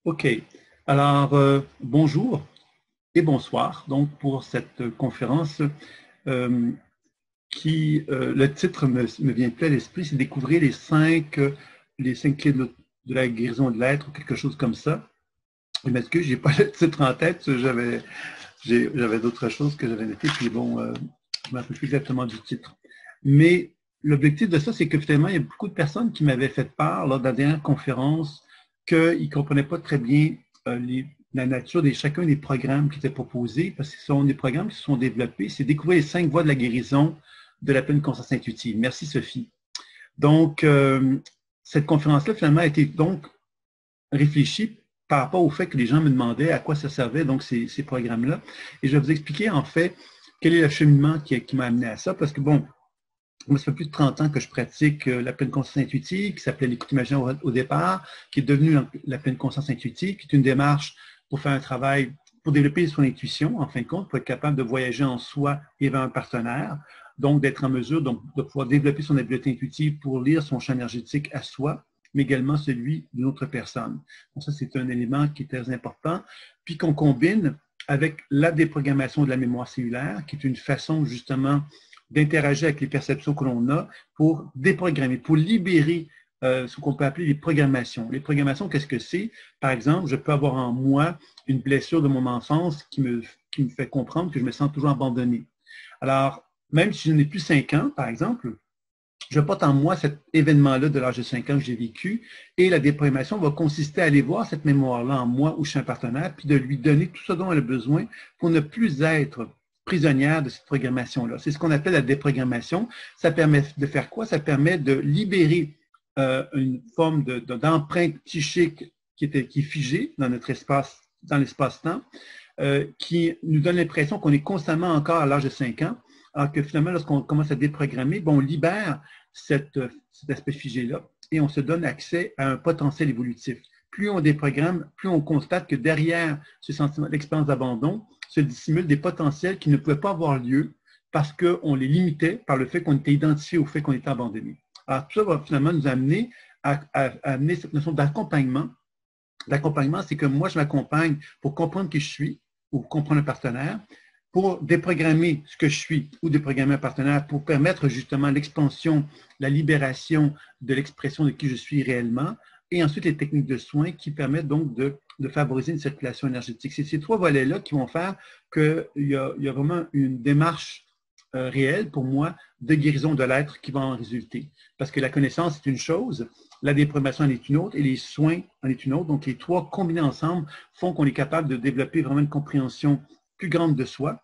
OK. Alors, bonjour et bonsoir donc pour cette conférence euh, le titre me vient plus à l'esprit, c'est découvrir les cinq clés de la guérison de l'être ou quelque chose comme ça. Je m'excuse, je n'ai pas le titre en tête, j'avais d'autres choses que j'avais notées, puis bon, je ne me rappelle plus exactement du titre. Mais l'objectif de ça, c'est que finalement, il y a beaucoup de personnes qui m'avaient fait part lors de la dernière conférence qu'ils ne comprenaient pas très bien la nature de chacun des programmes qui étaient proposés, parce que ce sont des programmes qui se sont développés. C'est découvrir les 5 voies de la guérison de la pleine conscience intuitive. Merci, Sophie. Donc, cette conférence-là, finalement, a été donc réfléchie par rapport au fait que les gens me demandaient à quoi ça servait, donc ces programmes-là. Et je vais vous expliquer, en fait, quel est le cheminement qui m'a amené à ça, parce que, bon, moi, ça fait plus de 30 ans que je pratique la pleine conscience intuitive, qui s'appelait l'écoute imaginaire au départ, qui est devenue la pleine conscience intuitive, qui est une démarche pour faire un travail, pour développer son intuition, en fin de compte, pour être capable de voyager en soi et vers un partenaire, donc d'être en mesure de pouvoir développer son habileté intuitive pour lire son champ énergétique à soi, mais également celui d'une autre personne. Donc ça, c'est un élément qui est très important, puis qu'on combine avec la déprogrammation de la mémoire cellulaire, qui est une façon justement d'interagir avec les perceptions que l'on a pour déprogrammer, pour libérer ce qu'on peut appeler les programmations. Les programmations, qu'est-ce que c'est? Par exemple, je peux avoir en moi une blessure de mon enfance qui me fait comprendre que je me sens toujours abandonné. Alors, même si je n'ai plus 5 ans, par exemple, je porte en moi cet événement-là de l'âge de 5 ans que j'ai vécu et la déprogrammation va consister à aller voir cette mémoire-là en moi où je suis un partenaire puis de lui donner tout ce dont elle a besoin pour ne plus être prisonnière de cette programmation-là. C'est ce qu'on appelle la déprogrammation. Ça permet de faire quoi? Ça permet de libérer une forme d'empreinte psychique qui est figée dans notre espace, dans l'espace-temps, qui nous donne l'impression qu'on est constamment encore à l'âge de 5 ans, alors que finalement, lorsqu'on commence à déprogrammer, on libère cet aspect figé-là et on se donne accès à un potentiel évolutif. Plus on déprogramme, plus on constate que derrière ce sentiment d'expérience d'abandon se dissimulent des potentiels qui ne pouvaient pas avoir lieu parce qu'on les limitait par le fait qu'on était identifié au fait qu'on était abandonné. Alors, tout ça va finalement nous amener à amener cette notion d'accompagnement. L'accompagnement, c'est que moi, je m'accompagne pour comprendre qui je suis ou comprendre un partenaire, pour déprogrammer ce que je suis ou déprogrammer un partenaire pour permettre justement l'expansion, la libération de l'expression de qui je suis réellement, et ensuite les techniques de soins qui permettent donc de favoriser une circulation énergétique. C'est ces 3 volets-là qui vont faire qu'il y a vraiment une démarche réelle pour moi de guérison de l'être qui va en résulter. Parce que la connaissance est une chose, la déprogrammation en est une autre et les soins en est une autre. Donc les 3 combinés ensemble font qu'on est capable de développer vraiment une compréhension plus grande de soi,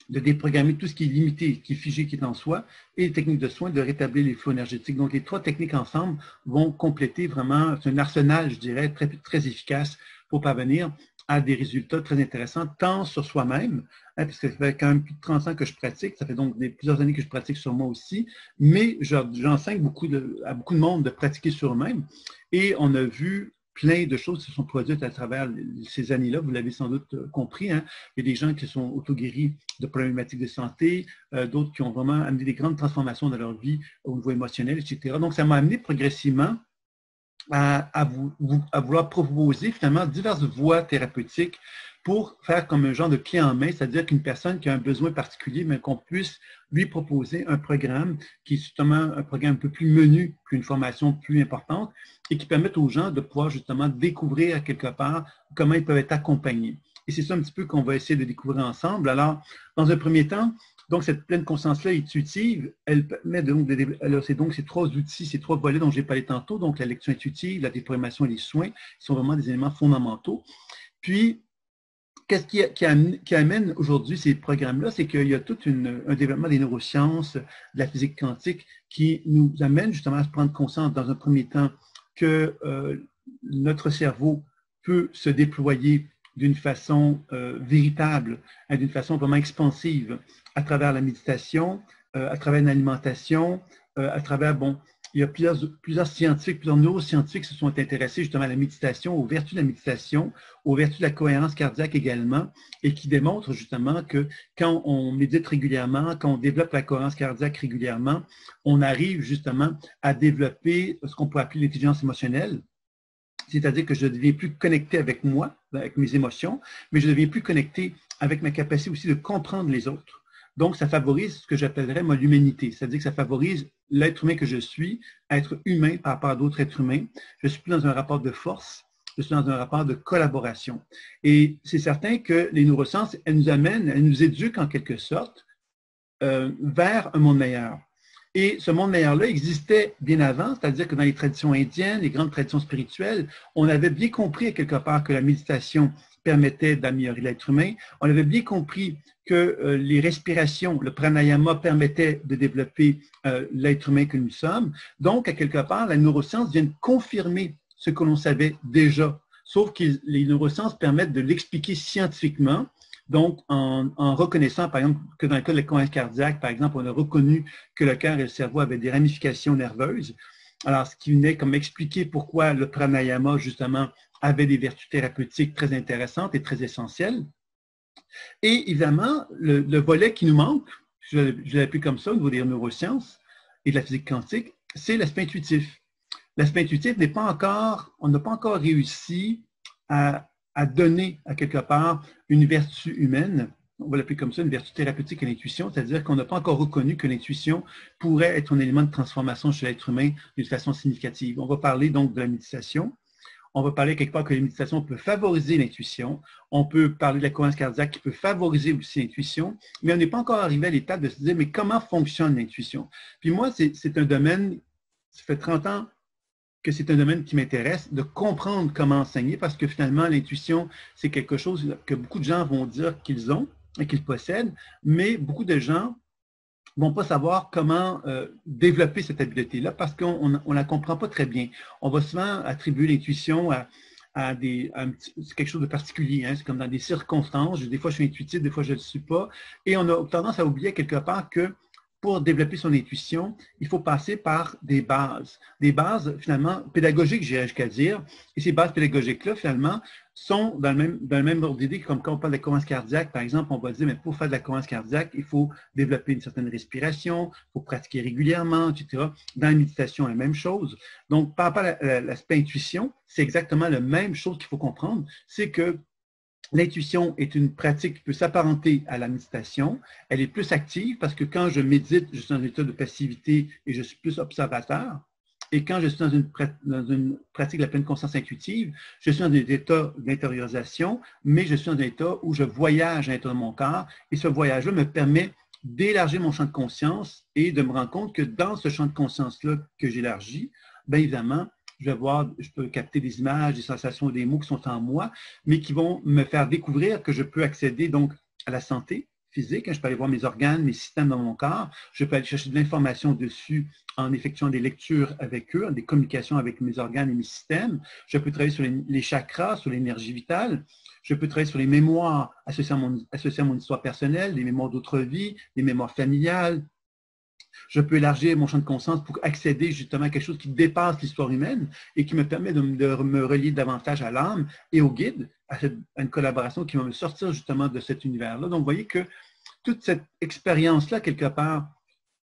de déprogrammer tout ce qui est limité, qui est figé, qui est en soi, et les techniques de soins, de rétablir les flux énergétiques. Donc, les 3 techniques ensemble vont compléter vraiment, c'est un arsenal, je dirais, très, très efficace pour parvenir à des résultats très intéressants, tant sur soi-même, parce que ça fait quand même plus de 30 ans que je pratique, ça fait donc plusieurs années que je pratique sur moi aussi, mais j'enseigne à beaucoup de monde de pratiquer sur eux-mêmes, et on a vu plein de choses qui se sont produites à travers ces années-là. Vous l'avez sans doute compris. Hein? Il y a des gens qui sont auto-guéris de problématiques de santé, d'autres qui ont vraiment amené des grandes transformations dans leur vie au niveau émotionnel, etc. Donc, ça m'a amené progressivement à vouloir proposer finalement diverses voies thérapeutiques pour faire comme un genre de clé en main, c'est-à-dire qu'une personne qui a un besoin particulier, mais qu'on puisse lui proposer un programme qui est justement un programme un peu plus menu qu'une formation plus importante et qui permette aux gens de pouvoir justement découvrir quelque part comment ils peuvent être accompagnés. Et c'est ça un petit peu qu'on va essayer de découvrir ensemble. Alors, dans un premier temps, donc, cette pleine conscience-là intuitive, elle permet c'est donc ces 3 outils, ces 3 volets dont j'ai parlé tantôt, donc la lecture intuitive, la déprogrammation et les soins, qui sont vraiment des éléments fondamentaux. Puis, qu'est-ce qui amène aujourd'hui ces programmes-là? C'est qu'il y a tout un développement des neurosciences, de la physique quantique, qui nous amène justement à se prendre conscience dans un premier temps que notre cerveau peut se déployer d'une façon véritable, d'une façon vraiment expansive, à travers la méditation, à travers l'alimentation, à travers, il y a plusieurs scientifiques, plusieurs neuroscientifiques qui se sont intéressés justement à la méditation, aux vertus de la méditation, aux vertus de la cohérence cardiaque également, et qui démontrent justement que quand on médite régulièrement, quand on développe la cohérence cardiaque régulièrement, on arrive justement à développer ce qu'on peut appeler l'intelligence émotionnelle, C'est-à-dire que je ne deviens plus connecté avec moi, avec mes émotions, mais je deviens plus connecté avec ma capacité aussi de comprendre les autres. Donc, ça favorise ce que j'appellerais moi l'humanité, c'est-à-dire que ça favorise l'être humain que je suis, être humain par rapport à d'autres êtres humains. Je suis plus dans un rapport de force, je suis dans un rapport de collaboration. Et c'est certain que les neurosciences, elles nous amènent, elles nous éduquent en quelque sorte vers un monde meilleur. Et ce monde meilleur-là existait bien avant, c'est-à-dire que dans les traditions indiennes, les grandes traditions spirituelles, on avait bien compris à quelque part que la méditation permettait d'améliorer l'être humain. On avait bien compris que les respirations, le pranayama permettait de développer l'être humain que nous sommes. Donc, à quelque part, la neuroscience vient confirmer ce que l'on savait déjà, sauf que les neurosciences permettent de l'expliquer scientifiquement. Donc, en reconnaissant, par exemple, que dans le cas de la cohérence cardiaque, par exemple, on a reconnu que le cœur et le cerveau avaient des ramifications nerveuses. Alors, ce qui venait comme expliquer pourquoi le pranayama, justement, avait des vertus thérapeutiques très intéressantes et très essentielles. Et évidemment, le volet qui nous manque, je l'appelle comme ça au niveau des neurosciences et de la physique quantique, c'est l'aspect intuitif. L'aspect intuitif n'est pas encore, on n'a pas encore réussi à donner à quelque part une vertu humaine, on va l'appeler comme ça, une vertu thérapeutique à l'intuition, c'est-à-dire qu'on n'a pas encore reconnu que l'intuition pourrait être un élément de transformation chez l'être humain d'une façon significative. On va parler donc de la méditation. On va parler quelque part que la méditation peut favoriser l'intuition. On peut parler de la cohérence cardiaque qui peut favoriser aussi l'intuition, mais on n'est pas encore arrivé à l'étape de se dire, mais comment fonctionne l'intuition? Puis moi, c'est un domaine, ça fait 30 ans que c'est un domaine qui m'intéresse, de comprendre comment enseigner, parce que finalement, l'intuition, c'est quelque chose que beaucoup de gens vont dire qu'ils ont et qu'ils possèdent, mais beaucoup de gens ne vont pas savoir comment développer cette habileté-là parce qu'on ne la comprend pas très bien. On va souvent attribuer l'intuition à quelque chose de particulier. Hein? C'est comme dans des circonstances. Des fois, je suis intuitif, des fois, je ne le suis pas. Et on a tendance à oublier quelque part que pour développer son intuition, il faut passer par des bases finalement pédagogiques, j'irais jusqu'à dire. Et ces bases pédagogiques-là, finalement, sont dans le même ordre d'idée que comme quand on parle de la cohérence cardiaque, par exemple, on va dire, mais pour faire de la cohérence cardiaque, il faut développer une certaine respiration, il faut pratiquer régulièrement, etc. Dans la méditation, la même chose. Donc, par rapport à l'aspect intuition, c'est exactement la même chose qu'il faut comprendre, c'est que l'intuition est une pratique qui peut s'apparenter à la méditation. Elle est plus active parce que quand je médite, je suis dans un état de passivité et je suis plus observateur. Et quand je suis dans une pratique de la pleine conscience intuitive, je suis dans un état d'intériorisation, mais je suis dans un état où je voyage à l'intérieur de mon corps. Et ce voyage-là me permet d'élargir mon champ de conscience et de me rendre compte que dans ce champ de conscience-là que j'élargis, bien évidemment, je peux capter des images, des sensations, des mots qui sont en moi, mais qui vont me faire découvrir que je peux accéder donc à la santé physique. Je peux aller voir mes organes, mes systèmes dans mon corps. Je peux aller chercher de l'information dessus en effectuant des lectures avec eux, des communications avec mes organes et mes systèmes. Je peux travailler sur les chakras, sur l'énergie vitale. Je peux travailler sur les mémoires associées à mon histoire personnelle, les mémoires d'autres vies, les mémoires familiales. Je peux élargir mon champ de conscience pour accéder justement à quelque chose qui dépasse l'histoire humaine et qui me permet de me relier davantage à l'âme et au guide, à une collaboration qui va me sortir justement de cet univers-là. Donc, vous voyez que toute cette expérience-là, quelque part,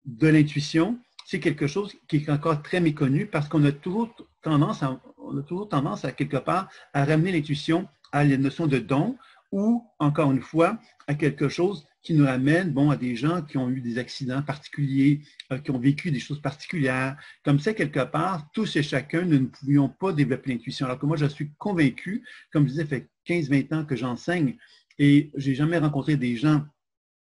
de l'intuition, c'est quelque chose qui est encore très méconnu parce qu'on a toujours tendance à quelque part à ramener l'intuition à la notion de don ou, encore une fois, à quelque chose qui nous ramène à des gens qui ont eu des accidents particuliers, qui ont vécu des choses particulières. Comme ça, quelque part, tous et chacun, nous ne pouvions pas développer l'intuition. Alors que moi, je suis convaincu, comme je disais, ça fait 15-20 ans que j'enseigne et je n'ai jamais rencontré des gens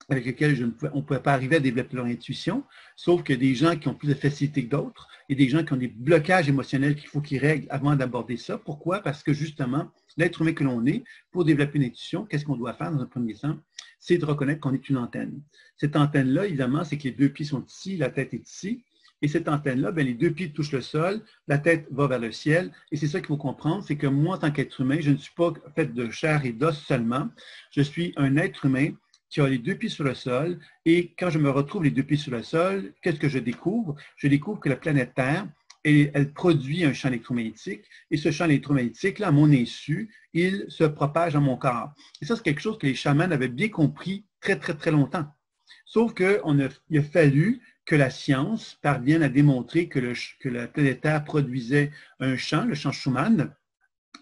avec lesquels on ne pouvait pas arriver à développer leur intuition, sauf que des gens qui ont plus de facilité que d'autres et des gens qui ont des blocages émotionnels qu'il faut qu'ils règlent avant d'aborder ça. Pourquoi? Parce que justement, l'être humain que l'on est, pour développer une intuition, qu'est-ce qu'on doit faire dans un premier temps? C'est de reconnaître qu'on est une antenne. Cette antenne-là, évidemment, c'est que les deux pieds sont ici, la tête est ici. Et cette antenne-là, les deux pieds touchent le sol, la tête va vers le ciel. Et c'est ça qu'il faut comprendre, c'est que moi, en tant qu'être humain, je ne suis pas fait de chair et d'os seulement. Je suis un être humain qui a les deux pieds sur le sol. Et quand je me retrouve les deux pieds sur le sol, qu'est-ce que je découvre? Je découvre que la planète Terre, elle produit un champ électromagnétique. Et ce champ électromagnétique, là, à mon insu, il se propage dans mon corps. Et ça, c'est quelque chose que les chamans avaient bien compris très, très, très longtemps. Sauf qu'il a fallu que la science parvienne à démontrer que la planète Terre produisait un champ, le champ Schumann,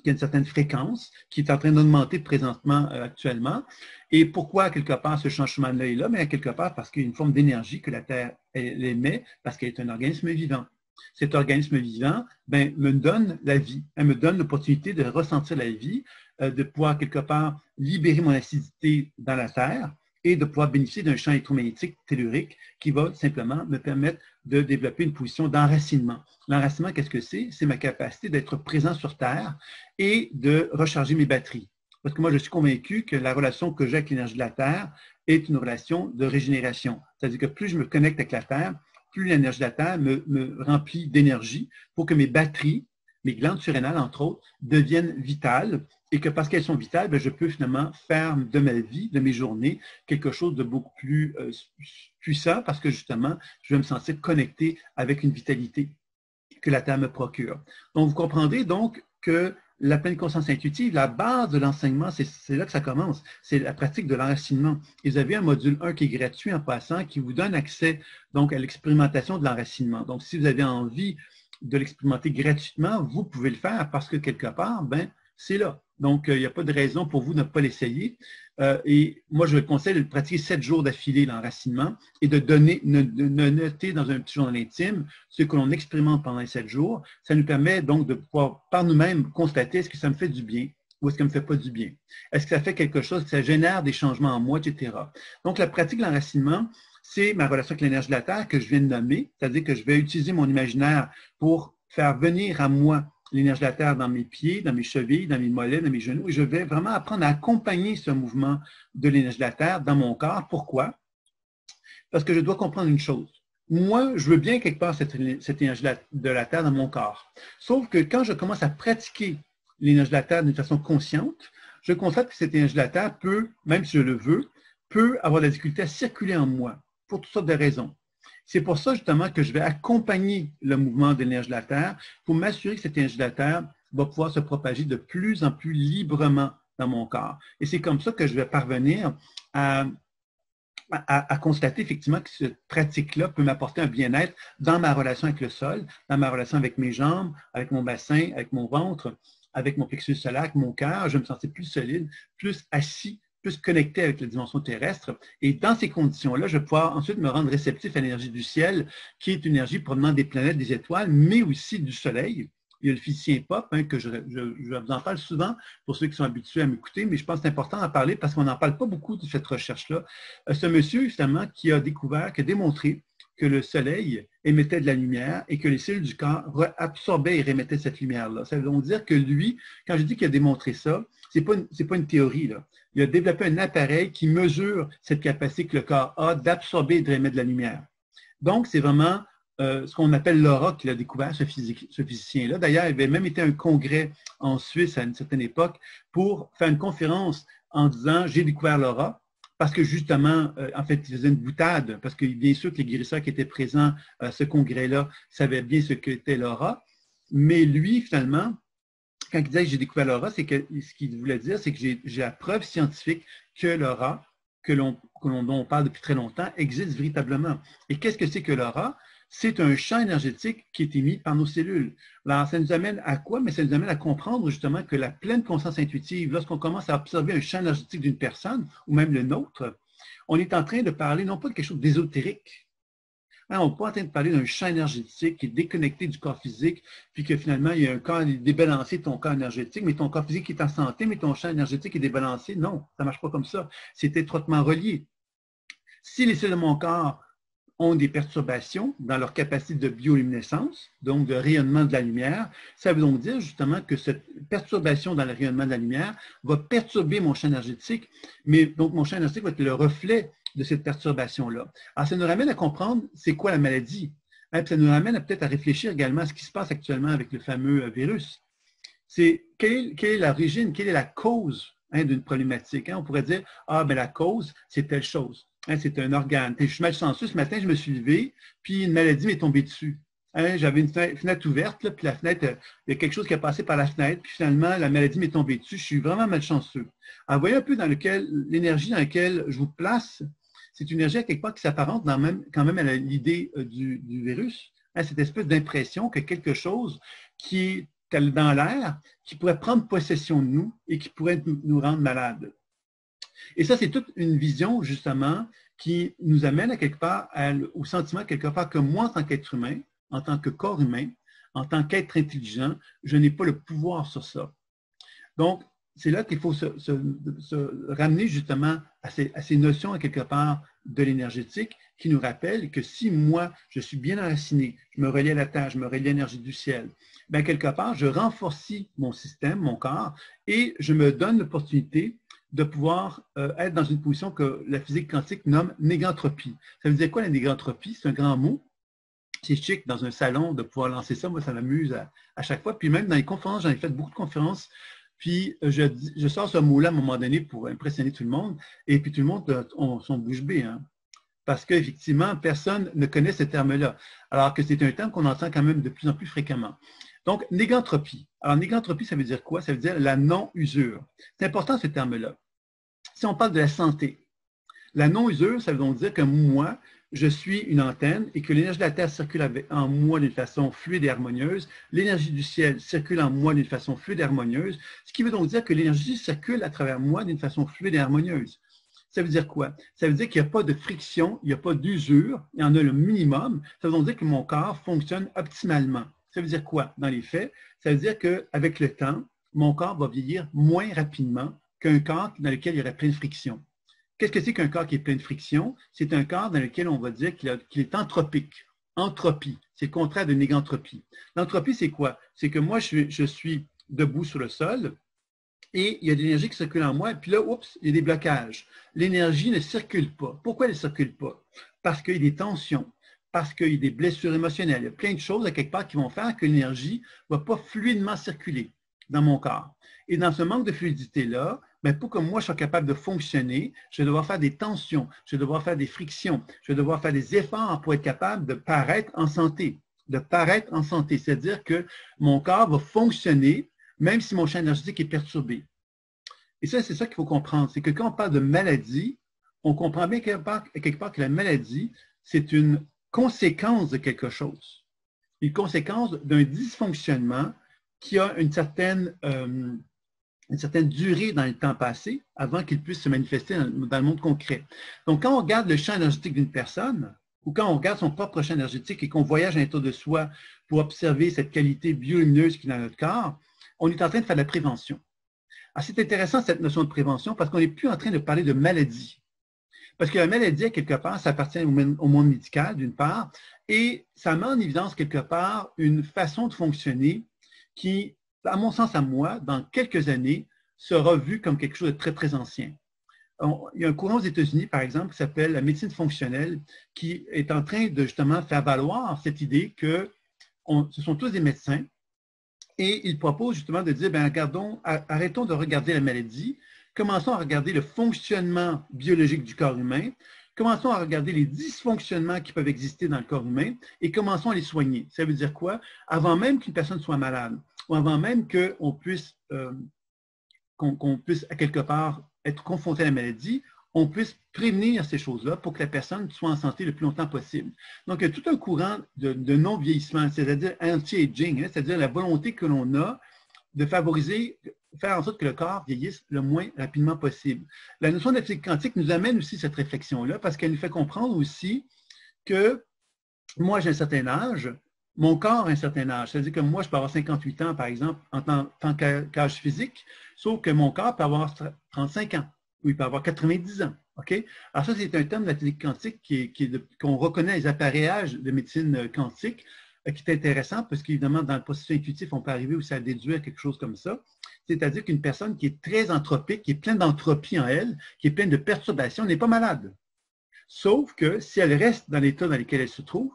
qui a une certaine fréquence, qui est en train d'augmenter présentement actuellement. Et pourquoi, quelque part, ce changement-là est là? Mais quelque part, parce qu'il y a une forme d'énergie que la Terre elle émet, parce qu'elle est un organisme vivant. Cet organisme vivant me donne la vie. Elle me donne l'opportunité de ressentir la vie, de pouvoir, quelque part, libérer mon acidité dans la Terre et de pouvoir bénéficier d'un champ électromagnétique tellurique qui va simplement me permettre de développer une position d'enracinement. L'enracinement, qu'est-ce que c'est? C'est ma capacité d'être présent sur Terre et de recharger mes batteries. Parce que moi, je suis convaincu que la relation que j'ai avec l'énergie de la Terre est une relation de régénération. C'est-à-dire que plus je me connecte avec la Terre, plus l'énergie de la Terre me remplit d'énergie pour que mes batteries, mes glandes surrénales, entre autres, deviennent vitales et que parce qu'elles sont vitales, je peux finalement faire de ma vie, de mes journées, quelque chose de beaucoup plus puissant parce que justement, je vais me sentir connecté avec une vitalité que la Terre me procure. Donc, vous comprendrez donc que la pleine conscience intuitive, la base de l'enseignement, c'est là que ça commence. C'est la pratique de l'enracinement. Et vous avez un module 1 qui est gratuit en passant, qui vous donne accès donc à l'expérimentation de l'enracinement. Donc, si vous avez envie de l'expérimenter gratuitement, vous pouvez le faire parce que quelque part, c'est là. Donc, il n'y a pas de raison pour vous de ne pas l'essayer. Et moi, je conseille de le pratiquer 7 jours d'affilée, l'enracinement, et de noter dans un petit journal intime ce que l'on expérimente pendant les 7 jours. Ça nous permet donc de pouvoir par nous-mêmes constater est-ce que ça me fait du bien ou est-ce que ça ne me fait pas du bien. Est-ce que ça fait quelque chose, que ça génère des changements en moi, etc. Donc, la pratique de l'enracinement, c'est ma relation avec l'énergie de la Terre que je viens de nommer, c'est-à-dire que je vais utiliser mon imaginaire pour faire venir à moi l'énergie de la Terre dans mes pieds, dans mes chevilles, dans mes mollets, dans mes genoux, et je vais vraiment apprendre à accompagner ce mouvement de l'énergie de la Terre dans mon corps. Pourquoi? Parce que je dois comprendre une chose. Moi, je veux bien quelque part cette énergie de la Terre dans mon corps. Sauf que quand je commence à pratiquer l'énergie de la Terre d'une façon consciente, je constate que cette énergie de la Terre peut, même si je le veux, peut avoir la difficulté à circuler en moi pour toutes sortes de raisons. C'est pour ça justement que je vais accompagner le mouvement de l'énergie de la Terre pour m'assurer que cette énergie de la Terre va pouvoir se propager de plus en plus librement dans mon corps. Et c'est comme ça que je vais parvenir à constater effectivement que cette pratique-là peut m'apporter un bien-être dans ma relation avec le sol, dans ma relation avec mes jambes, avec mon bassin, avec mon ventre, avec mon plexus solaire, avec mon cœur. Je vais me sentir plus solide, plus assis, plus connecté avec la dimension terrestre. Et dans ces conditions-là, je vais pouvoir ensuite me rendre réceptif à l'énergie du ciel, qui est une énergie provenant des planètes, des étoiles, mais aussi du soleil. Il y a le physicien Pop, que je vous en parle souvent pour ceux qui sont habitués à m'écouter, mais je pense que c'est important d'en parler parce qu'on n'en parle pas beaucoup de cette recherche-là. Ce monsieur, justement, qui a découvert, qui a démontré que le soleil émettait de la lumière et que les cellules du corps absorbaient et rémettaient cette lumière-là. Ça veut donc dire que lui, quand je dis qu'il a démontré ça, c'est pas une théorie, là. Il a développé un appareil qui mesure cette capacité que le corps a d'absorber et de rémettre de la lumière. Donc, c'est vraiment ce qu'on appelle l'aura qu'il a découvert, ce physicien-là. D'ailleurs, il avait même été à un congrès en Suisse à une certaine époque pour faire une conférence en disant « J'ai découvert l'aura ». Parce que justement, en fait, il faisait une boutade, parce que bien sûr que les guérisseurs qui étaient présents à ce congrès-là savaient bien ce qu'était l'aura. Mais lui, finalement, quand il disait que j'ai découvert l'aura, c'est que ce qu'il voulait dire, c'est que j'ai la preuve scientifique que l'aura, dont on parle depuis très longtemps, existe véritablement. Et qu'est-ce que c'est que l'aura? C'est un champ énergétique qui est émis par nos cellules. Alors, ça nous amène à quoi? Mais ça nous amène à comprendre justement que la pleine conscience intuitive, lorsqu'on commence à observer un champ énergétique d'une personne, ou même le nôtre, on est en train de parler non pas de quelque chose d'ésotérique. On n'est pas en train de parler d'un champ énergétique qui est déconnecté du corps physique, puis que finalement, il y a un corps débalancé de ton corps énergétique, mais ton corps physique est en santé, mais ton champ énergétique est débalancé. Non, ça ne marche pas comme ça. C'est étroitement relié. Si les cellules de mon corps ont des perturbations dans leur capacité de bioluminescence, donc de rayonnement de la lumière. Ça veut donc dire justement que cette perturbation dans le rayonnement de la lumière va perturber mon champ énergétique, mais donc mon champ énergétique va être le reflet de cette perturbation-là. Alors, ça nous ramène à comprendre c'est quoi la maladie. Puis ça nous ramène peut-être à réfléchir également à ce qui se passe actuellement avec le fameux virus. C'est quelle est l'origine, quelle est la cause d'une problématique. On pourrait dire, la cause, c'est telle chose. C'est un organe. Je suis malchanceux, ce matin, je me suis levé, puis une maladie m'est tombée dessus. J'avais une fenêtre ouverte, là, puis la fenêtre, il y a quelque chose qui a passé par la fenêtre, puis finalement, la maladie m'est tombée dessus. Je suis vraiment malchanceux. Alors, voyez un peu dans l'énergie dans laquelle je vous place, c'est une énergie à quelque part qui s'apparente quand même à l'idée du virus. Cette espèce d'impression que quelque chose qui est dans l'air qui pourrait prendre possession de nous et qui pourrait nous rendre malades. Et ça, c'est toute une vision, justement, qui nous amène à quelque part au sentiment, quelque part, que moi, en tant qu'être humain, en tant que corps humain, en tant qu'être intelligent, je n'ai pas le pouvoir sur ça. Donc, c'est là qu'il faut se ramener justement à ces notions, à quelque part, de l'énergétique, qui nous rappellent que si moi, je suis bien enraciné, je me relie à la terre, je me relie à l'énergie du ciel, bien, quelque part, je renforce mon système, mon corps, et je me donne l'opportunité de pouvoir être dans une position que la physique quantique nomme négantropie. Ça veut dire quoi la négantropie? C'est un grand mot. C'est chic dans un salon de pouvoir lancer ça. Moi, ça m'amuse à chaque fois. Puis même dans les conférences, j'en ai fait beaucoup de conférences. Puis je sors ce mot-là à un moment donné pour impressionner tout le monde. Et puis tout le monde son bouche bée. Hein? Parce qu'effectivement, personne ne connaît ce terme-là. Alors que c'est un terme qu'on entend quand même de plus en plus fréquemment. Donc, négantropie. Alors, négantropie, ça veut dire quoi? Ça veut dire la non-usure. C'est important ce terme-là. Si on parle de la santé, la non-usure, ça veut donc dire que moi, je suis une antenne et que l'énergie de la Terre circule en moi d'une façon fluide et harmonieuse. L'énergie du ciel circule en moi d'une façon fluide et harmonieuse. Ce qui veut donc dire que l'énergie circule à travers moi d'une façon fluide et harmonieuse. Ça veut dire quoi? Ça veut dire qu'il n'y a pas de friction, il n'y a pas d'usure, il y en a le minimum. Ça veut donc dire que mon corps fonctionne optimalement. Ça veut dire quoi dans les faits? Ça veut dire qu'avec le temps, mon corps va vieillir moins rapidement qu'un corps dans lequel il y aurait plein de friction. Qu'est-ce que c'est qu'un corps qui est plein de friction? C'est un corps dans lequel on va dire qu'il est anthropique. Entropie, c'est le contraire de négantropie. L'entropie, c'est quoi? C'est que moi, je suis debout sur le sol et il y a de l'énergie qui circule en moi, et puis là, oups, il y a des blocages. L'énergie ne circule pas. Pourquoi elle ne circule pas? Parce qu'il y a des tensions, parce qu'il y a des blessures émotionnelles. Il y a plein de choses à quelque part qui vont faire que l'énergie ne va pas fluidement circuler dans mon corps. Et dans ce manque de fluidité-là, bien, pour que moi je sois capable de fonctionner, je vais devoir faire des tensions, je vais devoir faire des frictions, je vais devoir faire des efforts pour être capable de paraître en santé. De paraître en santé, c'est-à-dire que mon corps va fonctionner même si mon champ énergétique est perturbé. Et ça, c'est ça qu'il faut comprendre. C'est que quand on parle de maladie, on comprend bien quelque part que la maladie, c'est une conséquence de quelque chose. Une conséquence d'un dysfonctionnement qui a une certaine durée dans le temps passé avant qu'il puisse se manifester dans le monde concret. Donc, quand on regarde le champ énergétique d'une personne, ou quand on regarde son propre champ énergétique et qu'on voyage à l'intérieur de soi pour observer cette qualité biolumineuse qui est dans notre corps, on est en train de faire de la prévention. Alors, c'est intéressant cette notion de prévention parce qu'on n'est plus en train de parler de maladie. Parce que la maladie, à quelque part, ça appartient au monde médical, d'une part, et ça met en évidence, quelque part, une façon de fonctionner qui, à mon sens, à moi, dans quelques années, sera vue comme quelque chose de très, très ancien. Il y a un courant aux États-Unis, par exemple, qui s'appelle la médecine fonctionnelle, qui est en train de justement faire valoir cette idée que ce sont tous des médecins, et il propose justement de dire, bien, arrêtons de regarder la maladie, commençons à regarder le fonctionnement biologique du corps humain, commençons à regarder les dysfonctionnements qui peuvent exister dans le corps humain et commençons à les soigner. Ça veut dire quoi? Avant même qu'une personne soit malade, ou avant même qu'on puisse, à quelque part être confronté à la maladie, on puisse prévenir ces choses-là pour que la personne soit en santé le plus longtemps possible. Donc, il y a tout un courant de non-vieillissement, c'est-à-dire anti-aging, hein, c'est-à-dire la volonté que l'on a de favoriser, faire en sorte que le corps vieillisse le moins rapidement possible. La notion de la physique quantique nous amène aussi cette réflexion-là parce qu'elle nous fait comprendre aussi que moi, j'ai un certain âge, mon corps a un certain âge. C'est-à-dire que moi, je peux avoir 58 ans, par exemple, en tant qu'âge physique, sauf que mon corps peut avoir 35 ans ou il peut avoir 90 ans. OK? Alors ça, c'est un terme de la physique quantique qu'on reconnaît les appareillages de médecine quantique, qui est intéressant parce qu'évidemment, dans le processus intuitif, on peut arriver aussi à déduire quelque chose comme ça. C'est-à-dire qu'une personne qui est très anthropique, qui est pleine d'entropie en elle, qui est pleine de perturbations, n'est pas malade. Sauf que si elle reste dans l'état dans lequel elle se trouve,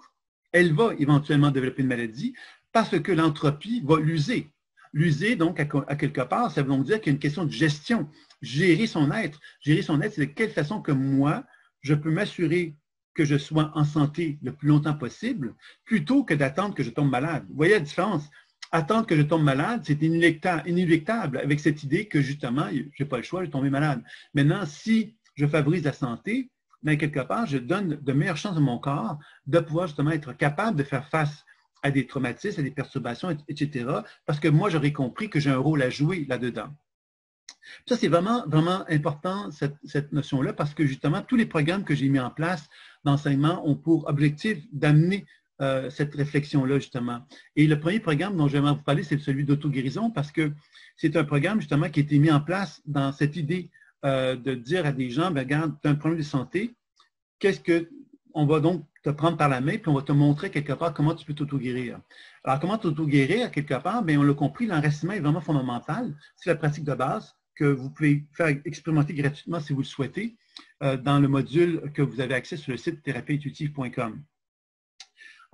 elle va éventuellement développer une maladie parce que l'entropie va l'user. L'user, donc, à quelque part, ça veut donc dire qu'il y a une question de gestion. Gérer son être. Gérer son être, c'est de quelle façon que moi, je peux m'assurer que je sois en santé le plus longtemps possible, plutôt que d'attendre que je tombe malade. Vous voyez la différence? Attendre que je tombe malade, c'est inéluctable avec cette idée que, justement, je n'ai pas le choix de tomber malade. Maintenant, si je favorise la santé, bien, quelque part, je donne de meilleures chances à mon corps de pouvoir justement être capable de faire face à des traumatismes, à des perturbations, etc. Parce que moi, j'aurais compris que j'ai un rôle à jouer là-dedans. Ça, c'est vraiment, vraiment important, cette notion-là, parce que justement, tous les programmes que j'ai mis en place d'enseignement ont pour objectif d'amener cette réflexion-là, justement. Et le premier programme dont je vais vous parler, c'est celui d'auto-guérison, parce que c'est un programme, justement, qui a été mis en place dans cette idée de dire à des gens, ben, regarde, tu as un problème de santé, on va donc te prendre par la main, puis on va te montrer quelque part comment tu peux t'auto-guérir. Alors, comment t'auto-guérir, quelque part, bien, on l'a compris, l'enracinement est vraiment fondamental. C'est la pratique de base que vous pouvez faire expérimenter gratuitement si vous le souhaitez dans le module que vous avez accès sur le site thérapieintuitive.com.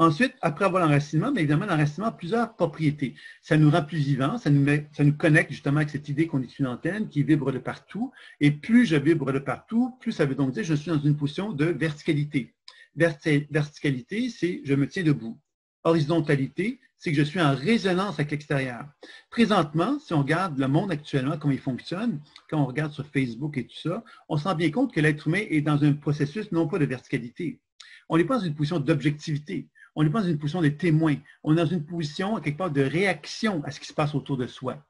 Ensuite, après avoir l'enracinement, bien évidemment, l'enracinement a plusieurs propriétés. Ça nous rend plus vivants, ça nous connecte justement avec cette idée qu'on est une antenne qui vibre de partout. Et plus je vibre de partout, plus ça veut donc dire que je suis dans une position de verticalité. Verticalité, c'est je me tiens debout. Horizontalité, c'est que je suis en résonance avec l'extérieur. Présentement, si on regarde le monde actuellement, comment il fonctionne, quand on regarde sur Facebook et tout ça, on se rend bien compte que l'être humain est dans un processus non pas de verticalité. On n'est pas dans une position d'objectivité. On n'est pas dans une position de témoin. On est dans une position, quelque part, de réaction à ce qui se passe autour de soi.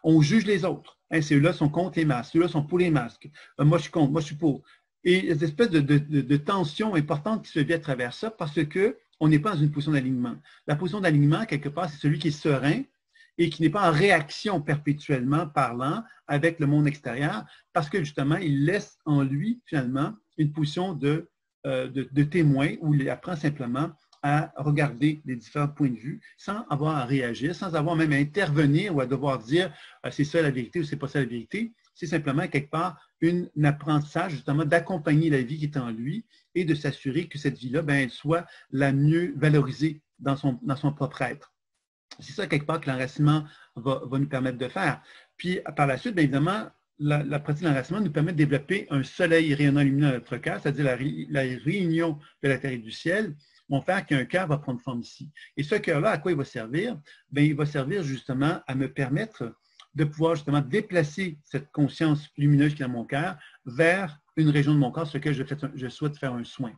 On juge les autres. Hein, ceux-là sont contre les masques, ceux-là sont pour les masques. Moi, je suis contre, moi, je suis pour. Et il y a cette espèce de tension importante qui se vit à travers ça parce qu'on n'est pas dans une position d'alignement. La position d'alignement, quelque part, c'est celui qui est serein et qui n'est pas en réaction perpétuellement parlant avec le monde extérieur parce que, justement, il laisse en lui, finalement, une position de témoin où il apprend simplement à regarder les différents points de vue sans avoir à réagir, sans avoir même à intervenir ou à devoir dire c'est ça la vérité ou c'est pas ça la vérité. C'est simplement quelque part un apprentissage justement d'accompagner la vie qui est en lui et de s'assurer que cette vie-là, ben, elle soit la mieux valorisée dans son propre être. C'est ça quelque part que l'enracinement va nous permettre de faire. Puis par la suite, bien évidemment, la pratique de l'enracinement nous permet de développer un soleil rayonnant lumineux dans notre cœur, c'est-à-dire la réunion de la terre et du ciel, vont faire qu'un cœur va prendre forme ici. Et ce cœur-là, à quoi il va servir? Bien, il va servir justement à me permettre de pouvoir justement déplacer cette conscience lumineuse qui est dans mon cœur vers une région de mon corps sur laquelle je souhaite faire un soin.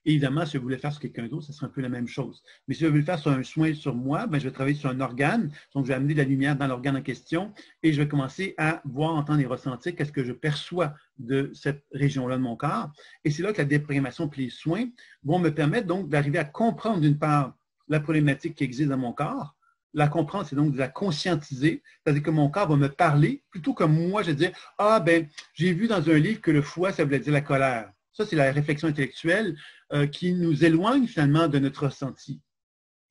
Évidemment, si je voulais faire sur quelqu'un d'autre, ce serait un peu la même chose. Mais si je veux le faire sur un soin sur moi, bien, je vais travailler sur un organe. Donc, je vais amener de la lumière dans l'organe en question et je vais commencer à voir, entendre et ressentir qu'est-ce que je perçois de cette région-là de mon corps. Et c'est là que la déprogrammation et les soins vont me permettre donc d'arriver à comprendre d'une part la problématique qui existe dans mon corps. La comprendre, c'est donc de la conscientiser, c'est-à-dire que mon corps va me parler plutôt que moi, je vais dire « Ah, ben, j'ai vu dans un livre que le foie, ça voulait dire la colère. » Ça, c'est la réflexion intellectuelle qui nous éloigne finalement de notre ressenti.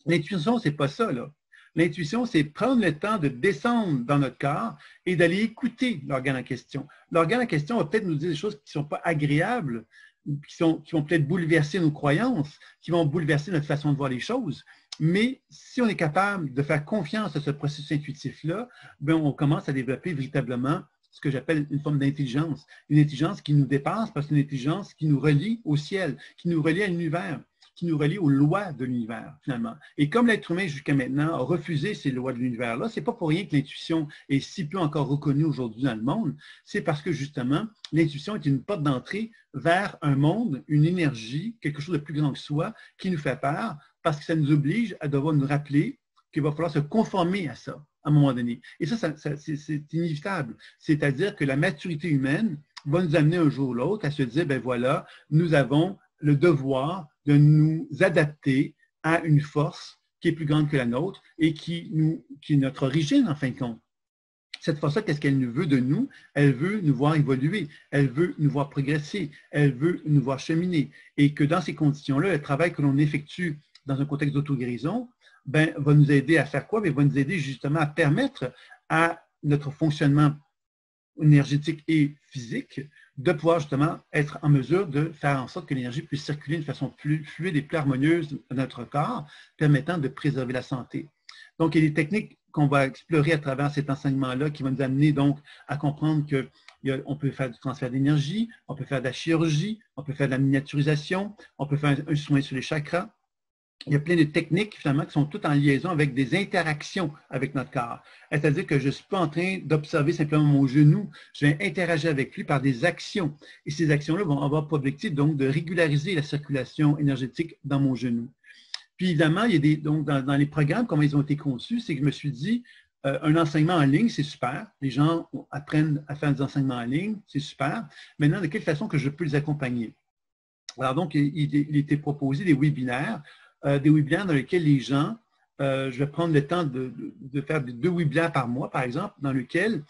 L'intuition, c'est pas ça, là. L'intuition, c'est prendre le temps de descendre dans notre corps et d'aller écouter l'organe en question. L'organe en question va peut-être nous dire des choses qui ne sont pas agréables, qui vont peut-être bouleverser nos croyances, qui vont bouleverser notre façon de voir les choses. Mais si on est capable de faire confiance à ce processus intuitif-là, bien, on commence à développer véritablement ce que j'appelle une forme d'intelligence. Une intelligence qui nous dépasse parce que c'est une intelligence qui nous relie au ciel, qui nous relie à l'univers, qui nous relie aux lois de l'univers, finalement. Et comme l'être humain, jusqu'à maintenant, a refusé ces lois de l'univers-là, c'est pas pour rien que l'intuition est si peu encore reconnue aujourd'hui dans le monde, c'est parce que, justement, l'intuition est une porte d'entrée vers un monde, une énergie, quelque chose de plus grand que soi, qui nous fait peur, parce que ça nous oblige à devoir nous rappeler qu'il va falloir se conformer à ça, à un moment donné. Et ça c'est inévitable. C'est-à-dire que la maturité humaine va nous amener un jour ou l'autre à se dire, ben voilà, nous avons le devoir de nous adapter à une force qui est plus grande que la nôtre et qui est notre origine, en fin de compte. Cette force-là, qu'est-ce qu'elle nous veut de nous? Elle veut nous voir évoluer, elle veut nous voir progresser, elle veut nous voir cheminer. Et que dans ces conditions-là, le travail que l'on effectue dans un contexte d'auto-guérison, ben, va nous aider à faire quoi? Bien, va nous aider justement à permettre à notre fonctionnement énergétique et physique de pouvoir justement être en mesure de faire en sorte que l'énergie puisse circuler de façon plus fluide et plus harmonieuse dans notre corps, permettant de préserver la santé. Donc, il y a des techniques qu'on va explorer à travers cet enseignement-là qui vont nous amener donc à comprendre qu'on peut faire du transfert d'énergie, on peut faire de la chirurgie, on peut faire de la miniaturisation, on peut faire un soin sur les chakras. Il y a plein de techniques, finalement, qui sont toutes en liaison avec des interactions avec notre corps. C'est-à-dire que je ne suis pas en train d'observer simplement mon genou, je vais interagir avec lui par des actions. Et ces actions-là vont avoir pour objectif, donc, de régulariser la circulation énergétique dans mon genou. Puis évidemment, il y a donc dans les programmes, comment ils ont été conçus, c'est que je me suis dit, un enseignement en ligne, c'est super. Les gens apprennent à faire des enseignements en ligne, c'est super. Maintenant, de quelle façon que je peux les accompagner? Alors donc, il était proposé des webinaires dans lesquels les gens, je vais prendre le temps de faire 2 webinaires par mois, par exemple, dans lesquels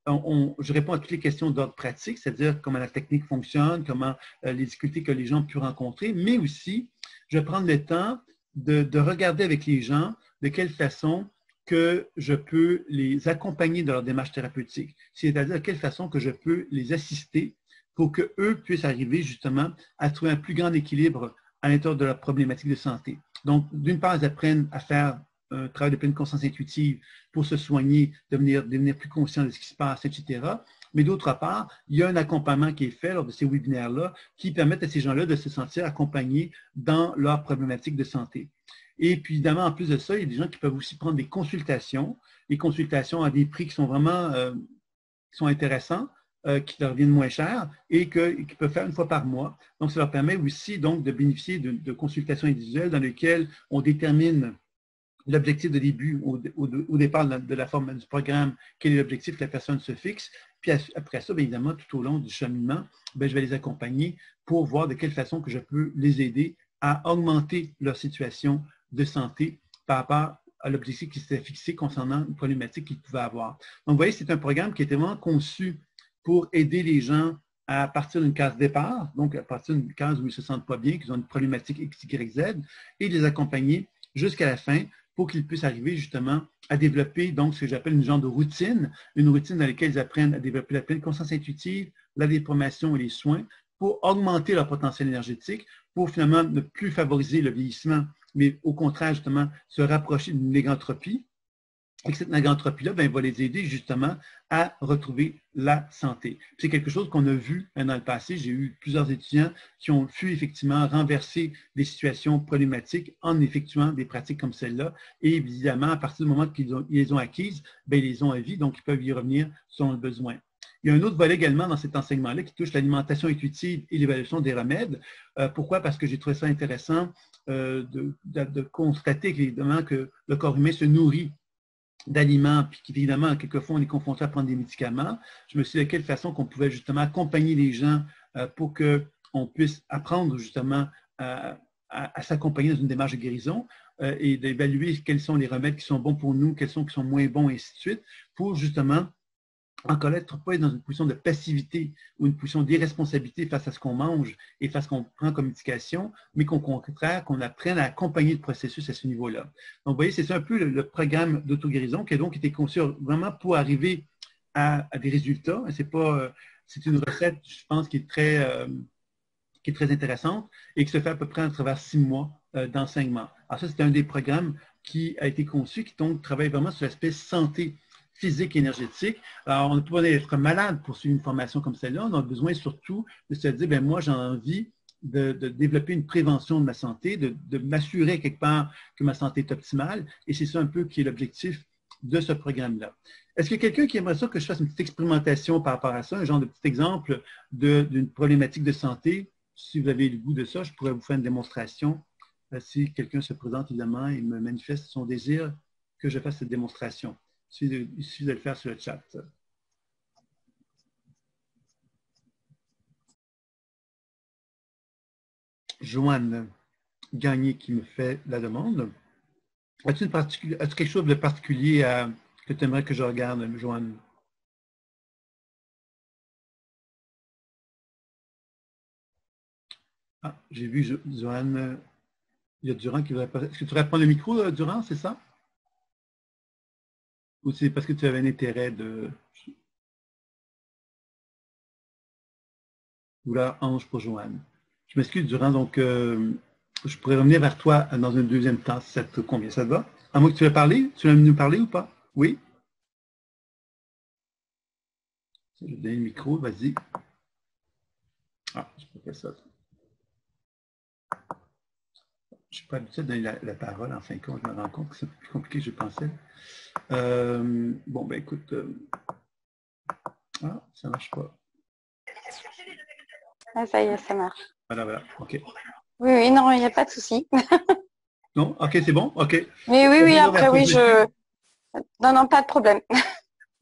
je réponds à toutes les questions d'ordre pratique, c'est-à-dire comment la technique fonctionne, comment les difficultés que les gens ont pu rencontrer, mais aussi, je vais prendre le temps de regarder avec les gens de quelle façon que je peux les accompagner dans leur démarche thérapeutique, c'est-à-dire de quelle façon que je peux les assister pour qu'eux puissent arriver justement à trouver un plus grand équilibre à l'intérieur de leur problématique de santé. Donc, d'une part, ils apprennent à faire un travail de pleine conscience intuitive pour se soigner, devenir plus conscient de ce qui se passe, etc. Mais d'autre part, il y a un accompagnement qui est fait lors de ces webinaires-là qui permettent à ces gens-là de se sentir accompagnés dans leur problématique de santé. Et puis, évidemment, en plus de ça, il y a des gens qui peuvent aussi prendre des consultations. Les consultations à des prix qui sont vraiment qui sont intéressants, qui leur viennent moins cher et qu'ils peuvent faire une fois par mois. Donc, ça leur permet aussi donc, de bénéficier de consultations individuelles dans lesquelles on détermine l'objectif de début au départ de la forme du programme, quel est l'objectif que la personne se fixe. Puis après ça, bien évidemment, tout au long du cheminement, bien, je vais les accompagner pour voir de quelle façon que je peux les aider à augmenter leur situation de santé par rapport à l'objectif qui s'était fixé concernant une problématique qu'ils pouvaient avoir. Donc, vous voyez, c'est un programme qui était vraiment conçu pour aider les gens à partir d'une case départ, donc à partir d'une case où ils ne se sentent pas bien, qu'ils ont une problématique X, Y, Z, et les accompagner jusqu'à la fin pour qu'ils puissent arriver justement à développer donc ce que j'appelle une genre de routine, une routine dans laquelle ils apprennent à développer la pleine conscience intuitive, la déprogramation et les soins pour augmenter leur potentiel énergétique, pour finalement ne plus favoriser le vieillissement, mais au contraire justement se rapprocher d'une négantropie. Et que cette négantropie-là, ben, va les aider justement à retrouver la santé. C'est quelque chose qu'on a vu dans le passé. J'ai eu plusieurs étudiants qui ont pu effectivement renverser des situations problématiques en effectuant des pratiques comme celle-là. Et évidemment, à partir du moment qu'ils les ont acquises, ben, ils les ont à vie, donc ils peuvent y revenir selon le besoin. Il y a un autre volet également dans cet enseignement-là qui touche l'alimentation intuitive et l'évaluation des remèdes. Pourquoi? Parce que j'ai trouvé ça intéressant de constater évidemment que le corps humain se nourrit d'aliments, puis qu'évidemment, quelquefois, on est confronté à prendre des médicaments. Je me suis dit de quelle façon qu'on pouvait justement accompagner les gens pour qu'on puisse apprendre justement à s'accompagner dans une démarche de guérison et d'évaluer quels sont les remèdes qui sont bons pour nous, quels sont qui sont moins bons, et ainsi de suite, pour justement encore là, pas être dans une position de passivité ou une position d'irresponsabilité face à ce qu'on mange et face à ce qu'on prend comme médication, mais qu'au contraire, qu'on apprenne à accompagner le processus à ce niveau-là. Donc, vous voyez, c'est un peu le programme d'auto-guérison qui a donc été conçu vraiment pour arriver à des résultats. C'est une recette, je pense, qui est très intéressante et qui se fait à peu près à travers 6 mois d'enseignement. Alors ça, c'est un des programmes qui a été conçu, qui donc travaille vraiment sur l'aspect santé physique et énergétique. Alors, on ne peut pas être malade pour suivre une formation comme celle-là. On a besoin surtout de se dire, bien, moi, j'ai envie de développer une prévention de ma santé, de m'assurer quelque part que ma santé est optimale. Et c'est ça un peu qui est l'objectif de ce programme-là. Est-ce qu'il y a quelqu'un qui aimerait ça que je fasse une petite expérimentation par rapport à ça, un genre de petit exemple d'une problématique de santé? Si vous avez le goût de ça, je pourrais vous faire une démonstration. Si quelqu'un se présente, évidemment, et me manifeste son désir que je fasse cette démonstration. Il suffit de le faire sur le chat. Joanne Gagné qui me fait la demande. As-tu quelque chose de particulier que tu aimerais que je regarde, Joanne? Ah, j'ai vu Joanne. Il y a Durand qui voudrait passer. Est-ce que tu voudrais prendre le micro, Durand, c'est ça? Ou c'est parce que tu avais un intérêt de. Ou là, Ange pour Joanne. Je m'excuse, Durand, donc je pourrais revenir vers toi dans une deuxième temps, si ça te convient. Ça te va? À moins que tu veux parler? Tu veux nous parler ou pas? Oui? Je vais donner le micro, vas-y. Ah, je peux faire ça. Je ne suis pas habitué de donner la parole, en fin de compte. Je me rends compte que c'est plus compliqué que je pensais. Bon, ben écoute. Ah, ça ne marche pas. Ah, ça y est, ça marche. Voilà, OK. Oui, non, il n'y a pas de souci. Non? OK, c'est bon? OK. Mais oui, oui, Revenons vers après, ton oui, dessus. non, non, pas de problème.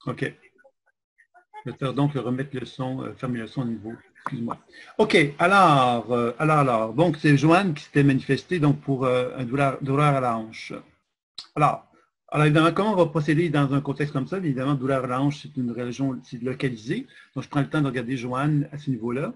OK. Je vais faire donc remettre le son, fermer le son au niveau. Excuse-moi. OK, alors, donc c'est Joanne qui s'était manifestée donc pour un douleur à la hanche. Alors, alors, évidemment, comment on va procéder dans un contexte comme ça? Évidemment, douleur à la hanche, c'est une région, c'est localisé. Donc, je prends le temps de regarder Joanne à ce niveau-là.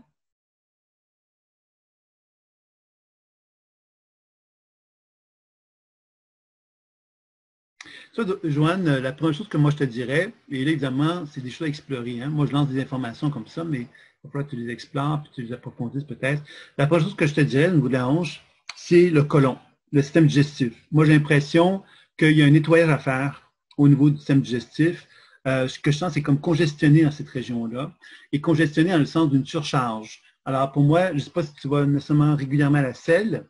Ça, Joanne, la première chose que moi je te dirais, et là, évidemment, c'est des choses à explorer. Hein. Moi, je lance des informations comme ça, mais il va falloir que tu les explores, puis tu les approfondisses peut-être. La première chose que je te dirais au niveau de la hanche, c'est le côlon, le système digestif. Moi, j'ai l'impression qu'il y a un nettoyage à faire au niveau du système digestif. Ce que je sens, c'est comme congestionné dans cette région-là, et congestionné dans le sens d'une surcharge. Alors, pour moi, je ne sais pas si tu vas nécessairement régulièrement à la selle,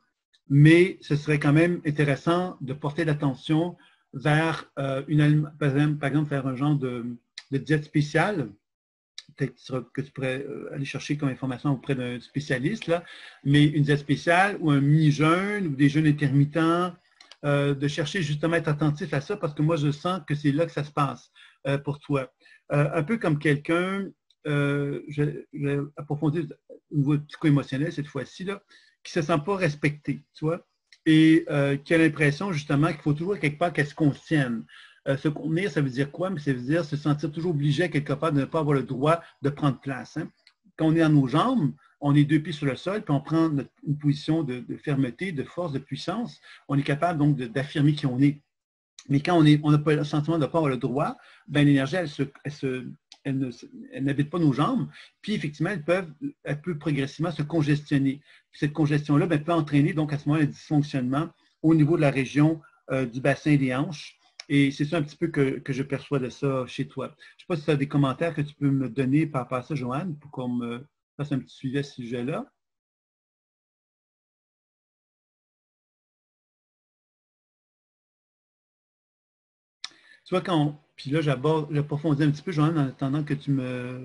mais ce serait quand même intéressant de porter l'attention vers par exemple, faire un genre de diète spéciale, peut-être que tu pourrais aller chercher comme information auprès d'un spécialiste, là, mais une diète spéciale ou un mini-jeûne ou des jeûnes intermittents, de chercher justement à être attentif à ça parce que moi, je sens que c'est là que ça se passe pour toi. Un peu comme quelqu'un, je vais approfondir au niveau psycho-émotionnel cette fois-ci, là, qui ne se sent pas respecté, tu vois, et qui a l'impression justement qu'il faut toujours quelque part qu'elle se contienne. Se contenir, ça veut dire quoi? Mais ça veut dire se sentir toujours obligé quelque part de ne pas avoir le droit de prendre place. Hein. Quand on est à nos jambes, on est deux pieds sur le sol, puis on prend une position de fermeté, de force, de puissance. On est capable donc d'affirmer qui on est. Mais quand on n'a pas le sentiment de ne pas avoir le droit, ben, l'énergie, elle n'habite pas nos jambes. Puis effectivement, elle peut progressivement se congestionner. Puis cette congestion-là ben, peut entraîner donc à ce moment-là un dysfonctionnement au niveau de la région du bassin des hanches. Et c'est ça un petit peu que je perçois de ça chez toi. Je ne sais pas si tu as des commentaires que tu peux me donner par rapport à ça, Joanne, pour qu'on me fasse un petit suivi à ce sujet-là. Tu vois, puis là, j'approfondis un petit peu, Joanne, en attendant que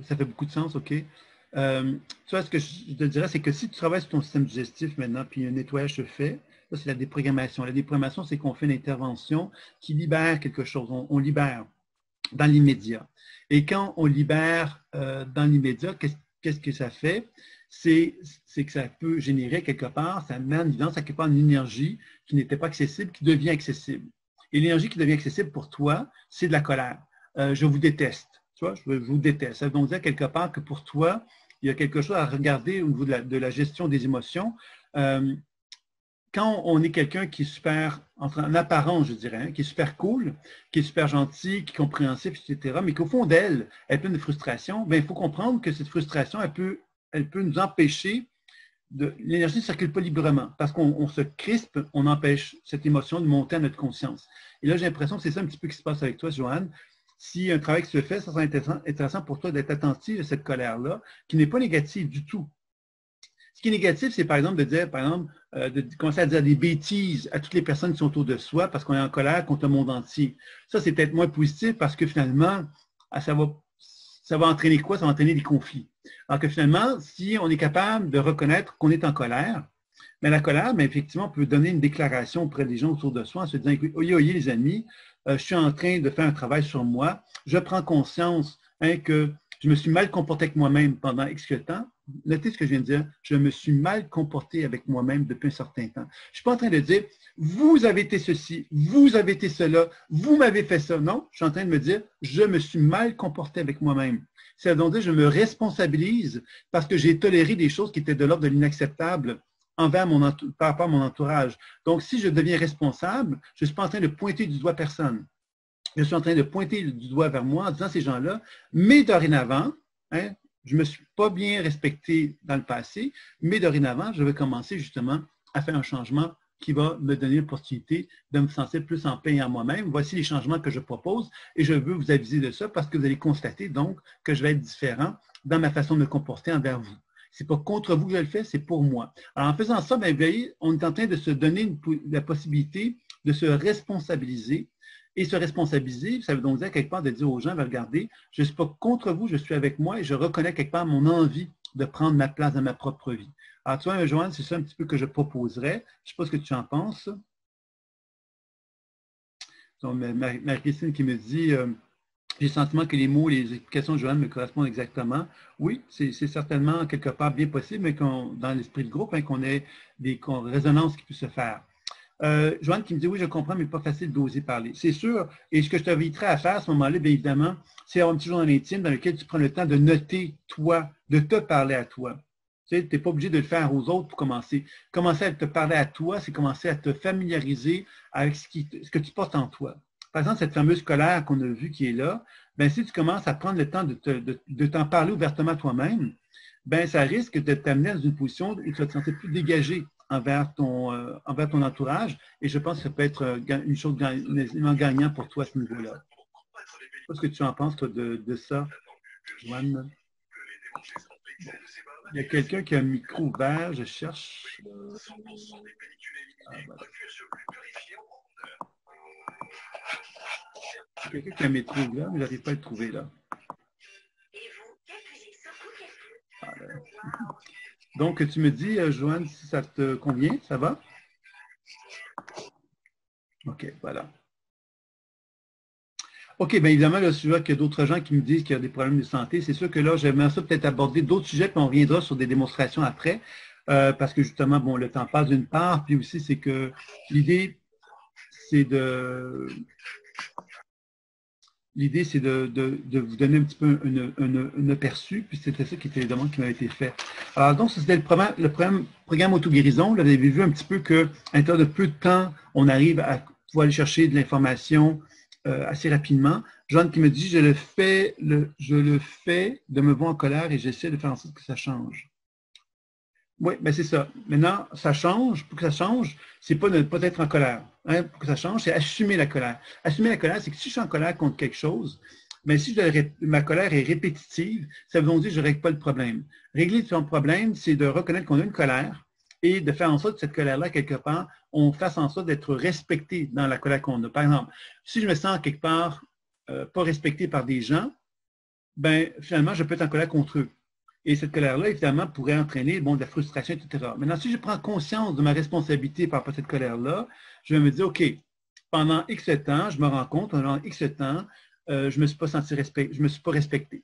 ça fait beaucoup de sens, OK? Tu vois, ce que je te dirais, c'est que si tu travailles sur ton système digestif maintenant, puis un nettoyage se fait, ça, c'est la déprogrammation. La déprogrammation, c'est qu'on fait une intervention qui libère quelque chose. On libère dans l'immédiat. Et quand on libère dans l'immédiat, qu'est-ce que ça fait? C'est que ça peut générer quelque part, ça met en évidence quelque part une énergie qui n'était pas accessible, qui devient accessible. Et l'énergie qui devient accessible pour toi, c'est de la colère. Je vous déteste. Tu vois, je vous déteste. Ça veut donc dire quelque part que pour toi, il y a quelque chose à regarder au niveau de la gestion des émotions. Euh, Quand on est quelqu'un qui est super, en apparence, je dirais, hein, qui est super cool, qui est super gentil, qui est compréhensif, etc., mais qu'au fond d'elle, elle est pleine de frustration, bien, il faut comprendre que cette frustration, elle peut nous empêcher l'énergie ne circule pas librement parce qu'on se crispe, on empêche cette émotion de monter à notre conscience. Et là, j'ai l'impression que c'est ça un petit peu qui se passe avec toi, Joanne. Si un travail qui se fait, ça serait intéressant pour toi d'être attentif à cette colère-là, qui n'est pas négative du tout. Ce qui est négatif, c'est par exemple de dire, par exemple, de commencer à dire des bêtises à toutes les personnes qui sont autour de soi parce qu'on est en colère contre le monde entier. Ça, c'est peut-être moins positif parce que finalement, ça va entraîner quoi? Ça va entraîner des conflits. Alors que finalement, si on est capable de reconnaître qu'on est en colère, mais la colère, mais effectivement, on peut donner une déclaration auprès des gens autour de soi en se disant, oyez, oyez les amis, je suis en train de faire un travail sur moi, je prends conscience hein, que je me suis mal comporté avec moi-même pendant X temps. Notez ce que je viens de dire, je me suis mal comporté avec moi-même depuis un certain temps. Je ne suis pas en train de dire, vous avez été ceci, vous avez été cela, vous m'avez fait ça. Non, je suis en train de me dire, je me suis mal comporté avec moi-même. C'est donc dire, je me responsabilise parce que j'ai toléré des choses qui étaient de l'ordre de l'inacceptable par rapport à mon entourage. Donc, si je deviens responsable, je ne suis pas en train de pointer du doigt personne. Je suis en train de pointer du doigt vers moi en disant ces gens-là, mais dorénavant, hein, je ne me suis pas bien respecté dans le passé, mais dorénavant, je vais commencer justement à faire un changement qui va me donner l'opportunité de me sentir plus en paix en moi-même. Voici les changements que je propose et je veux vous aviser de ça parce que vous allez constater donc que je vais être différent dans ma façon de me comporter envers vous. Ce n'est pas contre vous que je le fais, c'est pour moi. Alors en faisant ça, bien, voyez, on est en train de se donner la possibilité de se responsabiliser. Et se responsabiliser, ça veut donc dire quelque part de dire aux gens, regardez, je ne suis pas contre vous, je suis avec moi et je reconnais quelque part mon envie de prendre ma place dans ma propre vie. Alors, tu vois, Joanne, c'est ça un petit peu que je proposerais. Je ne sais pas ce que tu en penses. Donc, Marie-Christine qui me dit j'ai le sentiment que les mots, les explications de Joanne me correspondent exactement. Oui, c'est certainement quelque part bien possible, mais dans l'esprit de groupe, hein, qu'on ait des résonances qui puissent se faire. Joanne qui me dit oui, je comprends, mais pas facile d'oser parler. C'est sûr. Et ce que je t'inviterais à faire à ce moment-là, bien évidemment, c'est avoir un petit journal intime dans lequel tu prends le temps de noter toi, de te parler à toi. Tu sais, n'es pas obligé de le faire aux autres pour commencer. Commencer à te parler à toi, c'est commencer à te familiariser avec ce que tu portes en toi. Par exemple, cette fameuse colère qu'on a vue qui est là, ben, si tu commences à prendre le temps de t'en parler ouvertement toi-même, ben, ça risque de t'amener dans une position où tu vas te sentir plus dégagé envers ton entourage. Et je pense que ça peut être une chose, un élément gagnant pour toi à ce niveau-là. Qu'est-ce que tu en penses, toi, de ça, Joanne? Il y a quelqu'un qui a un micro ouvert, je cherche. Voilà. Il y a quelqu'un qui a un micro ouvert, mais je n'arrive pas à le trouver là. Voilà. Donc, tu me dis, Joanne, si ça te convient, ça va? OK, voilà. OK, bien évidemment, là, je vois qu'il y a d'autres gens qui me disent qu'il y a des problèmes de santé. C'est sûr que là, j'aimerais ça peut-être aborder d'autres sujets, puis on reviendra sur des démonstrations après, parce que justement, bon, le temps passe d'une part, puis aussi, c'est que l'idée, c'est de vous donner un petit peu un aperçu, puis c'était ça qui était les demandes qui m'avaient été faites. Alors, donc, c'était le programme Auto-guérison. Vous avez vu un petit peu qu'à l'intérieur de peu de temps, on arrive à pouvoir aller chercher de l'information assez rapidement. Joanne qui me dit, je le fais de me voir en colère et j'essaie de faire en sorte que ça change. Oui, bien c'est ça. Maintenant, ça change. Pour que ça change, c'est pas de ne pas être en colère. Hein? Pour que ça change, c'est assumer la colère. Assumer la colère, c'est que si je suis en colère contre quelque chose, mais si ma colère est répétitive, ça veut donc dire que je ne règle pas le problème. Régler son problème, c'est de reconnaître qu'on a une colère et de faire en sorte que cette colère-là, quelque part, on fasse en sorte d'être respecté dans la colère qu'on a. Par exemple, si je me sens quelque part pas respecté par des gens, ben finalement, je peux être en colère contre eux. Et cette colère-là, évidemment, pourrait entraîner de la frustration, etc. Maintenant, si je prends conscience de ma responsabilité par rapport à cette colère-là, je vais me dire, OK, pendant X temps, je me rends compte, pendant X temps, je ne me suis pas senti respecté, je ne me suis pas respecté.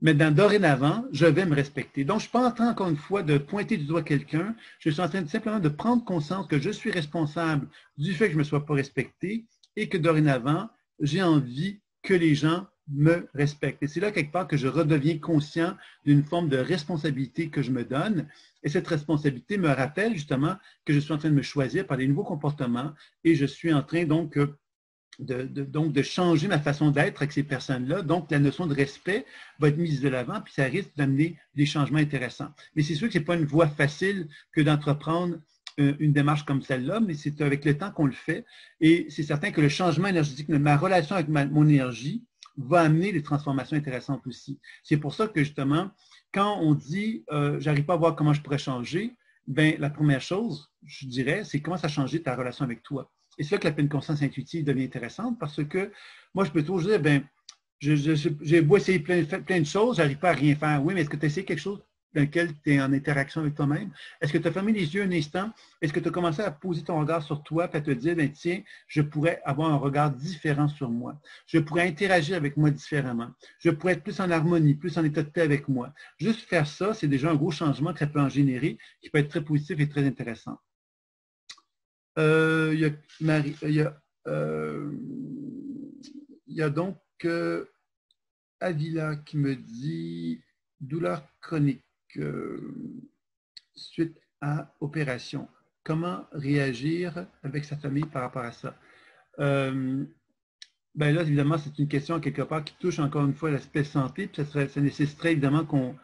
Maintenant, dorénavant, je vais me respecter. Donc, je ne suis pas en train, encore une fois, de pointer du doigt quelqu'un. Je suis en train simplement de prendre conscience que je suis responsable du fait que je ne me sois pas respecté et que dorénavant, j'ai envie que les gens me respectent. Et c'est là, quelque part, que je redeviens conscient d'une forme de responsabilité que je me donne. Et cette responsabilité me rappelle justement que je suis en train de me choisir par des nouveaux comportements et je suis en train donc de changer ma façon d'être avec ces personnes-là. Donc, la notion de respect va être mise de l'avant, puis ça risque d'amener des changements intéressants. Mais c'est sûr que ce n'est pas une voie facile que d'entreprendre une démarche comme celle-là, mais c'est avec le temps qu'on le fait. Et c'est certain que le changement énergétique de ma relation avec mon énergie va amener des transformations intéressantes aussi. C'est pour ça que, justement, quand on dit j'arrive pas à voir comment je pourrais changer, bien, la première chose, je dirais, c'est comment ça a changé ta relation avec toi. Et c'est là que la pleine conscience intuitive devient intéressante parce que moi, je peux toujours dire, bien, j'ai beau essayer plein de choses, j'arrive pas à rien faire. Oui, mais est-ce que tu as essayé quelque chose dans lequel tu es en interaction avec toi-même? Est-ce que tu as fermé les yeux un instant? Est-ce que tu as commencé à poser ton regard sur toi et à te dire, bien, tiens, je pourrais avoir un regard différent sur moi. Je pourrais interagir avec moi différemment. Je pourrais être plus en harmonie, plus en état de paix avec moi. Juste faire ça, c'est déjà un gros changement que ça peut en générer, qui peut être très positif et très intéressant. Il y a donc Avila qui me dit douleur chronique suite à opération. Comment réagir avec sa famille par rapport à ça? Ben là, évidemment, c'est une question quelque part qui touche encore une fois l'aspect santé, puis ça nécessiterait évidemment qu'on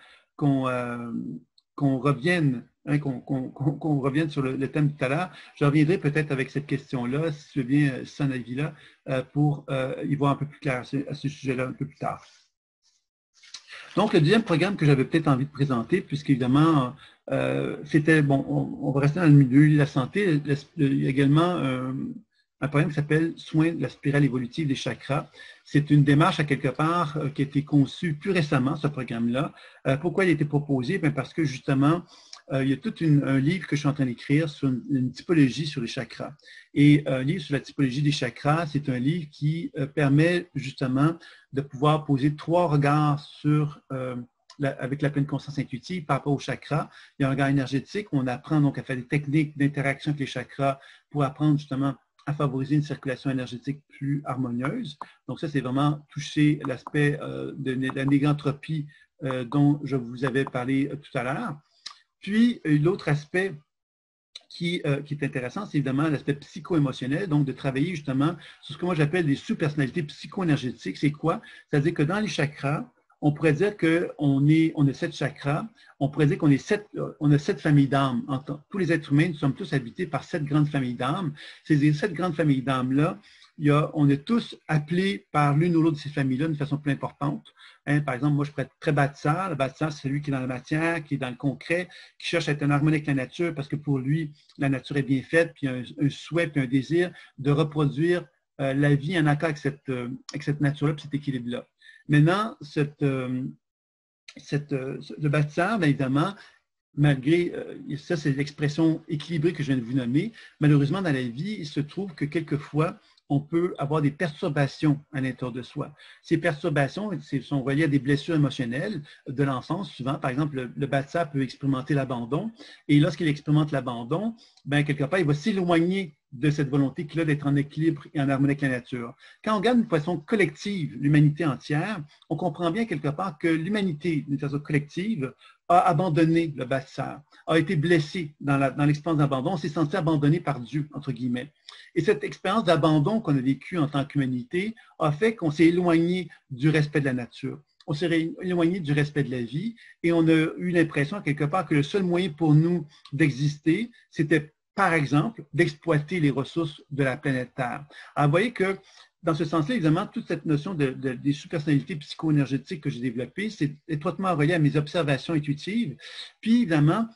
revienne, hein, qu'on revienne sur le thème tout à l'heure. Je reviendrai peut-être avec cette question-là, si tu veux bien, son avis-là, pour y voir un peu plus clair à ce sujet-là un peu plus tard. Donc, le deuxième programme que j'avais peut-être envie de présenter, puisqu'évidemment, c'était, bon, on va rester dans le milieu de la santé, il y a également un programme qui s'appelle Soins de la spirale évolutive des chakras. C'est une démarche, à quelque part, qui a été conçue plus récemment, ce programme-là. Pourquoi il a été proposé? Bien parce que, justement, il y a tout un livre que je suis en train d'écrire sur une typologie sur les chakras. Et un livre sur la typologie des chakras, c'est un livre qui permet justement de pouvoir poser 3 regards sur avec la pleine conscience intuitive par rapport aux chakras. Il y a un regard énergétique, on apprend donc à faire des techniques d'interaction avec les chakras pour apprendre justement à favoriser une circulation énergétique plus harmonieuse. Donc ça, c'est vraiment toucher l'aspect de la négantropie dont je vous avais parlé tout à l'heure. Puis, l'autre aspect qui est intéressant, c'est évidemment l'aspect psycho-émotionnel, donc de travailler justement sur ce que moi j'appelle des sous-personnalités psycho-énergétiques. C'est quoi? C'est-à-dire que dans les chakras, on pourrait dire qu'on a 7 chakras, on pourrait dire qu'on a 7 familles d'âmes. Tous les êtres humains, nous sommes tous habités par 7 grandes familles d'âmes. Ces 7 grandes familles d'âmes-là, on est tous appelés par l'une ou l'autre de ces familles-là d'une façon plus importante. Hein, par exemple, moi, je pourrais être très bâtisseur. Le bâtisseur, c'est celui qui est dans la matière, qui est dans le concret, qui cherche à être en harmonie avec la nature parce que pour lui, la nature est bien faite, puis un souhait, puis un désir de reproduire la vie en accord avec cette nature-là, puis cet équilibre-là. Maintenant, le bâtisseur, bien évidemment, malgré, ça c'est l'expression équilibrée que je viens de vous nommer, malheureusement dans la vie, il se trouve que quelquefois, on peut avoir des perturbations à l'intérieur de soi. Ces perturbations sont reliées à des blessures émotionnelles de l'enfance. Souvent, par exemple, le bâtisseur peut expérimenter l'abandon. Et lorsqu'il expérimente l'abandon, ben, quelque part, il va s'éloigner de cette volonté qu'il a d'être en équilibre et en harmonie avec la nature. Quand on regarde d'une façon collective l'humanité entière, on comprend bien quelque part que l'humanité, d'une façon collective, a abandonné le bâtisseur, a été blessé dans l'expérience d'abandon, on s'est senti abandonné par Dieu, entre guillemets. Et cette expérience d'abandon qu'on a vécue en tant qu'humanité a fait qu'on s'est éloigné du respect de la nature. On s'est éloigné du respect de la vie et on a eu l'impression, quelque part, que le seul moyen pour nous d'exister, c'était, par exemple, d'exploiter les ressources de la planète Terre. Alors, vous voyez que dans ce sens-là, évidemment, toute cette notion des sous-personnalités psycho-énergétiques que j'ai développées, c'est étroitement relié à mes observations intuitives, puis évidemment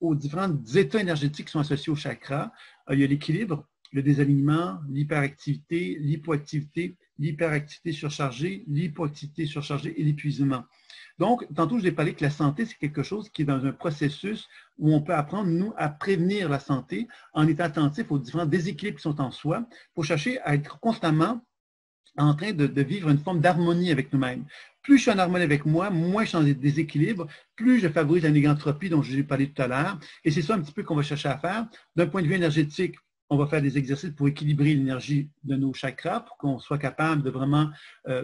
aux différents états énergétiques qui sont associés au chakra. Il y a l'équilibre, le désalignement, l'hyperactivité, l'hypoactivité, l'hyperactivité surchargée, l'hypoactivité surchargée et l'épuisement. Donc, tantôt, je vous ai parlé que la santé, c'est quelque chose qui est dans un processus où on peut apprendre, nous, à prévenir la santé en étant attentif aux différents déséquilibres qui sont en soi pour chercher à être constamment en train de vivre une forme d'harmonie avec nous-mêmes. Plus je suis en harmonie avec moi, moins je suis en déséquilibre, plus je favorise la négantropie dont je vous ai parlé tout à l'heure. Et c'est ça un petit peu qu'on va chercher à faire. D'un point de vue énergétique, on va faire des exercices pour équilibrer l'énergie de nos chakras, pour qu'on soit capable de vraiment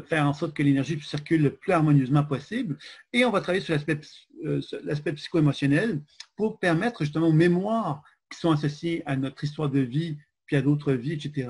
faire en sorte que l'énergie circule le plus harmonieusement possible. Et on va travailler sur l'aspect psycho-émotionnel pour permettre justement aux mémoires qui sont associées à notre histoire de vie, puis à d'autres vies, etc.,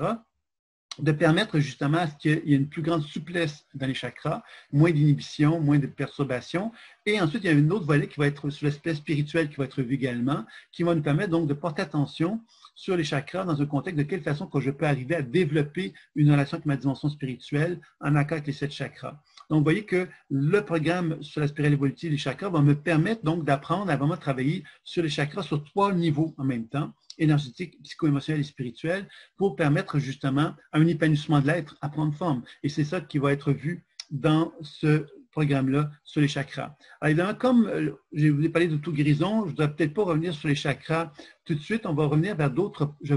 de permettre justement à ce qu'il y ait une plus grande souplesse dans les chakras, moins d'inhibition, moins de perturbations. Et ensuite, il y a une autre volet qui va être sur l'aspect spirituel qui va être vu également, qui va nous permettre donc de porter attention sur les chakras dans un contexte de quelle façon que je peux arriver à développer une relation avec ma dimension spirituelle en accord avec les 7 chakras. Donc, vous voyez que le programme sur la spirale évolutive des chakras va me permettre donc d'apprendre à vraiment travailler sur les chakras sur 3 niveaux en même temps, énergétique, psycho-émotionnel et spirituel, pour permettre justement à un épanouissement de l'être à prendre forme. Et c'est ça qui va être vu dans ce programme-là sur les chakras. Alors évidemment, comme je vous ai parlé d'auto-guérison, je ne dois peut-être pas revenir sur les chakras tout de suite. On va revenir vers d'autres, je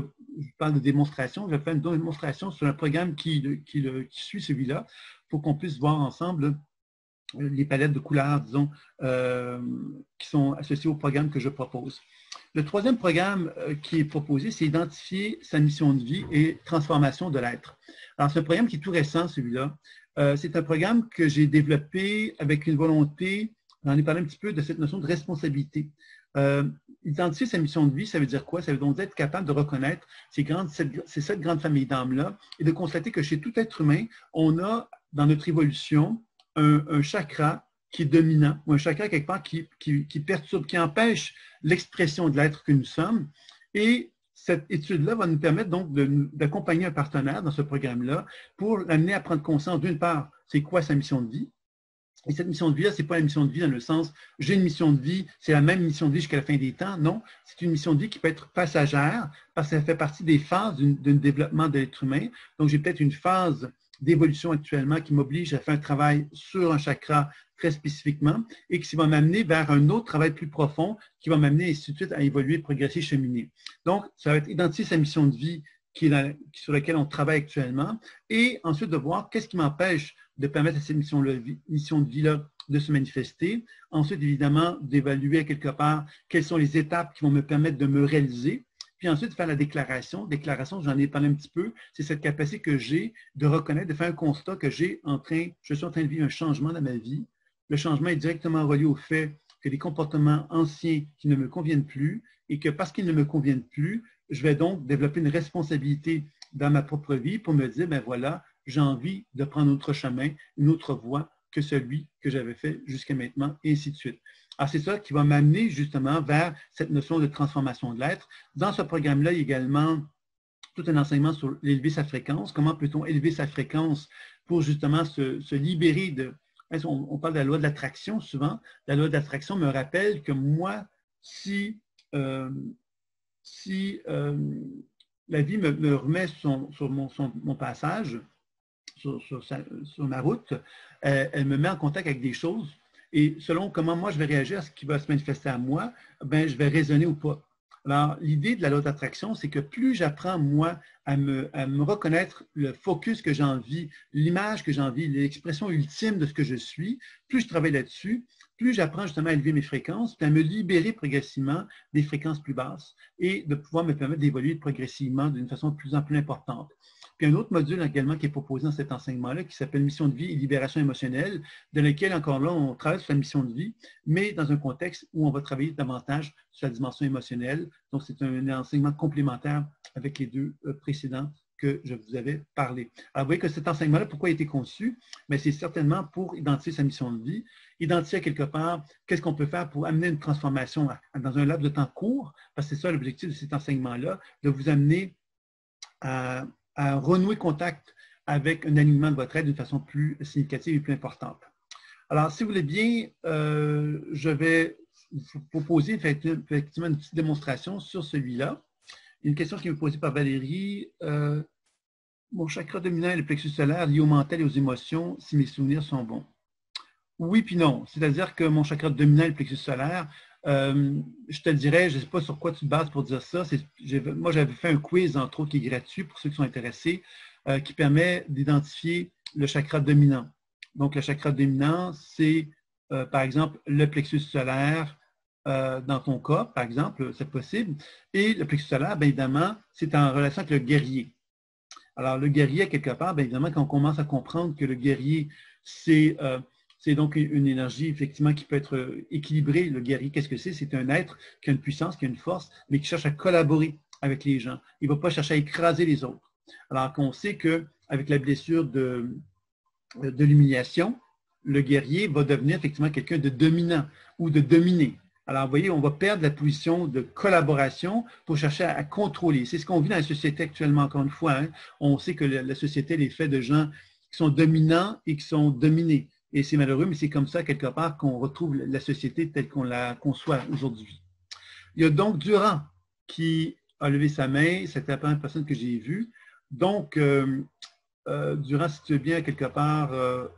parle de démonstration, je vais faire une démonstration sur un programme qui suit celui-là pour qu'on puisse voir ensemble les palettes de couleurs, disons, qui sont associées au programme que je propose. Le troisième programme qui est proposé, c'est identifier sa mission de vie et transformation de l'être. Alors, c'est un programme qui est tout récent, celui-là. C'est un programme que j'ai développé avec une volonté, j'en ai parlé un petit peu, de cette notion de responsabilité. Identifier sa mission de vie, ça veut dire quoi? Ça veut donc dire être capable de reconnaître ces 7 grandes familles d'âmes-là et de constater que chez tout être humain, on a, dans notre évolution, un chakra qui est dominant, ou un chakra quelque part qui perturbe, qui empêche l'expression de l'être que nous sommes. Et cette étude-là va nous permettre donc d'accompagner un partenaire dans ce programme-là pour l'amener à prendre conscience, d'une part, c'est quoi sa mission de vie. Et cette mission de vie-là, ce n'est pas la mission de vie dans le sens, j'ai une mission de vie, c'est la même mission de vie jusqu'à la fin des temps. Non, c'est une mission de vie qui peut être passagère parce que ça fait partie des phases d'un développement de l'être humain. Donc, j'ai peut-être une phase d'évolution actuellement qui m'oblige à faire un travail sur un chakra très spécifiquement et qui va m'amener vers un autre travail plus profond qui va m'amener ainsi de suite à évoluer, progresser, cheminer. Donc, ça va être identifier sa mission de vie sur laquelle on travaille actuellement et ensuite de voir qu'est-ce qui m'empêche de permettre à cette mission de vie-là de se manifester. Ensuite, évidemment, d'évaluer à quelque part quelles sont les étapes qui vont me permettre de me réaliser. Puis ensuite, faire la déclaration. Déclaration, j'en ai parlé un petit peu, c'est cette capacité que j'ai de reconnaître, de faire un constat que je suis en train de vivre un changement dans ma vie. Le changement est directement relié au fait que des comportements anciens qui ne me conviennent plus et que parce qu'ils ne me conviennent plus, je vais donc développer une responsabilité dans ma propre vie pour me dire, ben voilà, j'ai envie de prendre un autre chemin, une autre voie que celui que j'avais fait jusqu'à maintenant, et ainsi de suite. Alors, c'est ça qui va m'amener justement vers cette notion de transformation de l'être. Dans ce programme-là, il y a également tout un enseignement sur l'élever sa fréquence. Comment peut-on élever sa fréquence pour justement se libérer de... On parle de la loi de l'attraction souvent. La loi de l'attraction me rappelle que moi, si la vie me remet sur mon passage, sur ma route, elle me met en contact avec des choses et selon comment moi je vais réagir à ce qui va se manifester à moi, ben, je vais raisonner ou pas. Alors, l'idée de la loi d'attraction, c'est que plus j'apprends, moi, à me reconnaître le focus que j'ai envie, l'image que j'ai envie, l'expression ultime de ce que je suis, plus je travaille là-dessus, plus j'apprends justement à élever mes fréquences, puis à me libérer progressivement des fréquences plus basses et de pouvoir me permettre d'évoluer progressivement d'une façon de plus en plus importante. Puis un autre module également qui est proposé dans cet enseignement-là, qui s'appelle Mission de vie et libération émotionnelle, dans lequel, encore là, on travaille sur la mission de vie, mais dans un contexte où on va travailler davantage sur la dimension émotionnelle. Donc, c'est un enseignement complémentaire avec les deux précédents que je vous avais parlé. Alors, vous voyez que cet enseignement-là, pourquoi il a été conçu? Mais c'est certainement pour identifier sa mission de vie, identifier quelque part qu'est-ce qu'on peut faire pour amener une transformation dans un laps de temps court, parce que c'est ça l'objectif de cet enseignement-là, de vous amener à renouer contact avec un alignement de votre être d'une façon plus significative et plus importante. Alors, si vous voulez bien, je vais vous proposer effectivement une petite démonstration sur celui-là. Une question qui est posée par Valérie. Mon chakra dominant est le plexus solaire lié au mental et aux émotions, si mes souvenirs sont bons. Oui puis non. C'est-à-dire que mon chakra dominant est le plexus solaire. Je te dirais, je ne sais pas sur quoi tu te bases pour dire ça. Moi, j'avais fait un quiz, entre autres, qui est gratuit pour ceux qui sont intéressés, qui permet d'identifier le chakra dominant. Donc, le chakra dominant, c'est, par exemple, le plexus solaire dans ton cas, par exemple, c'est possible. Et le plexus solaire, bien évidemment, c'est en relation avec le guerrier. Alors, le guerrier, quelque part, bien évidemment, quand on commence à comprendre que le guerrier, c'est donc une énergie, effectivement, qui peut être équilibrée. Le guerrier, qu'est-ce que c'est? C'est un être qui a une puissance, qui a une force, mais qui cherche à collaborer avec les gens. Il ne va pas chercher à écraser les autres. Alors qu'on sait qu'avec la blessure de l'humiliation, le guerrier va devenir effectivement quelqu'un de dominant ou de dominé. Alors, vous voyez, on va perdre la position de collaboration pour chercher à contrôler. C'est ce qu'on vit dans la société actuellement, encore une fois. Hein. On sait que la société est faite de gens qui sont dominants et qui sont dominés. Et c'est malheureux, mais c'est comme ça, quelque part, qu'on retrouve la société telle qu'on la conçoit aujourd'hui. Il y a donc Durand qui a levé sa main. C'était la première personne que j'ai vue. Donc, Durand, si tu veux bien, quelque part,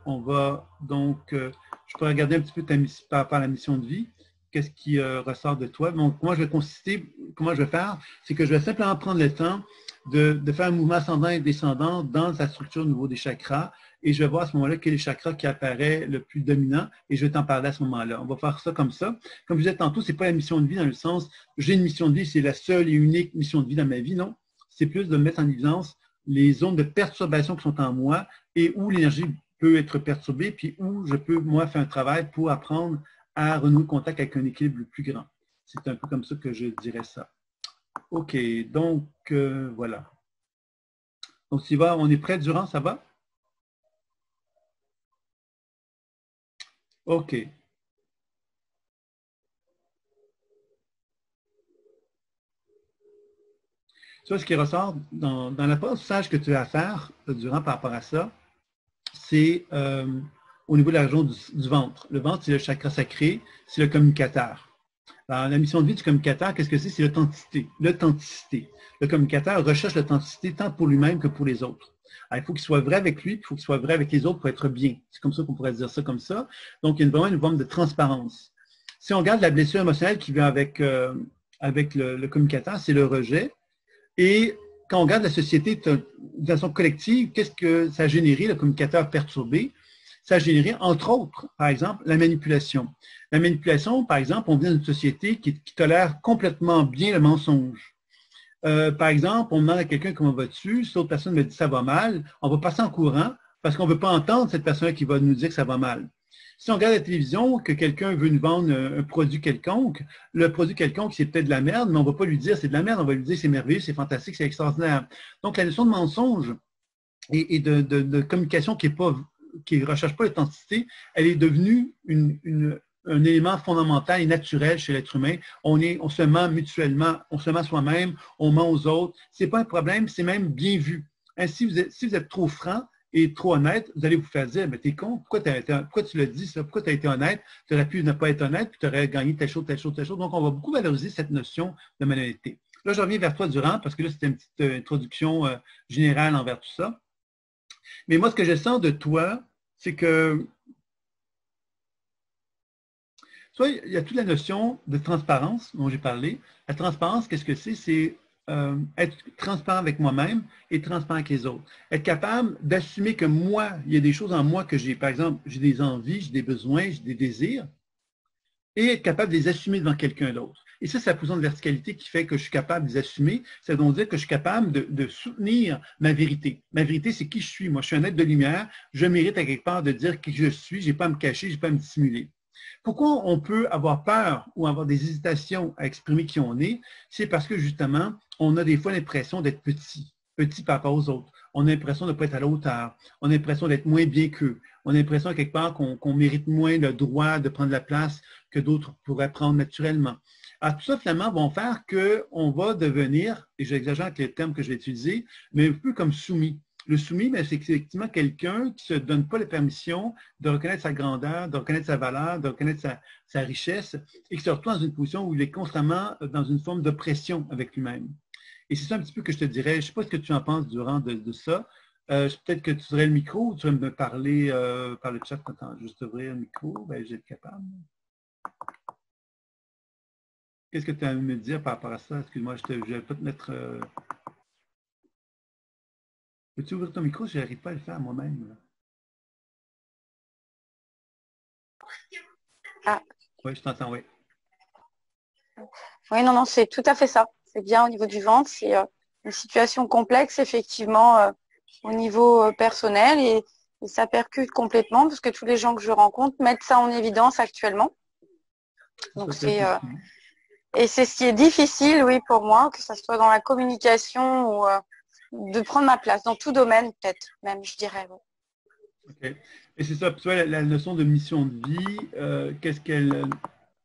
on va donc, je peux regarder un petit peu par rapport à la mission de vie. Qu'est-ce qui ressort de toi? Donc, comment je vais faire? C'est que je vais simplement prendre le temps de faire un mouvement ascendant et descendant dans la structure au niveau des chakras et je vais voir à ce moment-là quel est le chakra qui apparaît le plus dominant et je vais t'en parler à ce moment-là. On va faire ça comme ça. Comme je disais tantôt, ce n'est pas la mission de vie dans le sens, j'ai une mission de vie, c'est la seule et unique mission de vie dans ma vie, non. C'est plus de mettre en évidence les zones de perturbation qui sont en moi et où l'énergie peut être perturbée, puis où je peux, moi, faire un travail pour apprendre à renouer contact avec un équilibre plus grand. C'est un peu comme ça que je dirais ça. OK, donc voilà. Donc, tu vas, on est prêt, Durand, ça va? OK. Ça, ce qui ressort dans l'apprentissage que tu as à faire, Durand, par rapport à ça, c'est au niveau de la région du ventre. Le ventre, c'est le chakra sacré, c'est le communicateur. Alors, la mission de vie du communicateur, qu'est-ce que c'est? C'est l'authenticité. L'authenticité. Le communicateur recherche l'authenticité tant pour lui-même que pour les autres. Alors, il faut qu'il soit vrai avec lui, puis il faut qu'il soit vrai avec les autres pour être bien. C'est comme ça qu'on pourrait dire ça comme ça. Donc, il y a vraiment une forme de transparence. Si on regarde la blessure émotionnelle qui vient avec le communicateur, c'est le rejet. Et quand on regarde la société de façon collective, qu'est-ce que ça a généré, le communicateur perturbé? Ça a généré, entre autres, par exemple, la manipulation. La manipulation, par exemple, on vient d'une société qui tolère complètement bien le mensonge. Par exemple, on demande à quelqu'un comment vas-tu, si l'autre personne me dit ça va mal, on va passer en courant parce qu'on ne veut pas entendre cette personne qui va nous dire que ça va mal. Si on regarde la télévision, que quelqu'un veut nous vendre un produit quelconque, le produit quelconque, c'est peut-être de la merde, mais on ne va pas lui dire c'est de la merde, on va lui dire c'est merveilleux, c'est fantastique, c'est extraordinaire. Donc, la notion de mensonge et de communication qui ne recherche pas l'authenticité, elle est devenue un élément fondamental et naturel chez l'être humain. On se ment mutuellement, on se ment soi-même, on ment aux autres. Ce n'est pas un problème, c'est même bien vu. Si vous êtes trop franc et trop honnête, vous allez vous faire dire, mais t'es con, pourquoi tu l'as dit ça, pourquoi tu as été honnête, tu aurais pu ne pas être honnête, puis tu aurais gagné telle chose, telle chose, telle chose. Donc, on va beaucoup valoriser cette notion de malhonnêteté. Là, je reviens vers toi, Durand, parce que là, c'était une petite introduction générale envers tout ça. Mais moi, ce que je sens de toi, c'est que, tu vois, il y a toute la notion de transparence dont j'ai parlé. La transparence, qu'est-ce que c'est? C'est être transparent avec moi-même et transparent avec les autres. Être capable d'assumer que moi, il y a des choses en moi que j'ai, par exemple, j'ai des envies, j'ai des besoins, j'ai des désirs, et être capable de les assumer devant quelqu'un d'autre. Et ça, c'est la position de verticalité qui fait que je suis capable de les assumer. Ça veut donc dire que je suis capable de soutenir ma vérité. Ma vérité, c'est qui je suis. Moi, je suis un être de lumière. Je mérite à quelque part de dire qui je suis. Je n'ai pas à me cacher, je n'ai pas à me dissimuler. Pourquoi on peut avoir peur ou avoir des hésitations à exprimer qui on est? C'est parce que justement, on a des fois l'impression d'être petit, petit par rapport aux autres. On a l'impression de ne pas être à la hauteur. On a l'impression d'être moins bien qu'eux. On a l'impression quelque part qu'on mérite moins le droit de prendre la place que d'autres pourraient prendre naturellement. Alors, tout ça, finalement, vont faire qu'on va devenir, et j'exagère avec les termes que je vais utiliser, mais un peu comme soumis. Le soumis, c'est effectivement quelqu'un qui ne se donne pas la permission de reconnaître sa grandeur, de reconnaître sa valeur, de reconnaître sa richesse, et qui se retrouve dans une position où il est constamment dans une forme d'oppression avec lui-même. Et c'est ça un petit peu que je te dirais. Je ne sais pas ce que tu en penses durant de ça. Peut-être que tu aurais le micro ou tu vas me parler par le chat. Attends, juste ouvrir le micro. Ben, je vais être capable. Qu'est-ce que tu as à me dire par rapport à ça? Excuse-moi, je ne vais pas te mettre... Peux-tu ouvrir ton micro? Je n'arrive pas à le faire moi-même. Ah. Oui, je t'entends, oui. Oui, non, c'est tout à fait ça. C'est bien au niveau du ventre. C'est une situation complexe, effectivement, au niveau personnel et ça percute complètement parce que tous les gens que je rencontre mettent ça en évidence actuellement. Donc, et c'est ce qui est difficile, oui, pour moi, que ce soit dans la communication ou de prendre ma place, dans tout domaine, peut-être, même, je dirais. Oui. OK. Et c'est ça, tu vois, la notion de mission de vie, qu'est-ce qu'elle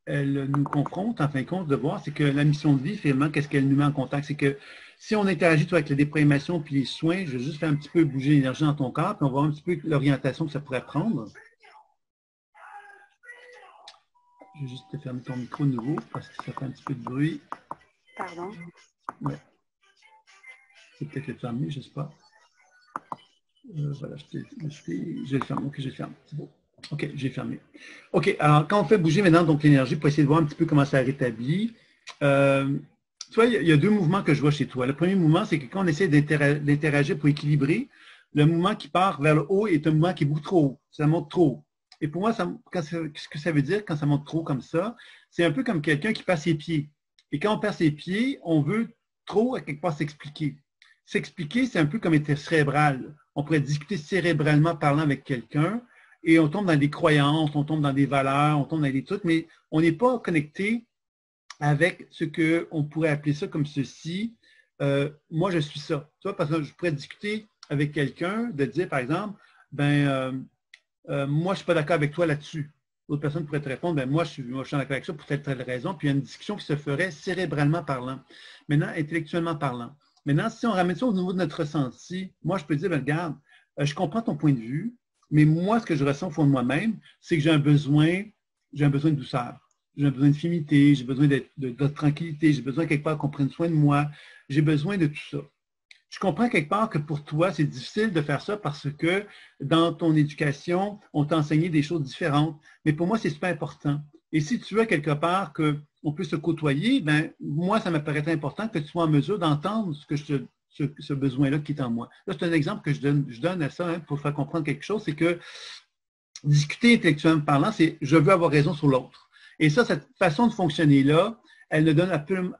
nous confronte, en fin de compte, de voir, c'est que la mission de vie, finalement, qu'est-ce qu'elle nous met en contact? C'est que si on interagit toi, avec la dépression puis les soins, je vais juste faire un petit peu bouger l'énergie dans ton corps, puis on va voir un petit peu l'orientation que ça pourrait prendre. Je vais juste te fermer ton micro nouveau parce que ça fait un petit peu de bruit. Pardon. Ouais. C'est peut-être le fermer, je ne sais pas. Voilà, je le ferme. Ok, je le ferme. C'est bon. OK, j'ai fermé. OK, alors quand on fait bouger maintenant donc l'énergie pour essayer de voir un petit peu comment ça rétablit, tu vois, il y a deux mouvements que je vois chez toi. Le premier mouvement, c'est que quand on essaie d'interagir pour équilibrer, le mouvement qui part vers le haut est un mouvement qui est beaucoup trop haut. Ça monte trop haut. Et pour moi, ce que ça veut dire quand ça monte trop comme ça, c'est un peu comme quelqu'un qui perd ses pieds. Et quand on perd ses pieds, on veut trop, à quelque part, s'expliquer. S'expliquer, c'est un peu comme être cérébral. On pourrait discuter cérébralement parlant avec quelqu'un et on tombe dans des croyances, on tombe dans des valeurs, on tombe dans des trucs, mais on n'est pas connecté avec ce qu'on pourrait appeler ça comme ceci. Moi, je suis ça. Tu vois, parce que je pourrais discuter avec quelqu'un, de dire, par exemple, moi, je ne suis pas d'accord avec toi là-dessus. L'autre personne pourrait te répondre, moi, je suis d'accord avec ça pour telle raison. Puis il y a une discussion qui se ferait cérébralement parlant. Maintenant, intellectuellement parlant. Maintenant, si on ramène ça au niveau de notre ressenti, moi, je peux dire, regarde, je comprends ton point de vue, mais moi, ce que je ressens au fond de moi-même, c'est que j'ai un besoin de douceur. j'ai besoin de féminité, j'ai besoin de tranquillité, j'ai besoin quelque part qu'on prenne soin de moi, j'ai besoin de tout ça. Je comprends quelque part que pour toi, c'est difficile de faire ça parce que dans ton éducation, on t'a enseigné des choses différentes. Mais pour moi, c'est super important. Et si tu veux quelque part qu'on puisse se côtoyer, ben moi, ça me paraît important que tu sois en mesure d'entendre ce besoin-là qui est en moi. Là, c'est un exemple que je donne à ça pour faire comprendre quelque chose, c'est que discuter intellectuellement parlant, c'est je veux avoir raison sur l'autre. Et ça, cette façon de fonctionner-là, elle ne donne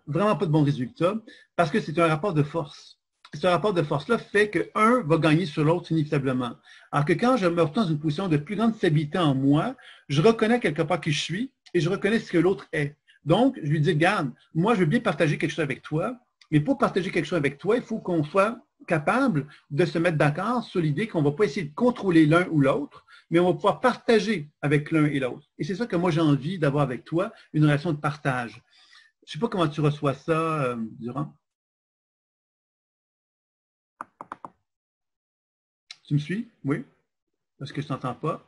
vraiment pas de bons résultats parce que c'est un rapport de force. Ce rapport de force-là fait qu'un va gagner sur l'autre inévitablement. Alors que quand je me retrouve dans une position de plus grande stabilité en moi, je reconnais quelque part qui je suis et je reconnais ce que l'autre est. Donc, je lui dis, regarde, moi, je veux bien partager quelque chose avec toi, mais pour partager quelque chose avec toi, il faut qu'on soit capable de se mettre d'accord sur l'idée qu'on ne va pas essayer de contrôler l'un ou l'autre, mais on va pouvoir partager avec l'un et l'autre. Et c'est ça que moi, j'ai envie d'avoir avec toi, une relation de partage. Je ne sais pas comment tu reçois ça, Durand. Tu me suis? Oui? Parce que je ne t'entends pas.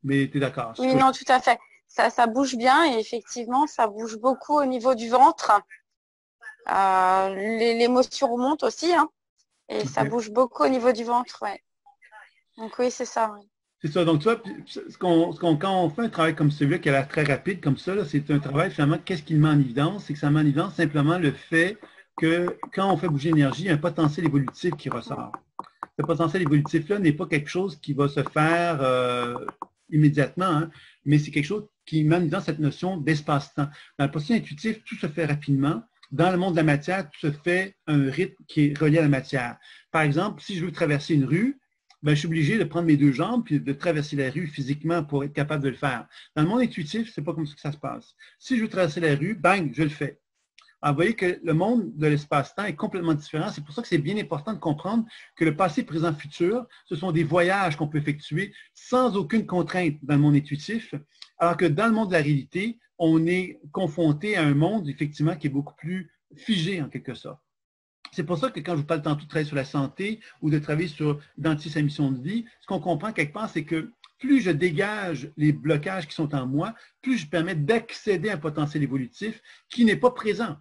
Mais tu es d'accord. Oui, non, tout à fait. Ça bouge bien et effectivement, ça bouge beaucoup au niveau du ventre. L'émotion remonte aussi, hein, et ça bouge beaucoup au niveau du ventre. Ouais. Donc oui, c'est ça. Ouais. C'est ça. Donc, tu vois, quand on fait un travail comme celui-là, qui a l'air très rapide comme ça, c'est un travail, finalement, qu'est-ce qui le met en évidence? C'est que ça met en évidence simplement le fait que quand on fait bouger l'énergie, il y a un potentiel évolutif qui ressort. Ce potentiel évolutif-là n'est pas quelque chose qui va se faire immédiatement, hein, mais c'est quelque chose qui met en évidence cette notion d'espace-temps. Dans le processus intuitif, tout se fait rapidement. Dans le monde de la matière, tout se fait un rythme qui est relié à la matière. Par exemple, si je veux traverser une rue, ben, je suis obligé de prendre mes deux jambes et de traverser la rue physiquement pour être capable de le faire. Dans le monde intuitif, c'est pas comme ça que ça se passe. Si je veux traverser la rue, bang, je le fais. Alors, vous voyez que le monde de l'espace-temps est complètement différent. C'est pour ça que c'est bien important de comprendre que le passé, présent, futur, ce sont des voyages qu'on peut effectuer sans aucune contrainte dans le monde intuitif, alors que dans le monde de la réalité, on est confronté à un monde, effectivement, qui est beaucoup plus figé en quelque sorte. C'est pour ça que quand je vous parle tantôt de travailler sur la santé ou de travailler sur identifier sa mission de vie, ce qu'on comprend quelque part, c'est que plus je dégage les blocages qui sont en moi, plus je permets d'accéder à un potentiel évolutif qui n'est pas présent.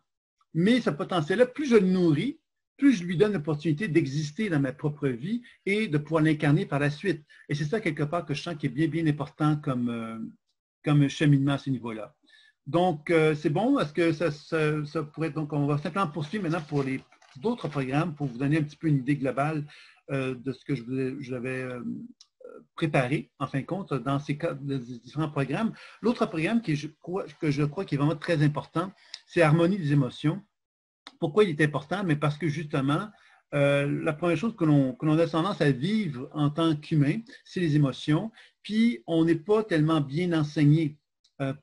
Mais ce potentiel-là, plus je le nourris, plus je lui donne l'opportunité d'exister dans ma propre vie et de pouvoir l'incarner par la suite. Et c'est ça, quelque part, que je sens qui est bien, bien important comme cheminement à ce niveau-là. Donc, c'est bon. Est-ce que ça pourrait être… Donc, on va simplement poursuivre maintenant pour les d'autres programmes pour vous donner un petit peu une idée globale de ce que je l'avais préparé, en fin de compte, dans ces différents programmes. L'autre programme que je crois qui est vraiment très important, c'est Harmonie des émotions. Pourquoi il est important? Mais parce que justement, la première chose que l'on a tendance à vivre en tant qu'humain, c'est les émotions. Puis, on n'est pas tellement bien enseigné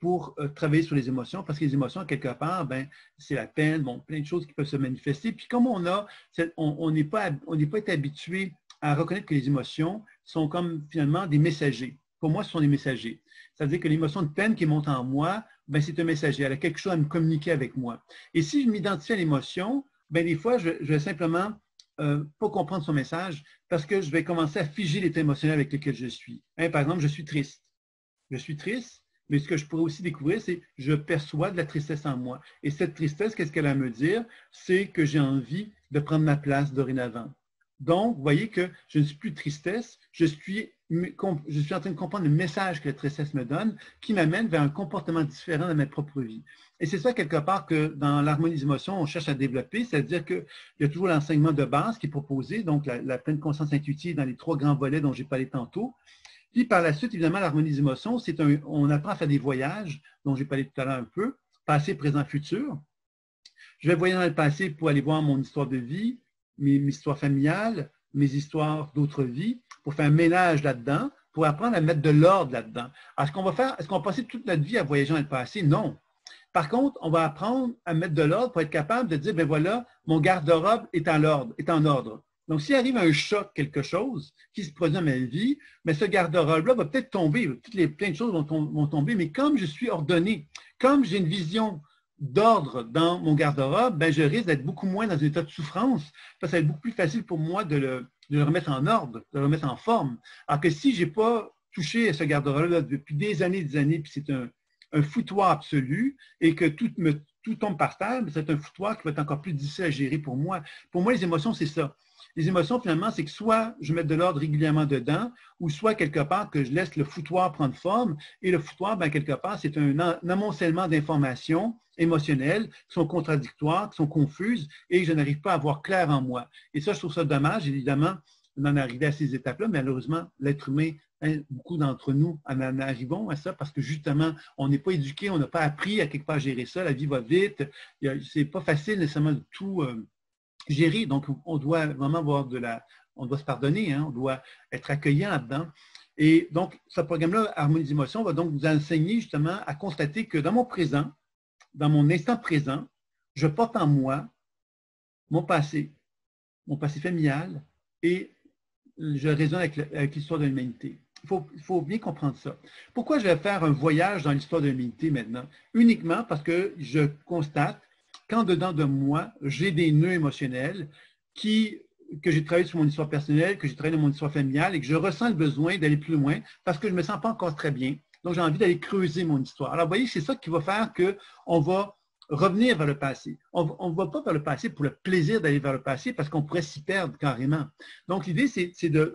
pour travailler sur les émotions, parce que les émotions, quelque part, ben, c'est la peine, bon, plein de choses qui peuvent se manifester. Puis comme on n'est pas été habitué à reconnaître que les émotions sont comme finalement des messagers. Pour moi, ce sont des messagers. C'est-à-dire que l'émotion de peine qui monte en moi, ben, c'est un messager. Elle a quelque chose à me communiquer avec moi. Et si je m'identifie à l'émotion, ben, des fois, je vais simplement pas comprendre son message parce que je vais commencer à figer l'état émotionnel avec lequel je suis. Hein, par exemple, je suis triste. Je suis triste. Mais ce que je pourrais aussi découvrir, c'est que je perçois de la tristesse en moi. Et cette tristesse, qu'est-ce qu'elle a à me dire? C'est que j'ai envie de prendre ma place dorénavant. Donc, vous voyez que je ne suis plus de tristesse, je suis en train de comprendre le message que la tristesse me donne qui m'amène vers un comportement différent dans ma propre vie. Et c'est ça, quelque part, que dans l'harmonie des émotions, on cherche à développer, c'est-à-dire qu'il y a toujours l'enseignement de base qui est proposé, donc la pleine conscience intuitive dans les 3 grands volets dont j'ai parlé tantôt. Puis par la suite, évidemment, l'harmonie des émotions, on apprend à faire des voyages, dont j'ai parlé tout à l'heure un peu, passé, présent, futur. Je vais voyager dans le passé pour aller voir mon histoire de vie, mes histoires familiales, mes histoires d'autres vies, pour faire un ménage là-dedans, pour apprendre à mettre de l'ordre là-dedans. Alors, ce qu'on va faire, est-ce qu'on va passer toute notre vie à voyager dans le passé? Non. Par contre, on va apprendre à mettre de l'ordre pour être capable de dire, ben voilà, mon garde-robe est en ordre. Donc, s'il arrive un choc, quelque chose qui se produit dans ma vie, mais ce garde-robe-là va peut-être tomber. Plein de choses vont tomber, mais comme je suis ordonné, comme j'ai une vision d'ordre dans mon garde-robe, ben, je risque d'être beaucoup moins dans un état de souffrance, parce que ça va être beaucoup plus facile pour moi de de le remettre en ordre, de le remettre en forme. Alors que si je n'ai pas touché à ce garde-robe depuis des années, puis c'est un foutoir absolu et que tout tombe par terre, c'est un foutoir qui va être encore plus difficile à gérer pour moi. Pour moi, les émotions, c'est ça. Les émotions, finalement, c'est que soit je mets de l'ordre régulièrement dedans, ou soit quelque part que je laisse le foutoir prendre forme. Et le foutoir, ben, quelque part, c'est un amoncellement d'informations émotionnelles qui sont contradictoires, qui sont confuses, et que je n'arrive pas à voir clair en moi. Et ça, je trouve ça dommage, évidemment, d'en arriver à ces étapes-là. Malheureusement, l'être humain, hein, beaucoup d'entre nous en arrivons à ça parce que justement, on n'est pas éduqué, on n'a pas appris à quelque part à gérer ça. La vie va vite. C'est pas facile nécessairement de tout gérer. Donc, on doit vraiment avoir on doit se pardonner, hein, on doit être accueillant là-dedans. Et donc, ce programme-là, Harmonie des émotions, va donc vous enseigner justement à constater que dans mon présent, dans mon instant présent, je porte en moi mon passé familial, et je raisonne avec l'histoire de l'humanité. Il faut bien comprendre ça. Pourquoi je vais faire un voyage dans l'histoire de l'humanité maintenant? Uniquement parce que je constate qu'en dedans de moi, j'ai des nœuds émotionnels que j'ai travaillé sur mon histoire personnelle, que j'ai travaillé dans mon histoire familiale et que je ressens le besoin d'aller plus loin parce que je ne me sens pas encore très bien. Donc, j'ai envie d'aller creuser mon histoire. Alors, vous voyez, c'est ça qui va faire qu'on va revenir vers le passé. On ne va pas vers le passé pour le plaisir d'aller vers le passé parce qu'on pourrait s'y perdre carrément. Donc, l'idée,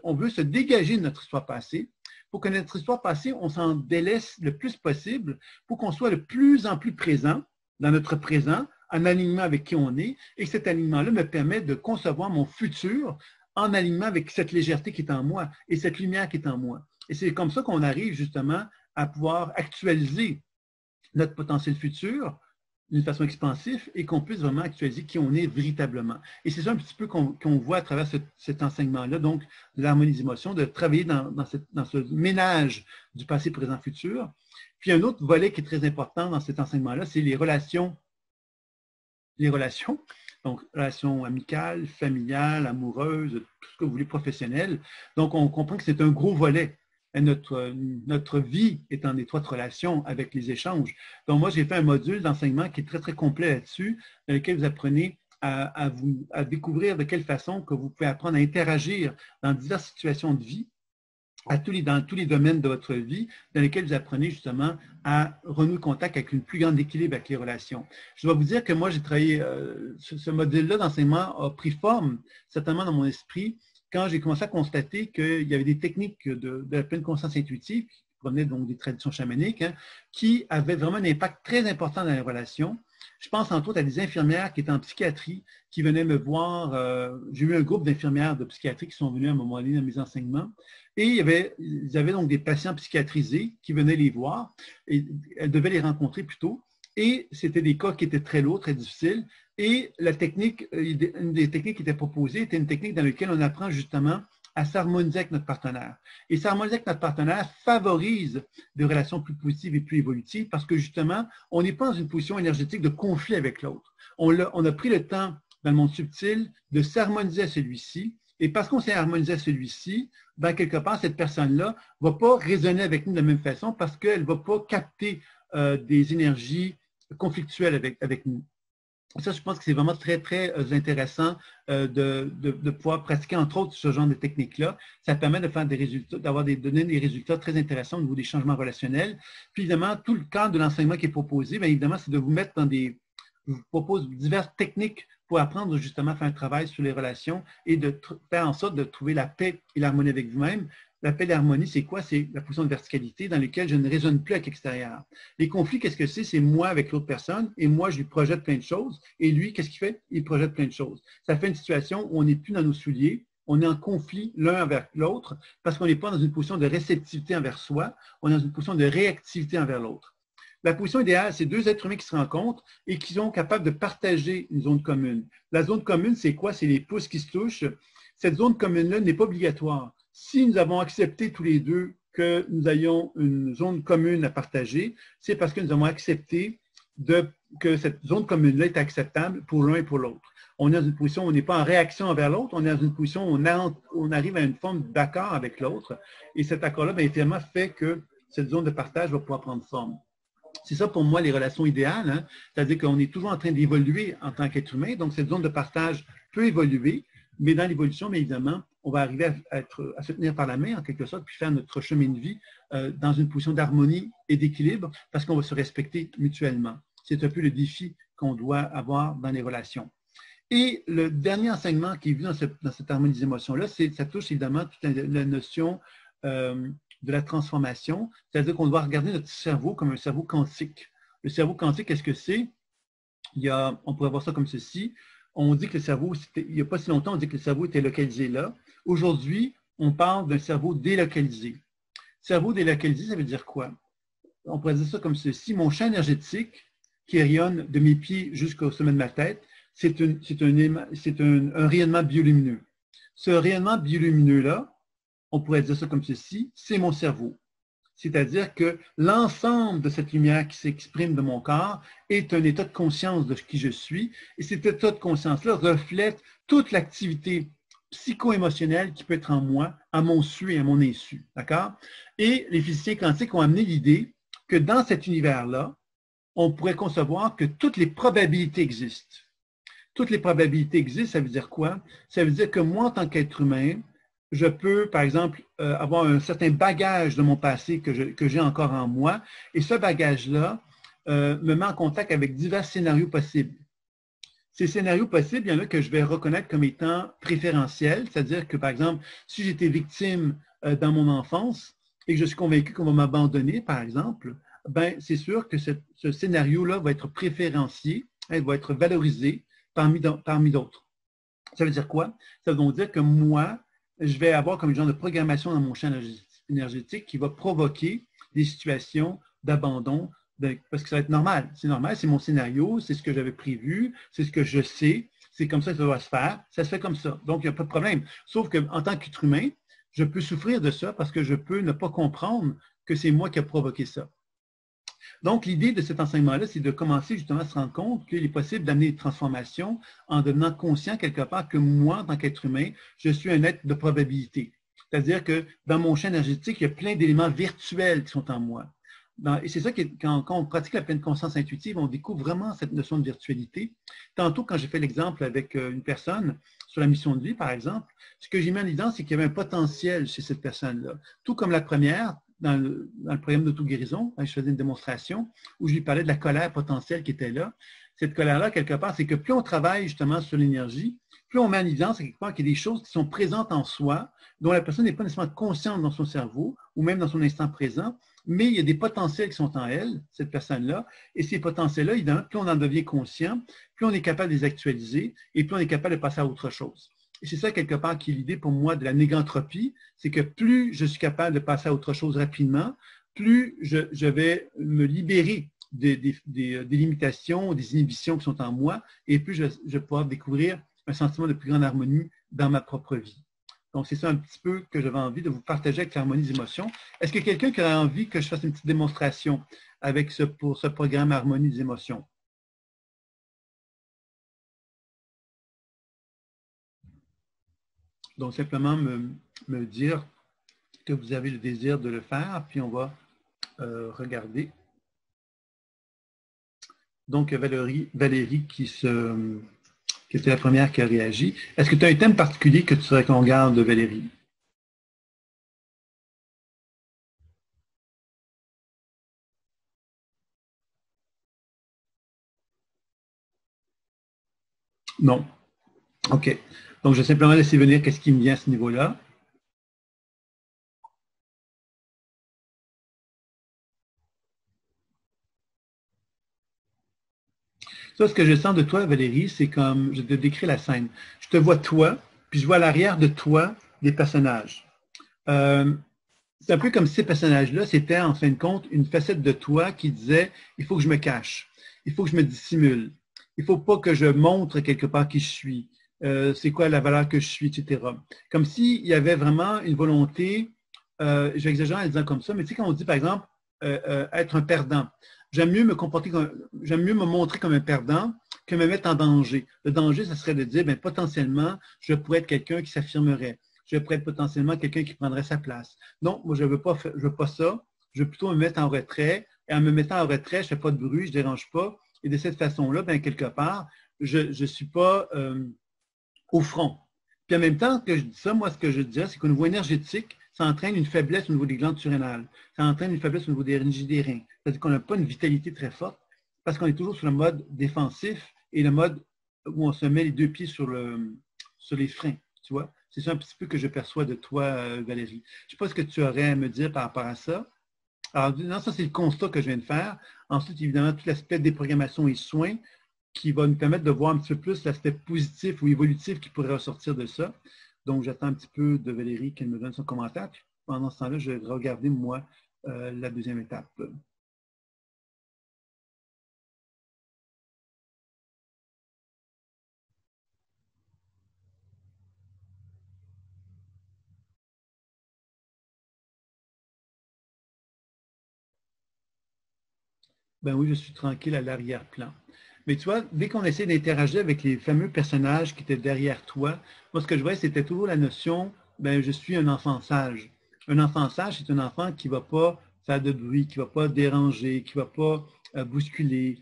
on veut se dégager de notre histoire passée. Pour que notre histoire passée, on s'en délaisse le plus possible pour qu'on soit de plus en plus présent dans notre présent, en alignement avec qui on est, et que cet alignement-là me permet de concevoir mon futur en alignement avec cette légèreté qui est en moi et cette lumière qui est en moi. Et c'est comme ça qu'on arrive justement à pouvoir actualiser notre potentiel futur d'une façon expansive et qu'on puisse vraiment actualiser qui on est véritablement. Et c'est ça un petit peu qu'on voit à travers cet enseignement-là, donc de l'harmonie des émotions, de travailler dans ce ménage du passé, présent, futur. Puis un autre volet qui est très important dans cet enseignement-là, c'est les relations. Donc relations amicales, familiales, amoureuses, tout ce que vous voulez, professionnelles. Donc on comprend que c'est un gros volet. Notre vie est en étroite relation avec les échanges. Donc, moi, j'ai fait un module d'enseignement qui est très, très complet là-dessus, dans lequel vous apprenez à découvrir de quelle façon que vous pouvez apprendre à interagir dans diverses situations de vie, dans tous les domaines de votre vie, dans lesquels vous apprenez justement à renouer contact avec une plus grande équilibre avec les relations. Je dois vous dire que moi, j'ai travaillé, ce modèle-là d'enseignement a pris forme, certainement dans mon esprit, quand j'ai commencé à constater qu'il y avait des techniques de la pleine conscience intuitive, qui provenaient donc des traditions chamaniques, hein, qui avaient vraiment un impact très important dans les relations. Je pense entre autres à des infirmières qui étaient en psychiatrie, qui venaient me voir. J'ai eu un groupe d'infirmières de psychiatrie qui sont venues à un moment donné dans mes enseignements. Et ils avaient donc des patients psychiatrisés qui venaient les voir. Et elles devaient les rencontrer plutôt. Et c'était des cas qui étaient très lourds, très difficiles. Et la technique, une des techniques qui était proposée était une technique dans laquelle on apprend justement à s'harmoniser avec notre partenaire. Et s'harmoniser avec notre partenaire favorise des relations plus positives et plus évolutives parce que justement, on n'est pas dans une position énergétique de conflit avec l'autre. On a pris le temps dans le monde subtil de s'harmoniser à celui-ci. Et parce qu'on s'est harmonisé à celui-ci, ben, quelque part, cette personne-là ne va pas résonner avec nous de la même façon parce qu'elle ne va pas capter des énergies conflictuelles avec nous. Ça, je pense que c'est vraiment très, très intéressant de pouvoir pratiquer, entre autres, ce genre de techniques-là. Ça permet de faire des résultats, donner des résultats très intéressants au niveau des changements relationnels. Puis, évidemment, tout le cadre de l'enseignement qui est proposé, bien évidemment, c'est de vous mettre je vous propose diverses techniques pour apprendre justement à faire un travail sur les relations et de faire en sorte de trouver la paix et l'harmonie avec vous-même. La paix et l'harmonie, c'est quoi? C'est la position de verticalité dans laquelle je ne résonne plus avec l'extérieur. Les conflits, qu'est-ce que c'est? C'est moi avec l'autre personne et moi, je lui projette plein de choses. Et lui, qu'est-ce qu'il fait? Il projette plein de choses. Ça fait une situation où on n'est plus dans nos souliers, on est en conflit l'un avec l'autre parce qu'on n'est pas dans une position de réceptivité envers soi, on est dans une position de réactivité envers l'autre. La position idéale, c'est deux êtres humains qui se rencontrent et qui sont capables de partager une zone commune. La zone commune, c'est quoi? C'est les pouces qui se touchent. Cette zone commune-là n'est pas obligatoire. Si nous avons accepté tous les deux que nous ayons une zone commune à partager, c'est parce que nous avons accepté que cette zone commune-là est acceptable pour l'un et pour l'autre. On est dans une position où on n'est pas en réaction envers l'autre, on est dans une position où on arrive à une forme d'accord avec l'autre. Et cet accord-là, bien évidemment, fait que cette zone de partage va pouvoir prendre forme. C'est ça pour moi les relations idéales, hein? C'est-à-dire qu'on est toujours en train d'évoluer en tant qu'être humain, donc cette zone de partage peut évoluer, mais dans l'évolution, bien évidemment, on va arriver à se tenir par la main, en quelque sorte, puis faire notre chemin de vie dans une position d'harmonie et d'équilibre, parce qu'on va se respecter mutuellement. C'est un peu le défi qu'on doit avoir dans les relations. Et le dernier enseignement qui est vu dans cette harmonie des émotions-là, ça touche évidemment toute la notion de la transformation, c'est-à-dire qu'on doit regarder notre cerveau comme un cerveau quantique. Le cerveau quantique, qu'est-ce que c'est? On pourrait voir ça comme ceci. On dit que le cerveau, il n'y a pas si longtemps, on dit que le cerveau était localisé là. Aujourd'hui, on parle d'un cerveau délocalisé. Cerveau délocalisé, ça veut dire quoi? On pourrait dire ça comme ceci. Mon champ énergétique qui rayonne de mes pieds jusqu'au sommet de ma tête, c'est un rayonnement biolumineux. Ce rayonnement biolumineux-là, on pourrait dire ça comme ceci, c'est mon cerveau. C'est-à-dire que l'ensemble de cette lumière qui s'exprime de mon corps est un état de conscience de qui je suis. Et cet état de conscience-là reflète toute l'activité psycho-émotionnelle qui peut être en moi, à mon su et à mon insu. D'accord? Et les physiciens quantiques ont amené l'idée que dans cet univers-là, on pourrait concevoir que toutes les probabilités existent. Toutes les probabilités existent, ça veut dire quoi? Ça veut dire que moi, en tant qu'être humain, je peux, par exemple, avoir un certain bagage de mon passé que j'ai encore en moi, et ce bagage-là me met en contact avec divers scénarios possibles. Ces scénarios possibles, il y en a que je vais reconnaître comme étant préférentiels, c'est-à-dire que, par exemple, si j'étais victime dans mon enfance et que je suis convaincu qu'on va m'abandonner, par exemple, ben, c'est sûr que ce scénario-là va être préférencié, il va être valorisé parmi d'autres. Ça veut dire quoi? Ça veut donc dire que moi, je vais avoir comme une genre de programmation dans mon champ énergétique qui va provoquer des situations d'abandon, parce que ça va être normal. C'est normal, c'est mon scénario, c'est ce que j'avais prévu, c'est ce que je sais, c'est comme ça que ça doit se faire, ça se fait comme ça. Donc, il n'y a pas de problème. Sauf qu'en tant qu'être humain, je peux souffrir de ça parce que je peux ne pas comprendre que c'est moi qui ai provoqué ça. Donc, l'idée de cet enseignement-là, c'est de commencer justement à se rendre compte qu'il est possible d'amener des transformations en devenant conscient quelque part que moi, en tant qu'être humain, je suis un être de probabilité. C'est-à-dire que dans mon champ énergétique, il y a plein d'éléments virtuels qui sont en moi. Et c'est ça que quand on pratique la pleine conscience intuitive, on découvre vraiment cette notion de virtualité. Tantôt, quand j'ai fait l'exemple avec une personne sur la mission de vie, par exemple, ce que j'ai mis en évidence, c'est qu'il y avait un potentiel chez cette personne-là. Tout comme la première, dans le programme d'auto-guérison, je faisais une démonstration où je lui parlais de la colère potentielle qui était là. Cette colère-là, quelque part, c'est que plus on travaille justement sur l'énergie, plus on met en évidence quelque part qu'il y a des choses qui sont présentes en soi, dont la personne n'est pas nécessairement consciente dans son cerveau ou même dans son instant présent, mais il y a des potentiels qui sont en elle, cette personne-là, et ces potentiels-là, évidemment, plus on en devient conscient, plus on est capable de les actualiser et plus on est capable de passer à autre chose. Et c'est ça, quelque part, qui est l'idée pour moi de la négantropie, c'est que plus je suis capable de passer à autre chose rapidement, plus je vais me libérer des limitations, des inhibitions qui sont en moi, et plus je vais pouvoir découvrir un sentiment de plus grande harmonie dans ma propre vie. Donc, c'est ça un petit peu que j'avais envie de vous partager avec l'harmonie des émotions. Est-ce qu'il y a quelqu'un qui aurait envie que je fasse une petite démonstration pour ce programme Harmonie des émotions? Donc, simplement me dire que vous avez le désir de le faire, puis on va regarder. Donc, Valérie qui était la première qui a réagi. Est-ce que tu as un thème particulier que tu voudrais qu'on regarde, Valérie? Non. OK. Donc, je vais simplement laisser venir qu'est-ce qui me vient à ce niveau-là. Ça, ce que je sens de toi, Valérie, c'est comme, je te décris la scène. Je te vois toi, puis je vois à l'arrière de toi des personnages. C'est un peu comme si ces personnages-là, c'était en fin de compte une facette de toi qui disait, il faut que je me cache, il faut que je me dissimule, il ne faut pas que je montre quelque part qui je suis, c'est quoi la valeur que je suis, etc. Comme s'il y avait vraiment une volonté, je vais exagérer en disant comme ça, mais tu sais, quand on dit par exemple être un perdant, j'aime mieux me montrer comme un perdant que me mettre en danger. Le danger, ce serait de dire, bien, potentiellement, je pourrais être quelqu'un qui s'affirmerait. Je pourrais être potentiellement quelqu'un qui prendrait sa place. Non, moi, je veux pas ça. Je veux plutôt me mettre en retrait. Et en me mettant en retrait, je ne fais pas de bruit, je ne dérange pas. Et de cette façon-là, bien, quelque part, je ne suis pas au front. Puis en même temps que je dis ça, moi, ce que je dirais, c'est qu'au niveau énergétique, ça entraîne une faiblesse au niveau des glandes surrénales. Ça entraîne une faiblesse au niveau des des reins. C'est-à-dire qu'on n'a pas une vitalité très forte parce qu'on est toujours sur le mode défensif et le mode où on se met les deux pieds sur les freins. Tu vois? C'est ça un petit peu que je perçois de toi, Valérie. Je ne sais pas ce que tu aurais à me dire par rapport à ça. Alors, non, ça, c'est le constat que je viens de faire. Ensuite, évidemment, tout l'aspect déprogrammation et soins qui va nous permettre de voir un petit peu plus l'aspect positif ou évolutif qui pourrait ressortir de ça. Donc, j'attends un petit peu de Valérie qu'elle me donne son commentaire. Puis, pendant ce temps-là, je vais regarder, moi, la deuxième étape. Ben oui, je suis tranquille à l'arrière-plan. Mais tu vois, dès qu'on essaie d'interagir avec les fameux personnages qui étaient derrière toi, moi, ce que je voyais, c'était toujours la notion, ben, je suis un enfant sage. Un enfant sage, c'est un enfant qui ne va pas faire de bruit, qui ne va pas déranger, qui ne va pas bousculer,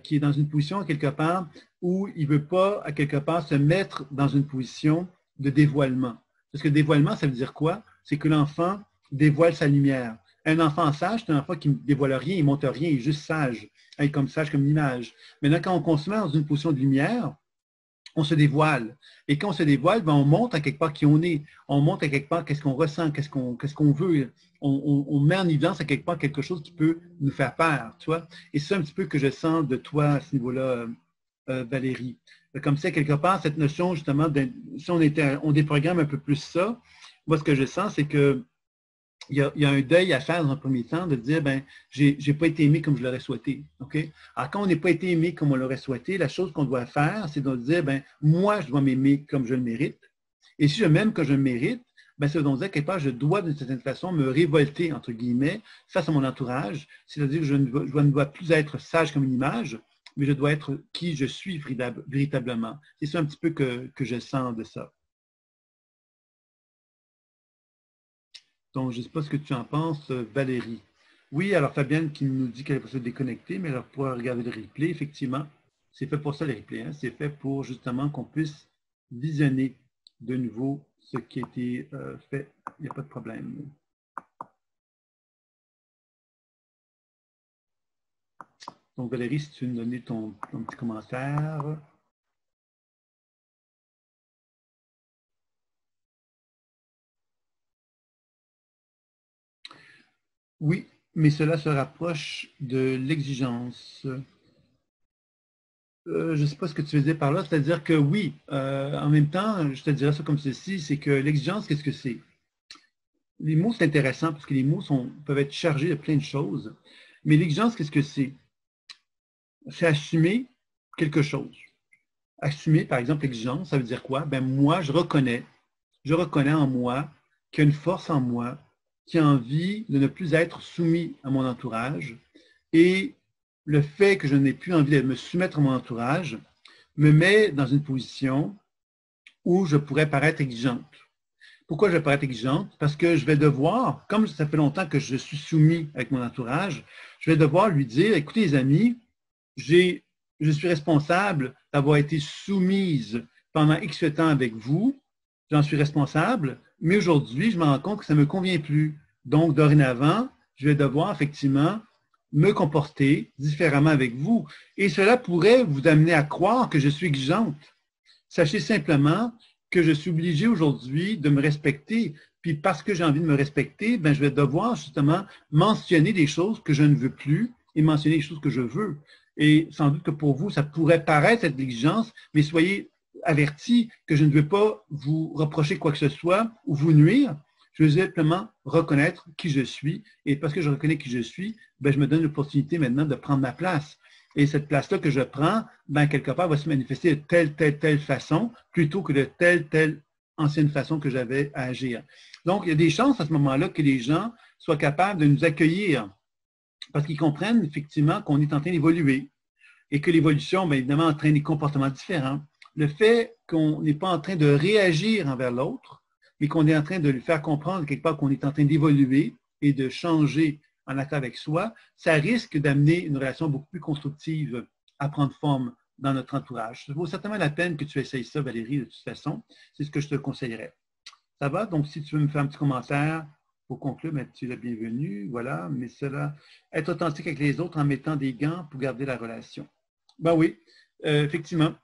qui est dans une position, quelque part, où il ne veut pas, à quelque part, se mettre dans une position de dévoilement. Parce que dévoilement, ça veut dire quoi? C'est que l'enfant dévoile sa lumière. Un enfant sage, c'est un enfant qui ne dévoile rien, il ne montre rien, il est juste sage. Il est comme sage comme une image. Maintenant, quand on se met dans une position de lumière, on se dévoile. Et quand on se dévoile, ben on montre à quelque part qui on est. On montre à quelque part qu'est-ce qu'on ressent, qu'est-ce qu'on veut. On met en évidence à quelque part quelque chose qui peut nous faire peur, tu vois. Et c'est un petit peu que je sens de toi à ce niveau-là, Valérie. Comme ça, quelque part, cette notion, justement, si on déprogramme un peu plus ça, moi, ce que je sens, c'est que il y a un deuil à faire dans un premier temps de dire, ben, j'ai pas été aimé comme je l'aurais souhaité. OK? Alors, quand on n'est pas été aimé comme on l'aurait souhaité, la chose qu'on doit faire, c'est de dire, ben, moi, je dois m'aimer comme je le mérite. Et si je m'aime comme je le mérite, ben, ça veut donc dire quelque part, je dois d'une certaine façon me révolter, entre guillemets, face à mon entourage. C'est-à-dire que je ne dois plus être sage comme une image, mais je dois être qui je suis véritablement. C'est ça un petit peu que je sens de ça. Donc, je ne sais pas ce que tu en penses, Valérie. Oui, alors Fabienne qui nous dit qu'elle est possible de déconnecter, mais elle pourra regarder le replay, effectivement. C'est fait pour ça, les replays. Hein? C'est fait pour justement qu'on puisse visionner de nouveau ce qui a été fait. Il n'y a pas de problème. Donc, Valérie, si tu veux nous donner ton petit commentaire. Oui, mais cela se rapproche de l'exigence. Je ne sais pas ce que tu veux dire par là, c'est-à-dire que oui, en même temps, je te dirais ça comme ceci, c'est que l'exigence, qu'est-ce que c'est? Les mots, c'est intéressant parce que les mots peuvent être chargés de plein de choses, mais l'exigence, qu'est-ce que c'est? C'est assumer quelque chose. Assumer, par exemple, l'exigence, ça veut dire quoi? Ben moi, je reconnais en moi qu'il y a une force en moi qui a envie de ne plus être soumis à mon entourage et le fait que je n'ai plus envie de me soumettre à mon entourage me met dans une position où je pourrais paraître exigeante. Pourquoi je vais paraître exigeante? Parce que je vais devoir, comme ça fait longtemps que je suis soumis avec mon entourage, je vais devoir lui dire, écoutez les amis, je suis responsable d'avoir été soumise pendant X temps avec vous, j'en suis responsable, mais aujourd'hui, je me rends compte que ça ne me convient plus. Donc, dorénavant, je vais devoir effectivement me comporter différemment avec vous. Et cela pourrait vous amener à croire que je suis exigeante. Sachez simplement que je suis obligé aujourd'hui de me respecter. Puis parce que j'ai envie de me respecter, ben, je vais devoir justement mentionner des choses que je ne veux plus et mentionner des choses que je veux. Et sans doute que pour vous, ça pourrait paraître être l'exigence, mais soyez avertis que je ne veux pas vous reprocher quoi que ce soit ou vous nuire. Je veux simplement reconnaître qui je suis. Et parce que je reconnais qui je suis, ben, je me donne l'opportunité maintenant de prendre ma place. Et cette place-là que je prends, ben, quelque part, va se manifester de telle façon, plutôt que de telle ancienne façon que j'avais à agir. Donc, il y a des chances à ce moment-là que les gens soient capables de nous accueillir parce qu'ils comprennent effectivement qu'on est en train d'évoluer et que l'évolution, bien évidemment, entraîne des comportements différents. Le fait qu'on n'est pas en train de réagir envers l'autre, mais qu'on est en train de lui faire comprendre quelque part qu'on est en train d'évoluer et de changer en accord avec soi, ça risque d'amener une relation beaucoup plus constructive à prendre forme dans notre entourage. Ça vaut certainement la peine que tu essayes ça, Valérie, de toute façon. C'est ce que je te conseillerais. Ça va? Donc, si tu veux me faire un petit commentaire pour conclure, ben, tu es la bienvenue. Voilà, mais cela, être authentique avec les autres en mettant des gants pour garder la relation. Ben oui, effectivement.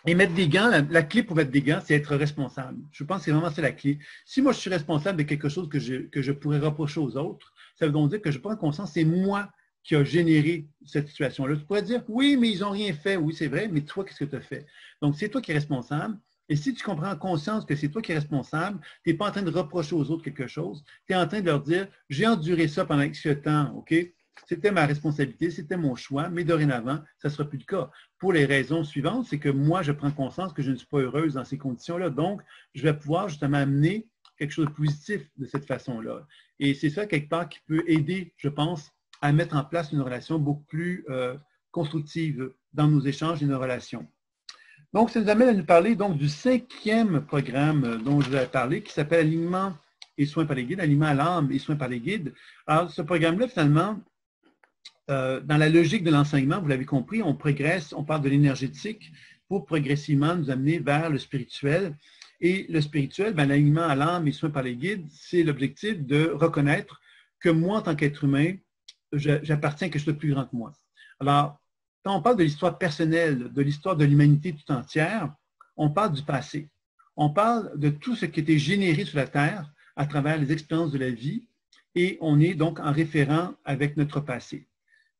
Et mettre des gants, la clé pour mettre des gants, c'est être responsable. Je pense que c'est vraiment ça la clé. Si moi, je suis responsable de quelque chose que je pourrais reprocher aux autres, ça veut donc dire que je prends conscience, c'est moi qui a généré cette situation-là. Tu pourrais dire, oui, mais ils n'ont rien fait. Oui, c'est vrai, mais toi, qu'est-ce que tu as fait? Donc, c'est toi qui es responsable. Et si tu comprends conscience que c'est toi qui es responsable, tu n'es pas en train de reprocher aux autres quelque chose, tu es en train de leur dire, j'ai enduré ça pendant X temps, OK? C'était ma responsabilité, c'était mon choix, mais dorénavant, ça ne sera plus le cas. Pour les raisons suivantes, c'est que moi, je prends conscience que je ne suis pas heureuse dans ces conditions-là. Donc, je vais pouvoir justement amener quelque chose de positif de cette façon-là. Et c'est ça, quelque part, qui peut aider, je pense, à mettre en place une relation beaucoup plus constructive dans nos échanges et nos relations. Donc, ça nous amène à nous parler donc, du 5e programme dont je vais parler, qui s'appelle Alignement et soins par les guides, Alignement à l'âme et soins par les guides. Alors, ce programme-là, finalement, dans la logique de l'enseignement, vous l'avez compris, on progresse, on parle de l'énergétique pour progressivement nous amener vers le spirituel. Et le spirituel, ben, l'alignement à l'âme et soins par les guides, c'est l'objectif de reconnaître que moi, en tant qu'être humain, j'appartiens à quelque chose de plus grand que moi. Alors, quand on parle de l'histoire personnelle, de l'histoire de l'humanité tout entière, on parle du passé. On parle de tout ce qui a été généré sur la Terre à travers les expériences de la vie et on est donc en référent avec notre passé.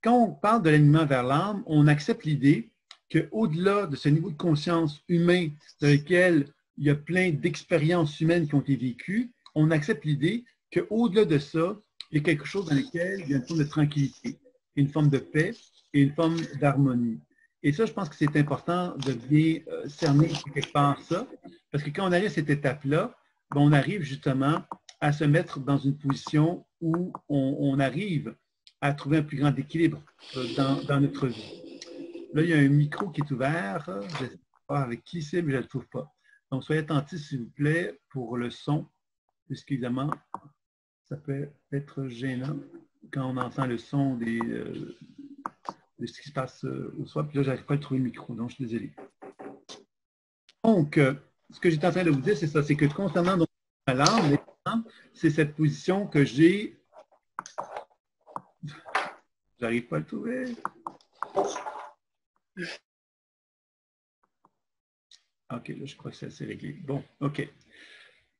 Quand on parle de l'alignement vers l'âme, on accepte l'idée qu'au-delà de ce niveau de conscience humain dans lequel il y a plein d'expériences humaines qui ont été vécues, on accepte l'idée qu'au-delà de ça, il y a quelque chose dans lequel il y a une forme de tranquillité, une forme de paix et une forme d'harmonie. Et ça, je pense que c'est important de bien cerner quelque part ça, parce que quand on arrive à cette étape-là, ben, on arrive justement à se mettre dans une position où on arrive à trouver un plus grand équilibre dans notre vie. Là, il y a un micro qui est ouvert. Je ne sais pas avec qui c'est, mais je ne le trouve pas. Donc, soyez attentifs, s'il vous plaît, pour le son, puisqu'évidemment, ça peut être gênant quand on entend le son de ce qui se passe au soir. Puis là, je n'arrive pas à trouver le micro, donc je suis désolé. Donc, ce que j'étais en train de vous dire, c'est ça, c'est que concernant donc, l'âme, c'est cette position que j'ai. J'arrive pas à le trouver. OK, là, je crois que c'est assez réglé. Bon, OK.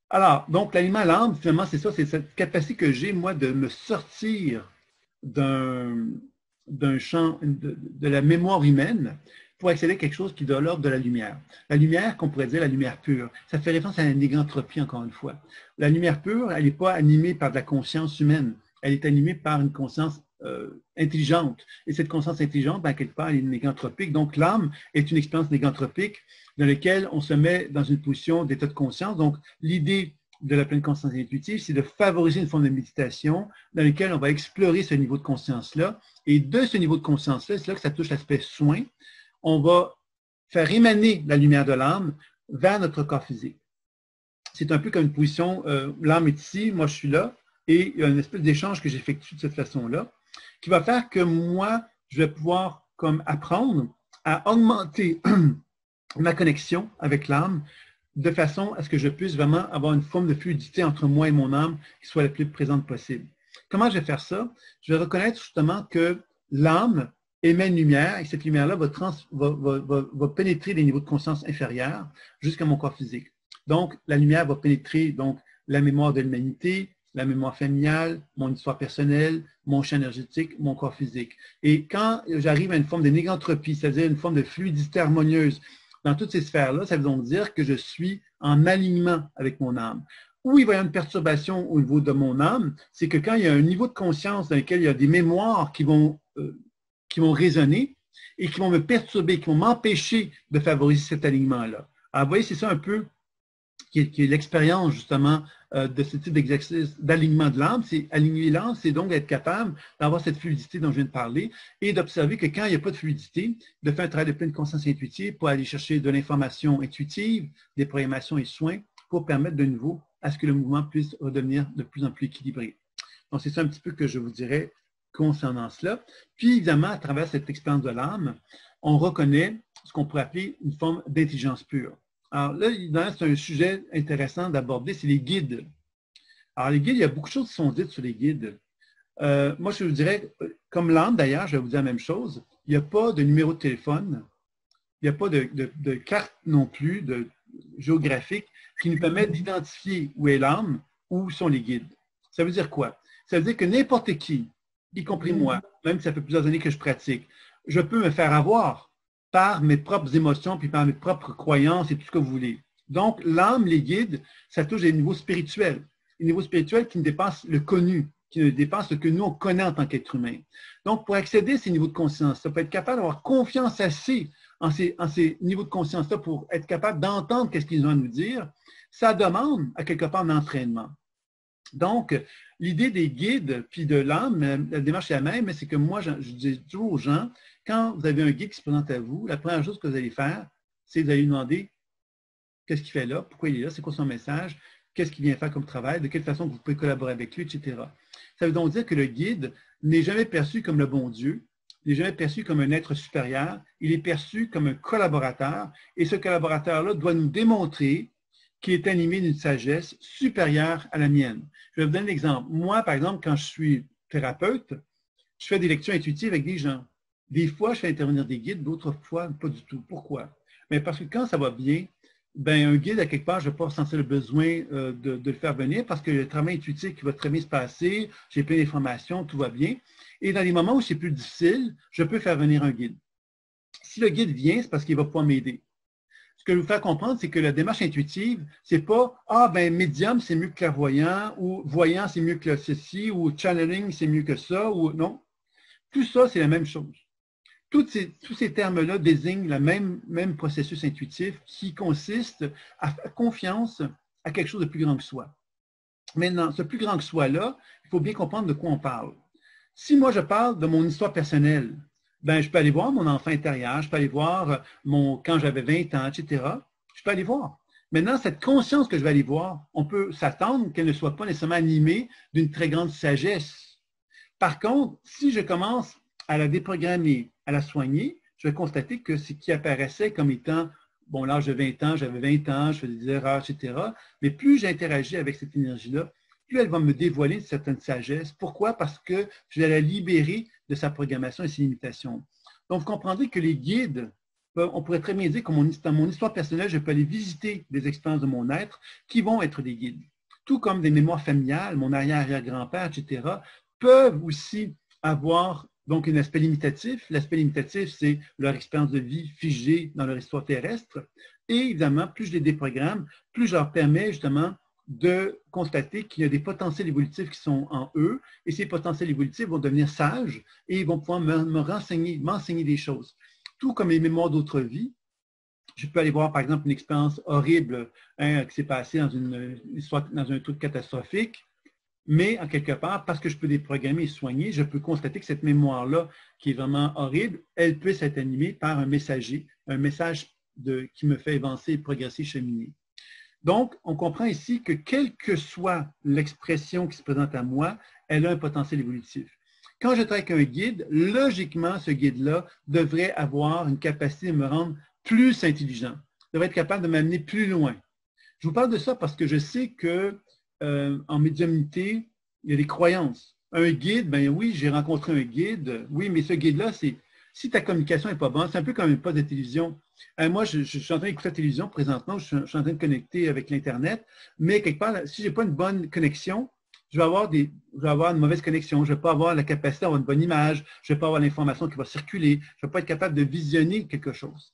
Alors, donc, l'aliment à l'âme, finalement, c'est ça, c'est cette capacité que j'ai, moi, de me sortir d'un champ, de la mémoire humaine pour accéder à quelque chose qui est de l'ordre de la lumière. La lumière, qu'on pourrait dire la lumière pure, ça fait référence à la négantropie, encore une fois. La lumière pure, elle n'est pas animée par de la conscience humaine, elle est animée par une conscience intelligente. Et cette conscience intelligente, ben, quelque part, elle est négantropique. Donc, l'âme est une expérience négantropique dans laquelle on se met dans une position d'état de conscience. Donc, l'idée de la pleine conscience intuitive, c'est de favoriser une forme de méditation dans laquelle on va explorer ce niveau de conscience-là. Et de ce niveau de conscience-là, c'est là que ça touche l'aspect soin. On va faire émaner la lumière de l'âme vers notre corps physique. C'est un peu comme une position, l'âme est ici, moi je suis là, et il y a une espèce d'échange que j'effectue de cette façon-là, qui va faire que moi, je vais pouvoir comme apprendre à augmenter ma connexion avec l'âme de façon à ce que je puisse vraiment avoir une forme de fluidité entre moi et mon âme qui soit la plus présente possible. Comment je vais faire ça? Je vais reconnaître justement que l'âme émet une lumière et cette lumière-là va pénétrer des niveaux de conscience inférieurs jusqu'à mon corps physique. Donc, la lumière va pénétrer donc, la mémoire de l'humanité, la mémoire familiale, mon histoire personnelle, mon champ énergétique, mon corps physique. Et quand j'arrive à une forme de négantropie, c'est-à-dire une forme de fluidité harmonieuse dans toutes ces sphères-là, ça veut donc dire que je suis en alignement avec mon âme. Où il va y avoir une perturbation au niveau de mon âme, c'est que quand il y a un niveau de conscience dans lequel il y a des mémoires qui vont résonner et qui vont me perturber, qui vont m'empêcher de favoriser cet alignement-là. Alors, vous voyez, c'est ça un peu qui est l'expérience justement de ce type d'exercice d'alignement de l'âme. C'est aligner l'âme, c'est donc être capable d'avoir cette fluidité dont je viens de parler et d'observer que quand il n'y a pas de fluidité, de faire un travail de pleine conscience intuitive pour aller chercher de l'information intuitive, des programmations et soins pour permettre de nouveau à ce que le mouvement puisse redevenir de plus en plus équilibré. Donc, c'est ça un petit peu que je vous dirais concernant cela. Puis, évidemment, à travers cette expérience de l'âme, on reconnaît ce qu'on pourrait appeler une forme d'intelligence pure. Alors là, c'est un sujet intéressant d'aborder, c'est les guides. Alors, les guides, il y a beaucoup de choses qui sont dites sur les guides. Moi, je vous dirais, comme l'âme d'ailleurs, je vais vous dire la même chose, il n'y a pas de numéro de téléphone, il n'y a pas de carte non plus géographique qui nous permettent d'identifier où est l'âme, où sont les guides. Ça veut dire quoi? Ça veut dire que n'importe qui, y compris moi, même si ça fait plusieurs années que je pratique, je peux me faire avoir par mes propres émotions puis par mes propres croyances et tout ce que vous voulez. Donc, l'âme, les guides, ça touche des niveaux spirituels. Des niveaux spirituels qui ne dépassent le connu, qui ne dépassent ce que nous, on connaît en tant qu'être humain. Donc, pour accéder à ces niveaux de conscience, ça peut être capable d'avoir confiance assez en ces niveaux de conscience-là pour être capable d'entendre ce qu'ils ont à nous dire, ça demande à quelque part un entraînement. Donc, l'idée des guides puis de l'âme, la démarche est la même, mais c'est que moi, je dis toujours aux gens, quand vous avez un guide qui se présente à vous, la première chose que vous allez faire, c'est que vous allez lui demander qu'est-ce qu'il fait là, pourquoi il est là, c'est quoi son message, qu'est-ce qu'il vient faire comme travail, de quelle façon vous pouvez collaborer avec lui, etc. Ça veut donc dire que le guide n'est jamais perçu comme le bon Dieu, n'est jamais perçu comme un être supérieur, il est perçu comme un collaborateur, et ce collaborateur-là doit nous démontrer qu'il est animé d'une sagesse supérieure à la mienne. Je vais vous donner un exemple. Moi, par exemple, quand je suis thérapeute, je fais des lectures intuitives avec des gens. Des fois, je fais intervenir des guides, d'autres fois, pas du tout. Pourquoi? Mais parce que quand ça va bien, ben, un guide, à quelque part, je ne vais pas ressentir le besoin de le faire venir parce que le travail intuitif qui va très bien se passer, j'ai plein d'informations, tout va bien. Et dans les moments où c'est plus difficile, je peux faire venir un guide. Si le guide vient, c'est parce qu'il va pouvoir m'aider. Ce que je veux vous faire comprendre, c'est que la démarche intuitive, c'est pas « Ah, ben, médium, c'est mieux que clairvoyant » ou « voyant, c'est mieux que ceci » ou « channeling, c'est mieux que ça » ou non. Tout ça, c'est la même chose. Tous ces termes-là désignent le même processus intuitif qui consiste à faire confiance à quelque chose de plus grand que soi. Maintenant, ce plus grand que soi-là, il faut bien comprendre de quoi on parle. Si moi, je parle de mon histoire personnelle, ben, je peux aller voir mon enfant intérieur, je peux aller voir quand j'avais 20 ans, etc. Je peux aller voir. Maintenant, cette conscience que je vais aller voir, on peut s'attendre qu'elle ne soit pas nécessairement animée d'une très grande sagesse. Par contre, si je commence à la déprogrammer, à la soigner, je vais constater que ce qui apparaissait comme étant, bon, l'âge de 20 ans, j'avais 20 ans, je faisais des erreurs, etc. Mais plus j'interagis avec cette énergie-là, plus elle va me dévoiler une certaine sagesse. Pourquoi? Parce que je vais la libérer de sa programmation et ses limitations. Donc, vous comprendrez que les guides, on pourrait très bien dire que dans mon histoire personnelle, je peux aller visiter des expériences de mon être qui vont être des guides. Tout comme des mémoires familiales, mon arrière-arrière-grand-père, etc., peuvent aussi avoir donc un aspect limitatif. L'aspect limitatif, c'est leur expérience de vie figée dans leur histoire terrestre. Et évidemment, plus je les déprogramme, plus je leur permets justement de constater qu'il y a des potentiels évolutifs qui sont en eux, et ces potentiels évolutifs vont devenir sages et ils vont pouvoir m'enseigner des choses. Tout comme les mémoires d'autres vies, je peux aller voir par exemple une expérience horrible qui s'est passée dans un truc catastrophique, mais en quelque part, parce que je peux déprogrammer et soigner, je peux constater que cette mémoire-là, qui est vraiment horrible, elle peut être animée par un messager, un message qui me fait avancer, progresser, cheminer. Donc, on comprend ici que quelle que soit l'expression qui se présente à moi, elle a un potentiel évolutif. Quand je travaille avec un guide, logiquement, ce guide-là devrait avoir une capacité de me rendre plus intelligent, devrait être capable de m'amener plus loin. Je vous parle de ça parce que je sais que en médiumnité, il y a des croyances. Un guide, ben oui, j'ai rencontré un guide, oui, mais ce guide-là, c'est si ta communication n'est pas bonne, c'est un peu comme un poste de télévision. Moi, je suis en train d'écouter la télévision présentement, je suis en train de connecter avec l'Internet, mais quelque part, si je n'ai pas une bonne connexion, je vais avoir une mauvaise connexion, je ne vais pas avoir la capacité d'avoir une bonne image, je ne vais pas avoir l'information qui va circuler, je ne vais pas être capable de visionner quelque chose.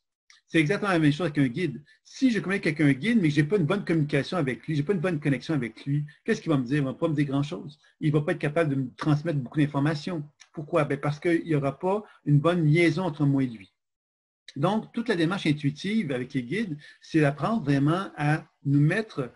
C'est exactement la même chose avec un guide. Si je communique avec un guide, mais que je n'ai pas une bonne communication avec lui, je n'ai pas une bonne connexion avec lui, qu'est-ce qu'il va me dire? Il ne va pas me dire grand-chose. Il ne va pas être capable de me transmettre beaucoup d'informations. Pourquoi? Bien parce qu'il n'y aura pas une bonne liaison entre moi et lui. Donc, toute la démarche intuitive avec les guides, c'est d'apprendre vraiment à nous mettre,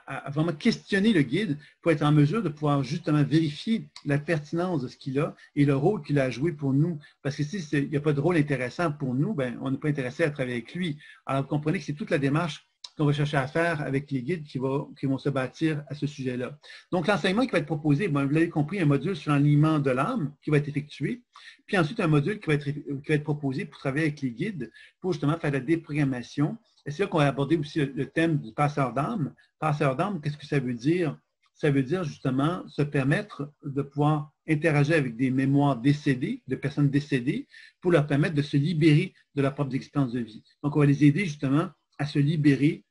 à vraiment questionner le guide pour être en mesure de pouvoir justement vérifier la pertinence de ce qu'il a et le rôle qu'il a joué pour nous. Parce que s'il n'y a pas de rôle intéressant pour nous, ben, on n'est pas intéressé à travailler avec lui. Alors, vous comprenez que c'est toute la démarche qu'on va chercher à faire avec les guides qui vont se bâtir à ce sujet-là. Donc, l'enseignement qui va être proposé, bon, vous l'avez compris, un module sur l'alignement de l'âme qui va être effectué, puis ensuite un module qui va être proposé pour travailler avec les guides pour justement faire la déprogrammation. Et c'est là qu'on va aborder aussi le thème du passeur d'âme. Passeur d'âme, qu'est-ce que ça veut dire? Ça veut dire justement se permettre de pouvoir interagir avec des mémoires décédées, de personnes décédées, pour leur permettre de se libérer de leur propre expérience de vie. Donc, on va les aider justement à se libérer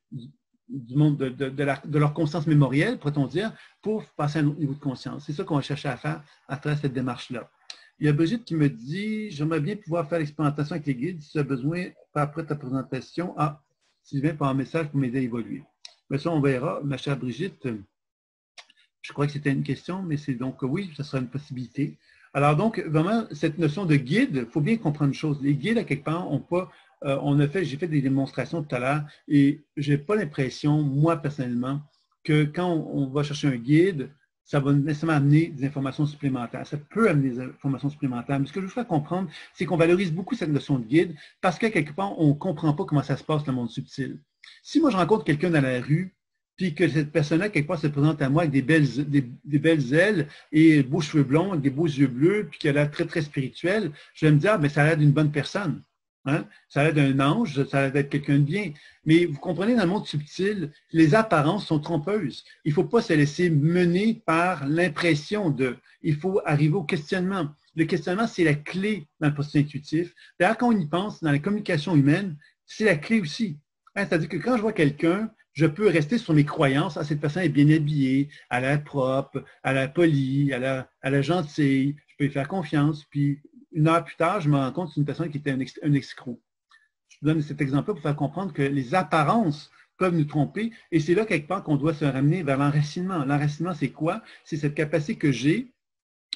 du monde de leur conscience mémorielle, pourrait-on dire, pour passer à un autre niveau de conscience. C'est ça qu'on va chercher à faire à travers cette démarche-là. Il y a Brigitte qui me dit « J'aimerais bien pouvoir faire l'expérimentation avec les guides. Si tu as besoin, après ta présentation, Sylvain, par un message pour m'aider à évoluer. » Mais ça, on verra. Ma chère Brigitte, je crois que c'était une question, mais c'est donc oui, ça sera une possibilité. Alors donc, vraiment, cette notion de guide, il faut bien comprendre une chose. Les guides, à quelque part, n'ont pas... j'ai fait des démonstrations tout à l'heure et je n'ai pas l'impression, moi personnellement, que quand on va chercher un guide, ça va nécessairement amener des informations supplémentaires. Ça peut amener des informations supplémentaires. Mais ce que je veux faire comprendre, c'est qu'on valorise beaucoup cette notion de guide parce qu'à quelque part, on ne comprend pas comment ça se passe dans le monde subtil. Si moi, je rencontre quelqu'un dans la rue, puis que cette personne-là, quelque part, se présente à moi avec des belles ailes et beaux cheveux blonds, avec des beaux yeux bleus, puis qu'elle a l'air très, très spirituelle, je vais me dire, mais ça a l'air d'une bonne personne. Hein? Ça a l'air d'un ange, ça a l'air d'être quelqu'un de bien. Mais vous comprenez, dans le monde subtil, les apparences sont trompeuses. Il ne faut pas se laisser mener par l'impression de. Il faut arriver au questionnement. Le questionnement, c'est la clé dans le processus intuitif. D'ailleurs, quand on y pense, dans la communication humaine, c'est la clé aussi. Hein? C'est-à-dire que quand je vois quelqu'un, je peux rester sur mes croyances. Ah, cette personne est bien habillée, elle a l'air propre, elle a l'air polie, elle a l'air gentille, je peux lui faire confiance. Puis, une heure plus tard, je me rends compte que c'est une personne qui était un escroc. Je vous donne cet exemple-là pour faire comprendre que les apparences peuvent nous tromper et c'est là, quelque part, qu'on doit se ramener vers l'enracinement. L'enracinement, c'est quoi? C'est cette capacité que j'ai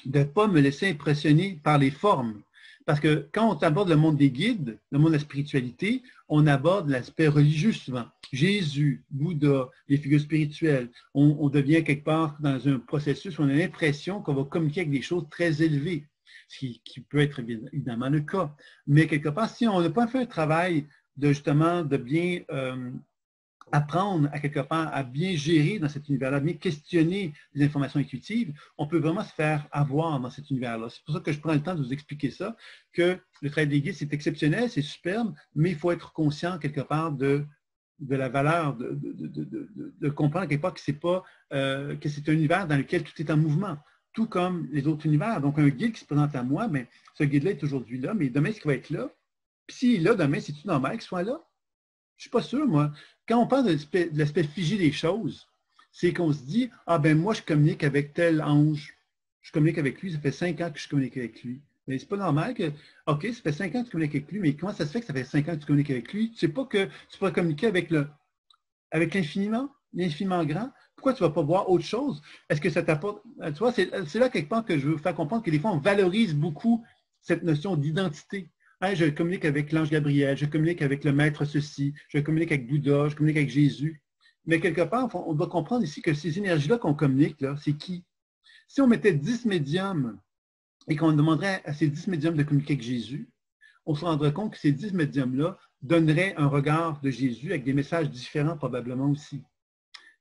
de ne pas me laisser impressionner par les formes. Parce que quand on aborde le monde des guides, le monde de la spiritualité, on aborde l'aspect religieux souvent. Jésus, Bouddha, les figures spirituelles. On devient quelque part dans un processus où on a l'impression qu'on va communiquer avec des choses très élevées, ce qui peut être évidemment le cas. Mais quelque part, si on n'a pas fait un travail de justement de bien apprendre à quelque part à bien gérer dans cet univers-là, bien questionner les informations intuitives, on peut vraiment se faire avoir dans cet univers-là. C'est pour ça que je prends le temps de vous expliquer ça, que le travail des guides, c'est exceptionnel, c'est superbe, mais il faut être conscient quelque part de la valeur, de comprendre quelque part que c'est un univers dans lequel tout est en mouvement, tout comme les autres univers. Donc, un guide qui se présente à moi, mais ce guide-là est aujourd'hui là, mais demain, est-ce qu'il va être là? Puis s'il est là, demain, c'est-tu normal qu'il soit là? Je ne suis pas sûr, moi. Quand on parle de l'aspect figé des choses, c'est qu'on se dit, ah ben moi, je communique avec tel ange. Je communique avec lui, ça fait 5 ans que je communique avec lui. Mais c'est pas normal que, OK, ça fait 5 ans que tu communiques avec lui, mais comment ça se fait que ça fait 5 ans que tu communiques avec lui? Tu ne sais pas que tu pourrais communiquer avec l'infiniment grand? Pourquoi tu ne vas pas voir autre chose? Est-ce que ça t'apporte. Tu vois, c'est là quelque part que je veux faire comprendre que des fois, on valorise beaucoup cette notion d'identité. Hein, je communique avec l'ange Gabriel, je communique avec le maître ceci, je communique avec Bouddha, je communique avec Jésus. Mais quelque part, on doit comprendre ici que ces énergies-là qu'on communique, là, c'est qui? Si on mettait 10 médiums et qu'on demanderait à ces 10 médiums de communiquer avec Jésus, on se rendrait compte que ces 10 médiums-là donneraient un regard de Jésus avec des messages différents probablement aussi,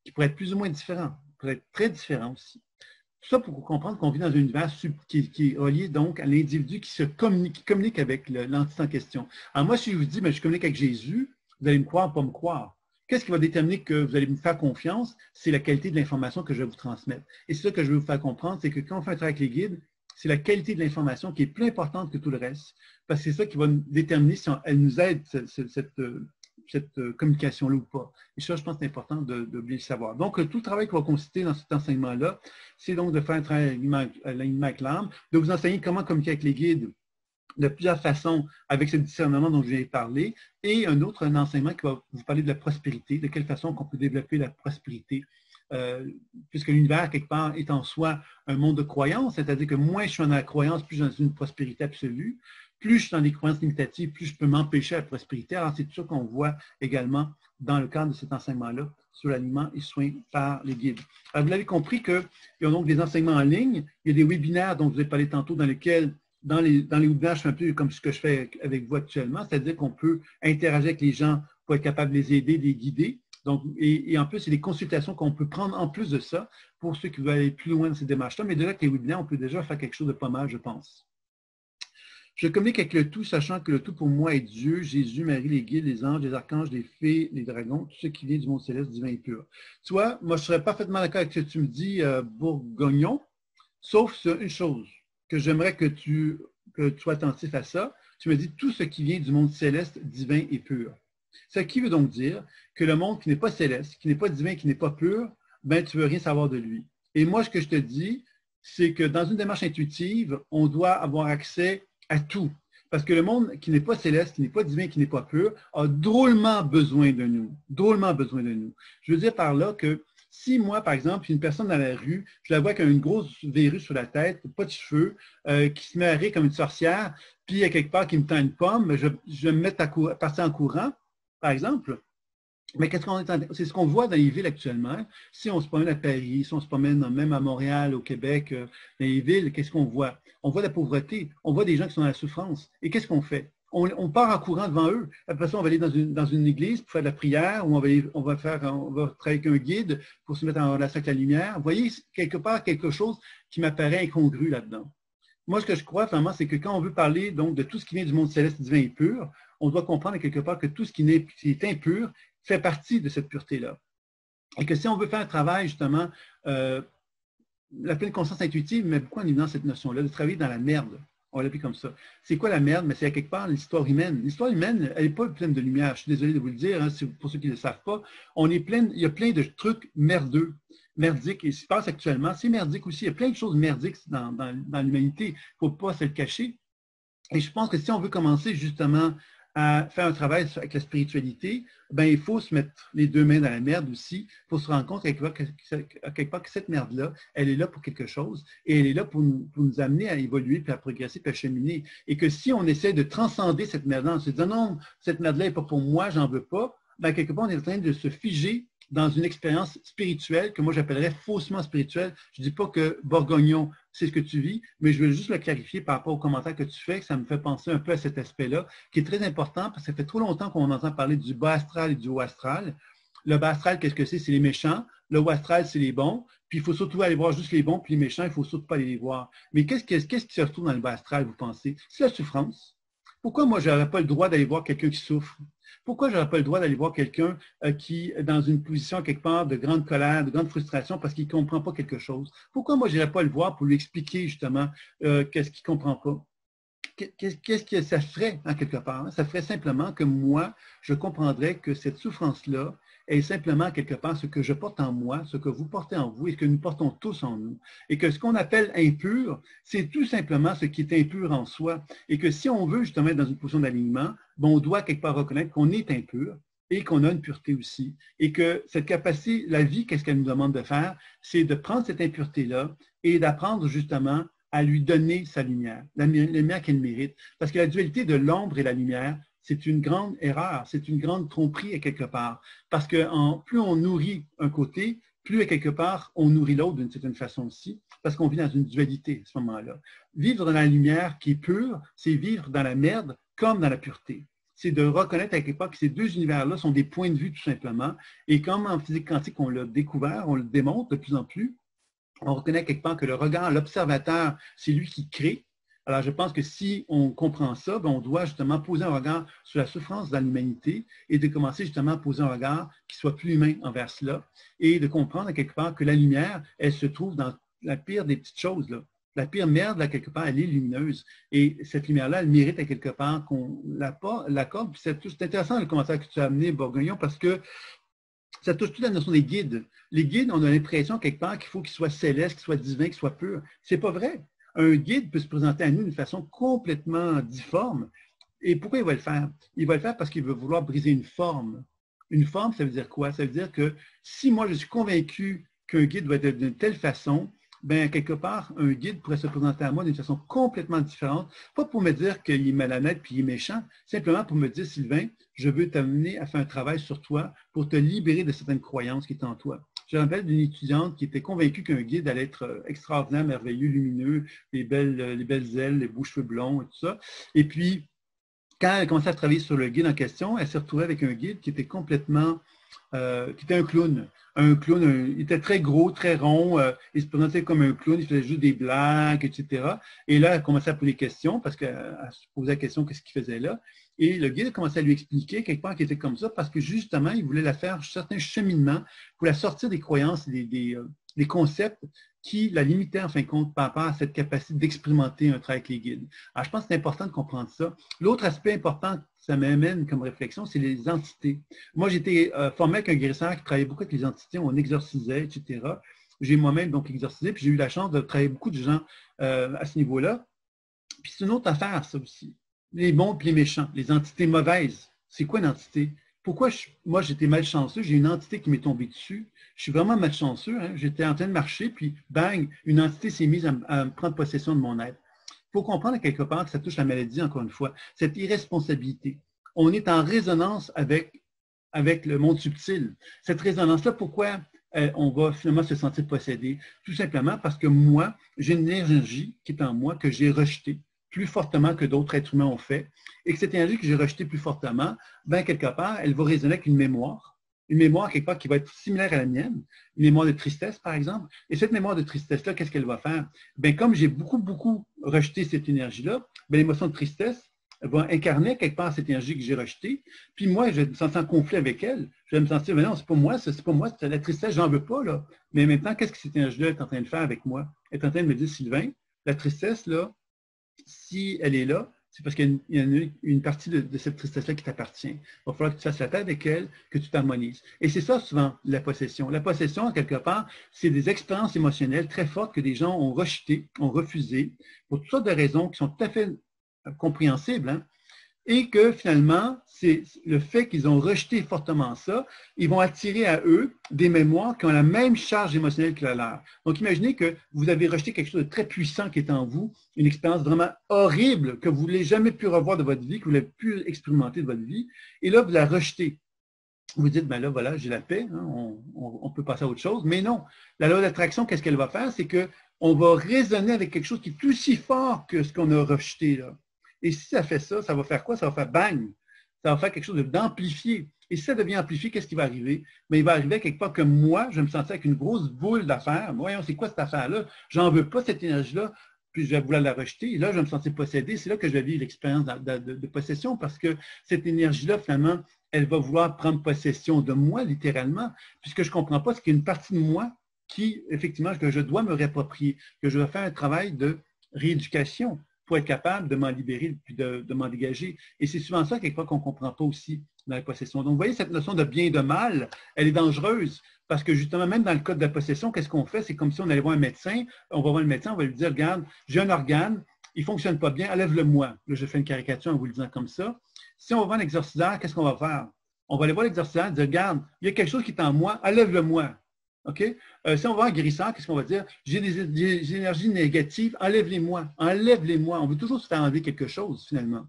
qui pourraient être plus ou moins différents, qui pourraient être très différents aussi. Tout ça pour comprendre qu'on vit dans un univers qui est relié donc à l'individu qui communique avec l'entité en question. Alors moi, si je vous dis, mais je communique avec Jésus, vous allez me croire ou pas me croire. Qu'est-ce qui va déterminer que vous allez me faire confiance? C'est la qualité de l'information que je vais vous transmettre. Et c'est ça que je veux vous faire comprendre, c'est que quand on fait un travail avec les guides, c'est la qualité de l'information qui est plus importante que tout le reste. Parce que c'est ça qui va déterminer si elle nous aide, cette communication-là ou pas. Et ça, je pense que c'est important de bien le savoir. Donc, tout le travail qui va consister dans cet enseignement-là, c'est donc de faire un travail à l'alignement avec l'âme, de vous enseigner comment communiquer avec les guides de plusieurs façons avec ce discernement dont je viens de parler, et un enseignement qui va vous parler de la prospérité, de quelle façon on peut développer la prospérité, puisque l'univers, quelque part, est en soi un monde de croyances, c'est-à-dire que moins je suis dans la croyance, plus je suis dans une prospérité absolue. Plus je suis dans des croyances limitatives, plus je peux m'empêcher la prospérité. Alors, c'est tout ça qu'on voit également dans le cadre de cet enseignement-là sur l'aliment et soins par les guides. Alors, vous l'avez compris qu'il y a donc des enseignements en ligne, il y a des webinaires dont je vous ai parlé tantôt dans lesquels, dans les webinaires, je fais un peu comme ce que je fais avec vous actuellement, c'est-à-dire qu'on peut interagir avec les gens pour être capable de les aider, de les guider. Donc, et en plus, il y a des consultations qu'on peut prendre en plus de ça pour ceux qui veulent aller plus loin dans ces démarches-là. Mais déjà, avec les webinaires, on peut déjà faire quelque chose de pas mal, je pense. Je communique avec le tout, sachant que le tout pour moi est Dieu, Jésus, Marie, les guides, les anges, les archanges, les fées, les dragons, tout ce qui vient du monde céleste, divin et pur. Tu vois, moi, je serais parfaitement d'accord avec ce que tu me dis, Bourgognon, sauf sur une chose, que j'aimerais que tu sois attentif à ça. Tu me dis tout ce qui vient du monde céleste, divin et pur. Ce qui veut donc dire que le monde qui n'est pas céleste, qui n'est pas divin, qui n'est pas pur, ben, tu ne veux rien savoir de lui. Et moi, ce que je te dis, c'est que dans une démarche intuitive, on doit avoir accès à tout. Parce que le monde qui n'est pas céleste, qui n'est pas divin, qui n'est pas pur, a drôlement besoin de nous. Drôlement besoin de nous. Je veux dire par là que si moi, par exemple, une personne dans la rue, je la vois qui a une grosse verrue sur la tête, pas de cheveux, qui se met à rire comme une sorcière, puis il y a quelque part qui me tend une pomme, je vais me mettre à partir en courant, par exemple. Mais c'est ce qu'on voit dans les villes actuellement. Si on se promène à Paris, si on se promène même à Montréal, au Québec, dans les villes, qu'est-ce qu'on voit? On voit la pauvreté, on voit des gens qui sont dans la souffrance. Et qu'est-ce qu'on fait? On part en courant devant eux. Après ça, on va aller dans une église pour faire de la prière, ou on va travailler avec un guide pour se mettre en relation avec la lumière. Vous voyez, quelque part, quelque chose qui m'apparaît incongru là-dedans. Moi, ce que je crois, finalement, c'est que quand on veut parler donc de tout ce qui vient du monde céleste, divin et pur, on doit comprendre quelque part que tout ce qui est impur fait partie de cette pureté-là. Et que si on veut faire un travail, justement, la pleine conscience intuitive met beaucoup en évidence cette notion-là, de travailler dans la merde. On l'appelle comme ça. C'est quoi la merde? Mais c'est à quelque part l'histoire humaine. L'histoire humaine, elle n'est pas pleine de lumière. Je suis désolé de vous le dire, hein, pour ceux qui ne le savent pas. Il y a plein de trucs merdeux, merdiques. Et ce qui se passe actuellement, c'est merdique aussi. Il y a plein de choses merdiques dans l'humanité. Il ne faut pas se le cacher. Et je pense que si on veut commencer justement à faire un travail avec la spiritualité, ben, il faut se mettre les deux mains dans la merde aussi pour se rendre compte à quelque part que cette merde-là, elle est là pour quelque chose et elle est là pour nous amener à évoluer, puis à progresser, puis à cheminer. Et que si on essaie de transcender cette merde-là en se disant non, cette merde-là n'est pas pour moi, j'en veux pas, ben, quelque part, on est en train de se figer dans une expérience spirituelle que moi j'appellerais faussement spirituelle. Je ne dis pas que Bourgognon, c'est ce que tu vis, mais je veux juste le clarifier par rapport aux commentaires que tu fais, que ça me fait penser un peu à cet aspect-là, qui est très important parce que ça fait trop longtemps qu'on entend parler du bas astral et du haut astral. Le bas astral, qu'est-ce que c'est? C'est les méchants. Le haut astral, c'est les bons. Puis il faut surtout aller voir juste les bons, puis les méchants, il ne faut surtout pas aller les voir. Mais qu'est-ce qui se retrouve dans le bas astral, vous pensez? C'est la souffrance. Pourquoi moi, je n'aurais pas le droit d'aller voir quelqu'un qui souffre? Pourquoi je n'aurais pas le droit d'aller voir quelqu'un qui est dans une position quelque part de grande colère, de grande frustration parce qu'il ne comprend pas quelque chose? Pourquoi moi, je n'irais pas le voir pour lui expliquer justement qu'est-ce qu'il ne comprend pas? Qu'est-ce que ça ferait en quelque part? Ça ferait simplement que moi, je comprendrais que cette souffrance-là est simplement quelque part ce que je porte en moi, ce que vous portez en vous et ce que nous portons tous en nous. Et que ce qu'on appelle impur, c'est tout simplement ce qui est impur en soi. Et que si on veut justement être dans une position d'alignement, on doit quelque part reconnaître qu'on est impur et qu'on a une pureté aussi. Et que cette capacité, la vie, qu'est-ce qu'elle nous demande de faire? C'est de prendre cette impureté-là et d'apprendre justement à lui donner sa lumière, la lumière qu'elle mérite. Parce que la dualité de l'ombre et la lumière, c'est une grande erreur, c'est une grande tromperie à quelque part. Parce que plus on nourrit un côté, plus à quelque part on nourrit l'autre d'une certaine façon aussi, parce qu'on vit dans une dualité à ce moment-là. Vivre dans la lumière qui est pure, c'est vivre dans la merde comme dans la pureté. C'est de reconnaître à quelque part que ces deux univers-là sont des points de vue tout simplement. Et comme en physique quantique, on l'a découvert, on le démontre de plus en plus, on reconnaît quelque part que le regard, l'observateur, c'est lui qui crée. Alors, je pense que si on comprend ça, on doit justement poser un regard sur la souffrance dans l'humanité et de commencer justement à poser un regard qui soit plus humain envers cela et de comprendre à quelque part que la lumière, elle se trouve dans la pire des petites choses, là. La pire merde, là, quelque part, elle est lumineuse. Et cette lumière-là, elle mérite à quelque part qu'on l'accorde. C'est intéressant le commentaire que tu as amené, Bourgognon, parce que ça touche toute la notion des guides. Les guides, on a l'impression quelque part qu'il faut qu'ils soient célestes, qu'ils soient divins, qu'ils soient purs. C'est pas vrai. Un guide peut se présenter à nous d'une façon complètement difforme. Et pourquoi il va le faire? Il va le faire parce qu'il veut vouloir briser une forme. Une forme, ça veut dire quoi? Ça veut dire que si moi je suis convaincu qu'un guide va être d'une telle façon, ben quelque part, un guide pourrait se présenter à moi d'une façon complètement différente, pas pour me dire qu'il est malhonnête puis il est méchant, simplement pour me dire, Sylvain, je veux t'amener à faire un travail sur toi pour te libérer de certaines croyances qui sont en toi. Je me rappelle d'une étudiante qui était convaincue qu'un guide allait être extraordinaire, merveilleux, lumineux, les belles ailes, les beaux cheveux blonds et tout ça. Et puis, quand elle commençait à travailler sur le guide en question, elle s'est retrouvée avec un guide qui était complètement, qui était un clown. Il était très gros, très rond, il se présentait comme un clown, il faisait juste des blagues, etc. Et là, elle commençait à poser des questions parce qu'elle se posait la question qu'est-ce qu'il faisait là. Et le guide a commencé à lui expliquer quelque part qu'il était comme ça parce que justement, il voulait la faire certains cheminements pour la sortir des croyances, des concepts qui la limitaient en fin de compte par rapport à cette capacité d'expérimenter un travail avec les guides. Alors, je pense que c'est important de comprendre ça. L'autre aspect important que ça m'amène comme réflexion, c'est les entités. Moi, j'étais formé avec un guérisseur qui travaillait beaucoup avec les entités, on exorcisait, etc. J'ai moi-même donc exorcisé, puis j'ai eu la chance de travailler beaucoup de gens à ce niveau-là. Puis c'est une autre affaire, ça aussi. Les bons et les méchants, les entités mauvaises. C'est quoi une entité? Pourquoi moi, j'étais malchanceux, j'ai une entité qui m'est tombée dessus. Je suis vraiment malchanceux. Hein? J'étais en train de marcher, puis bang, une entité s'est mise à me prendre possession de mon être. Il faut comprendre à quelque part que ça touche la maladie, encore une fois, cette irresponsabilité. On est en résonance avec le monde subtil. Cette résonance-là, pourquoi on va finalement se sentir possédé? Tout simplement parce que moi, j'ai une énergie qui est en moi que j'ai rejetée plus fortement que d'autres êtres humains ont fait, et que cette énergie que j'ai rejetée plus fortement, ben, quelque part, elle va résonner avec une mémoire quelque part qui va être similaire à la mienne, une mémoire de tristesse, par exemple. Et cette mémoire de tristesse-là, qu'est-ce qu'elle va faire? Ben, comme j'ai beaucoup, beaucoup rejeté cette énergie-là, ben, l'émotion de tristesse va incarner quelque part cette énergie que j'ai rejetée. Puis moi, je vais me sentir en conflit avec elle. Je vais me sentir, mais non, c'est pas moi, c'est pas moi, c'est la tristesse, j'en veux pas, là. Mais maintenant, qu'est-ce que cette énergie-là est en train de faire avec moi? Elle est en train de me dire, Sylvain, la tristesse, là, si elle est là, c'est parce qu'il y a une partie de cette tristesse-là qui t'appartient. Il va falloir que tu fasses la paix avec elle, que tu t'harmonises. Et c'est ça souvent la possession. La possession, quelque part, c'est des expériences émotionnelles très fortes que des gens ont rejetées, ont refusées, pour toutes sortes de raisons qui sont tout à fait compréhensibles, hein, et que finalement, c'est le fait qu'ils ont rejeté fortement ça, ils vont attirer à eux des mémoires qui ont la même charge émotionnelle que la leur. Donc, imaginez que vous avez rejeté quelque chose de très puissant qui est en vous, une expérience vraiment horrible que vous ne l'avez jamais pu revoir de votre vie, que vous n'avez pu expérimenter de votre vie, et là, vous la rejetez. Vous dites, ben là, voilà, j'ai la paix, hein, on peut passer à autre chose. Mais non, la loi d'attraction, qu'est-ce qu'elle va faire? C'est qu'on va résonner avec quelque chose qui est aussi fort que ce qu'on a rejeté là. Et si ça fait ça, ça va faire quoi? Ça va faire bang! Ça va faire quelque chose d'amplifié. Et si ça devient amplifié, qu'est-ce qui va arriver? Mais il va arriver quelque part que moi, je vais me sentir avec une grosse boule d'affaires. Voyons, c'est quoi cette affaire-là? J'en veux pas cette énergie-là, puis je vais vouloir la rejeter. Et là, je vais me sentir possédé. C'est là que je vais vivre l'expérience de possession parce que cette énergie-là, finalement, elle va vouloir prendre possession de moi, littéralement, puisque je ne comprends pas, c'est qu'il y a une partie de moi qui, effectivement, que je dois me réapproprier, que je dois faire un travail de rééducation pour être capable de m'en libérer puis de m'en dégager. Et c'est souvent ça, quelque part, qu'on ne comprend pas aussi dans la possession. Donc, vous voyez, cette notion de bien et de mal, elle est dangereuse parce que justement, même dans le cas de la possession, qu'est-ce qu'on fait? C'est comme si on allait voir un médecin, on va voir le médecin, on va lui dire, regarde, j'ai un organe, il ne fonctionne pas bien, enlève-le-moi. Là, je fais une caricature en vous le disant comme ça. Si on va voir l'exorciseur, qu'est-ce qu'on va faire? On va aller voir l'exorciseur et dire, regarde, il y a quelque chose qui est en moi, enlève-le-moi. OK? Si on va voir un guérisseur, qu'est-ce qu'on va dire? J'ai des énergies négatives, enlève-les-moi, enlève-les-moi. On veut toujours se faire enlever quelque chose, finalement.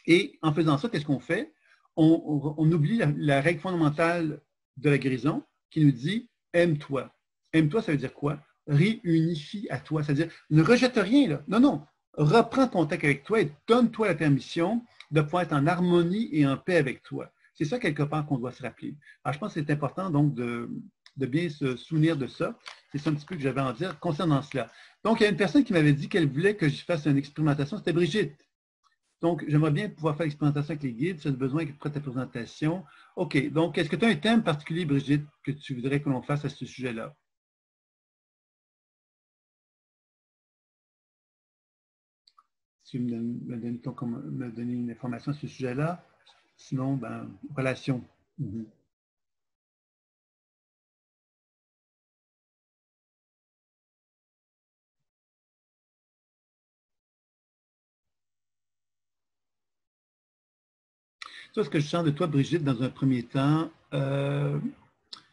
Et en faisant ça, qu'est-ce qu'on fait? On oublie la règle fondamentale de la guérison qui nous dit aime-toi. Aime-toi, ça veut dire quoi? Réunifie à toi. C'est-à-dire, ne rejette rien, là. Non, non. Reprends contact avec toi et donne-toi la permission de pouvoir être en harmonie et en paix avec toi. C'est ça, quelque part, qu'on doit se rappeler. Alors, je pense que c'est important, donc, de bien se souvenir de ça. C'est ça un petit peu que j'avais à en dire concernant cela. Donc, il y a une personne qui m'avait dit qu'elle voulait que je fasse une expérimentation. C'était Brigitte. Donc, j'aimerais bien pouvoir faire l'expérimentation avec les guides. Si tu as besoin de ta présentation. OK. Donc, est-ce que tu as un thème particulier, Brigitte, que tu voudrais que l'on fasse à ce sujet-là? Si tu me donner une information à ce sujet-là. Sinon, ben, relation. Mm-hmm. Ça, ce que je sens de toi, Brigitte, dans un premier temps,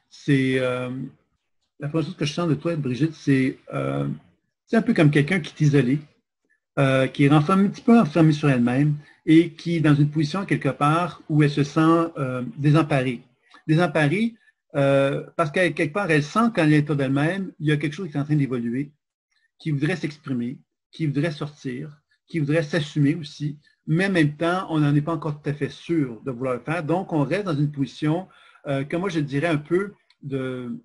c'est la première chose que je sens de toi, Brigitte, c'est un peu comme quelqu'un qui est isolé, qui est un petit peu enfermée sur elle-même et qui est dans une position quelque part où elle se sent désemparée. Désemparée parce qu'à quelque part, elle sent qu'à l'intérieur d'elle-même, il y a quelque chose qui est en train d'évoluer, qui voudrait s'exprimer, qui voudrait sortir, qui voudrait s'assumer aussi, mais en même temps, on n'en est pas encore tout à fait sûr de vouloir le faire. Donc, on reste dans une position que moi, je dirais un peu de,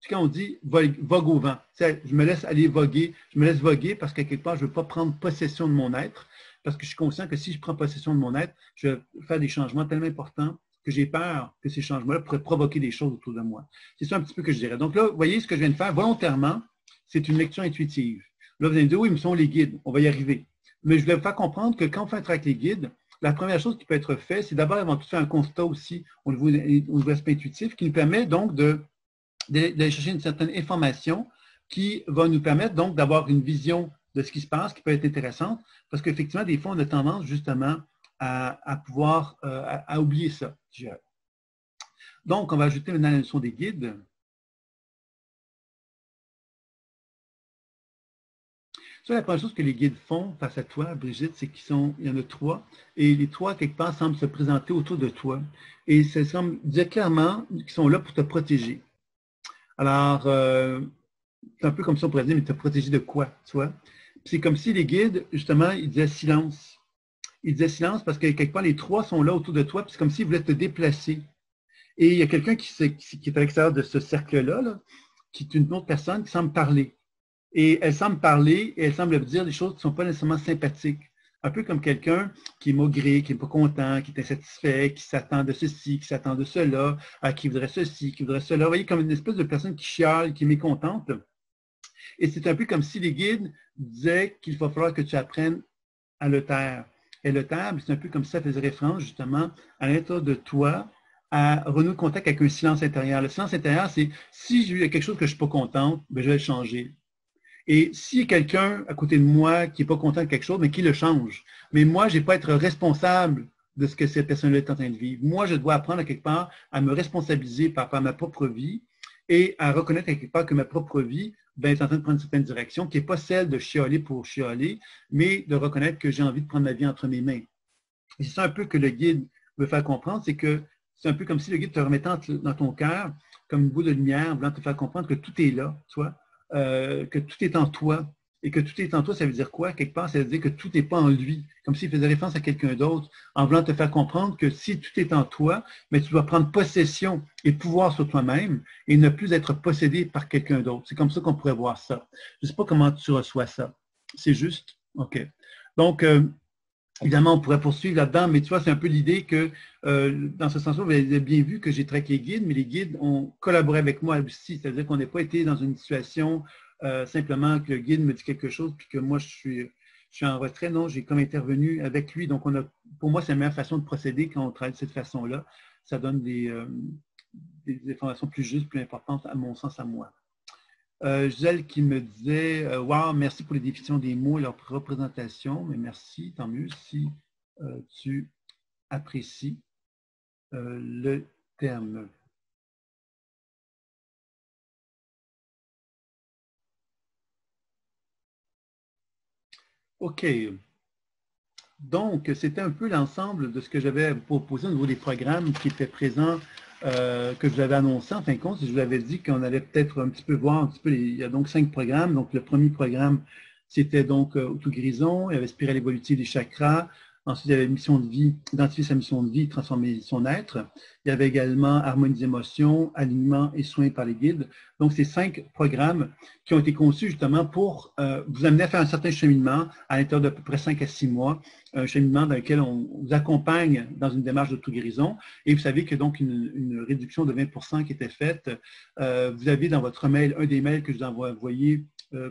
quand on dit vogue au vent, je me laisse aller voguer, je me laisse voguer parce qu'à quelque part, je ne veux pas prendre possession de mon être, parce que je suis conscient que si je prends possession de mon être, je vais faire des changements tellement importants que j'ai peur que ces changements-là pourraient provoquer des choses autour de moi. C'est ça un petit peu que je dirais. Donc là, vous voyez ce que je viens de faire volontairement, c'est une lecture intuitive. Là, vous allez me dire, oui, mais ce sont les guides, on va y arriver. Mais je voulais vous faire comprendre que quand on fait un travail avec les guides, la première chose qui peut être faite, c'est d'abord avant tout faire un constat aussi au niveau de l'aspect intuitif qui nous permet donc d'aller chercher une certaine information qui va nous permettre donc d'avoir une vision de ce qui se passe qui peut être intéressante parce qu'effectivement, des fois, on a tendance justement à pouvoir à oublier ça. Donc, on va ajouter maintenant la notion des guides. Ça, la première chose que les guides font face à toi, Brigitte, c'est qu'il y en a trois, et les trois, quelque part, semblent se présenter autour de toi. Et ça semble dire clairement qu'ils sont là pour te protéger. Alors, c'est un peu comme ça, on pourrait dire, mais te protéger de quoi, tu vois? C'est comme si les guides, justement, ils disaient silence. Ils disaient silence parce que quelque part, les trois sont là autour de toi, puis c'est comme s'ils voulaient te déplacer. Et il y a quelqu'un qui est à l'extérieur de ce cercle-là, là, qui est une autre personne qui semble parler. Et elle semble parler et elle semble dire des choses qui ne sont pas nécessairement sympathiques. Un peu comme quelqu'un qui est maugré, qui n'est pas content, qui est insatisfait, qui s'attend de ceci, qui s'attend de cela, qui voudrait ceci, qui voudrait cela. Vous voyez, comme une espèce de personne qui chiale, qui est mécontente. Et c'est un peu comme si les guides disaient qu'il va falloir que tu apprennes à le taire. Et le taire, c'est un peu comme si ça faisait référence justement à l'intérieur de toi, à renouer contact avec un silence intérieur. Le silence intérieur, c'est si j'ai quelque chose que je ne suis pas contente, ben, je vais le changer. Et s'il y a quelqu'un à côté de moi qui n'est pas content de quelque chose, mais qui le change. Mais moi, je n'ai pas à être responsable de ce que cette personne-là est en train de vivre. Moi, je dois apprendre à quelque part à me responsabiliser par rapport à ma propre vie et à reconnaître à quelque part que ma propre vie est en train de prendre une certaine direction, qui n'est pas celle de chialer pour chialer, mais de reconnaître que j'ai envie de prendre ma vie entre mes mains. Et c'est ça un peu que le guide veut faire comprendre, c'est que c'est un peu comme si le guide te remettait dans ton cœur comme une boule de lumière, voulant te faire comprendre que tout est là, tu vois, que tout est en toi. Et que tout est en toi, ça veut dire quoi? Quelque part, ça veut dire que tout n'est pas en lui, comme s'il faisait référence à quelqu'un d'autre, en voulant te faire comprendre que si tout est en toi, mais tu dois prendre possession et pouvoir sur toi-même et ne plus être possédé par quelqu'un d'autre. C'est comme ça qu'on pourrait voir ça. Je ne sais pas comment tu reçois ça. C'est juste? OK. Donc, évidemment, on pourrait poursuivre là-dedans, mais tu vois, c'est un peu l'idée que, dans ce sens-là, vous avez bien vu que j'ai traqué les guides, mais les guides ont collaboré avec moi aussi. C'est-à-dire qu'on n'est pas été dans une situation simplement que le guide me dit quelque chose, puis que moi, je suis en retrait. Non, j'ai comme intervenu avec lui. Donc, pour moi, c'est la meilleure façon de procéder quand on travaille de cette façon-là. Ça donne des informations plus justes, plus importantes, à mon sens, à moi. Gisèle qui me disait wow, merci pour les définitions des mots et leur représentation, mais merci, tant mieux si tu apprécies le terme. OK. Donc, c'était un peu l'ensemble de ce que j'avais proposé au niveau des programmes qui étaient présents, que je vous avais annoncé en fin de compte. Je vous avais dit qu'on allait peut-être un petit peu voir un petit peu, il y a donc 5 programmes. Donc, le premier programme, c'était donc Autoguérison, il y avait Spirale évolutive des chakras. Ensuite, il y avait mission de vie, identifier sa mission de vie, transformer son être. Il y avait également harmonie des émotions, alignement et soins par les guides. Donc, c'est 5 programmes qui ont été conçus justement pour vous amener à faire un certain cheminement à l'intérieur d'à peu près 5 à 6 mois, un cheminement dans lequel on vous accompagne dans une démarche d'auto-guérison. Et vous savez que donc une réduction de 20% qui était faite. Vous avez dans votre mail, un des mails que je vous envoie envoyer,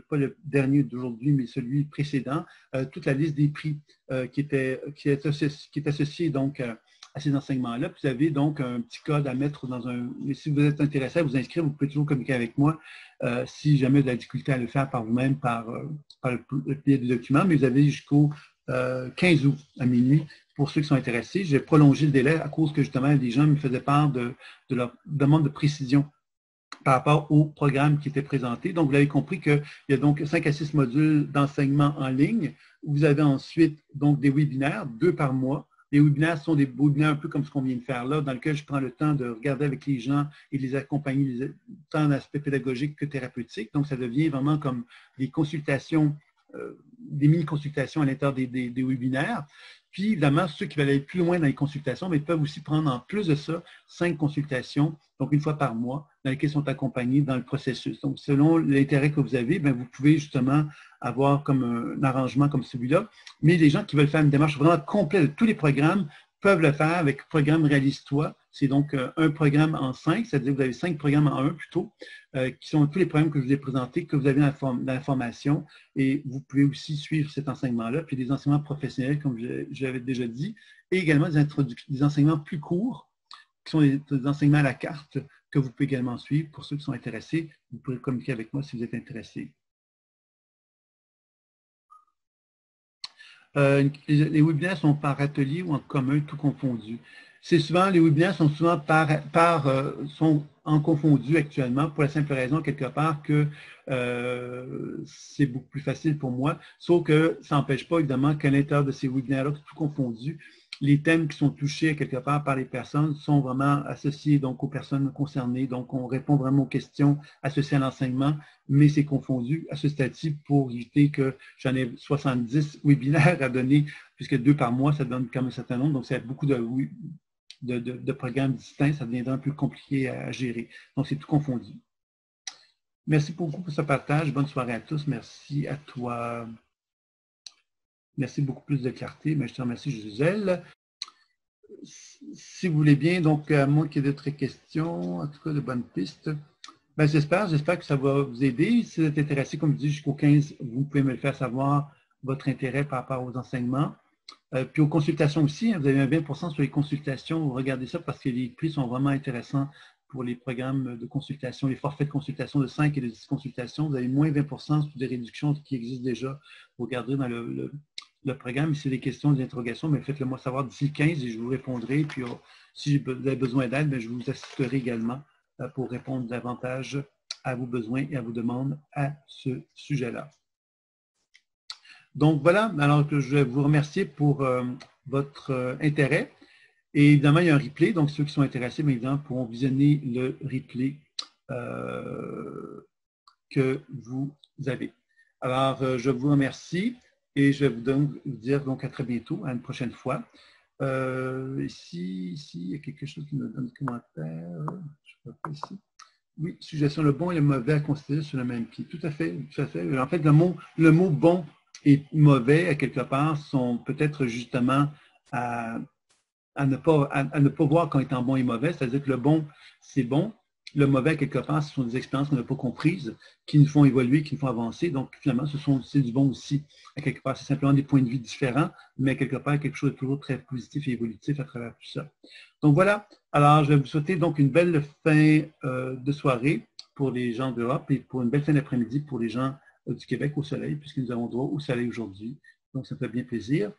pas le dernier d'aujourd'hui, mais celui précédent, toute la liste des prix qui est associée donc à ces enseignements-là. Vous avez donc un petit code à mettre dans un... Mais si vous êtes intéressé à vous inscrire, vous pouvez toujours communiquer avec moi si jamais vous avez de la difficulté à le faire par vous-même, par le biais des documents. Mais vous avez jusqu'au 15 août à minuit pour ceux qui sont intéressés. J'ai prolongé le délai à cause que justement les gens me faisaient part de leur demande de précision par rapport au programme qui était présenté. Donc, vous l'avez compris qu'il y a donc 5 à 6 modules d'enseignement en ligne. Vous avez ensuite donc des webinaires, 2 par mois. Les webinaires sont des webinaires un peu comme ce qu'on vient de faire là, dans lequel je prends le temps de regarder avec les gens et les accompagner tant en aspect pédagogique que thérapeutique. Donc, ça devient vraiment comme des consultations des mini-consultations à l'intérieur des webinaires. Puis, évidemment, ceux qui veulent aller plus loin dans les consultations, mais peuvent aussi prendre en plus de ça 5 consultations, donc une fois par mois, dans lesquelles ils sont accompagnés dans le processus. Donc, selon l'intérêt que vous avez, bien, vous pouvez justement avoir comme un arrangement comme celui-là. Mais les gens qui veulent faire une démarche vraiment complète de tous les programmes peuvent le faire avec le programme Réalise-toi. C'est donc un programme en 5, c'est-à-dire que vous avez 5 programmes en 1 plutôt, qui sont tous les programmes que je vous ai présentés, que vous avez dans la formation. Et vous pouvez aussi suivre cet enseignement-là, puis des enseignements professionnels, comme j'avais déjà dit, et également des enseignements plus courts, qui sont des enseignements à la carte, que vous pouvez également suivre. Pour ceux qui sont intéressés, vous pouvez communiquer avec moi si vous êtes intéressés. Les webinaires sont par atelier ou en commun, tout confondu. C'est souvent, les webinaires sont souvent sont en confondu actuellement pour la simple raison, quelque part, que c'est beaucoup plus facile pour moi. Sauf que ça n'empêche pas, évidemment, qu'à l'intérieur de ces webinaires-là, tout confondu, les thèmes qui sont touchés quelque part par les personnes sont vraiment associés donc aux personnes concernées. Donc, on répond vraiment aux questions associées à l'enseignement, mais c'est confondu à ce stade-ci pour éviter que j'en ai 70 webinaires à donner, puisque 2 par mois, ça donne quand même un certain nombre. Donc, c'est beaucoup de programmes distincts, ça deviendra un peu compliqué à gérer. Donc, c'est tout confondu. Merci beaucoup pour ce partage. Bonne soirée à tous. Merci à toi. Merci beaucoup plus de clarté, mais je te remercie, Gisèle. Si vous voulez bien, donc, à moins qu'il y ait d'autres questions, en tout cas, de bonnes pistes, ben, j'espère que ça va vous aider. Si vous êtes intéressé, comme je dis, jusqu'au 15, vous pouvez me le faire savoir, votre intérêt par rapport aux enseignements. Puis aux consultations aussi, hein, vous avez un 20% sur les consultations. Vous regardez ça parce que les prix sont vraiment intéressants pour les programmes de consultation, les forfaits de consultation de 5 et de 10 consultations. Vous avez moins 20% sur des réductions qui existent déjà. Vous regardez dans le programme, si c'est des questions, des interrogations, mais faites-le moi savoir d'ici le 15 et je vous répondrai. Puis si vous avez besoin d'aide, je vous assisterai également pour répondre davantage à vos besoins et à vos demandes à ce sujet-là. Donc voilà, alors que je vais vous remercier pour votre intérêt. Et évidemment, il y a un replay, donc ceux qui sont intéressés, bien évidemment, pourront visionner le replay que vous avez. Alors, je vous remercie et je vais vous dire donc à très bientôt, à une prochaine fois. Ici, il y a quelque chose qui me donne un commentaire. Je ne sais pas ici. Oui, suggestion, le bon et le mauvais à considérer sur le même pied. Tout à fait, tout à fait. En fait, le mot bon et mauvais, à quelque part, sont peut-être justement à ne pas voir quand étant bon et mauvais. C'est-à-dire que le bon, c'est bon. Le mauvais, quelque part, ce sont des expériences qu'on n'a pas comprises, qui nous font évoluer, qui nous font avancer. Donc, finalement, c'est du bon aussi. À quelque part, c'est simplement des points de vue différents, mais quelque part, quelque chose de toujours très positif et évolutif à travers tout ça. Donc, voilà. Alors, je vais vous souhaiter donc une belle fin de soirée pour les gens d'Europe et pour une belle fin d'après-midi pour les gens du Québec au soleil, puisque nous avons droit au soleil aujourd'hui. Donc, ça me fait bien plaisir.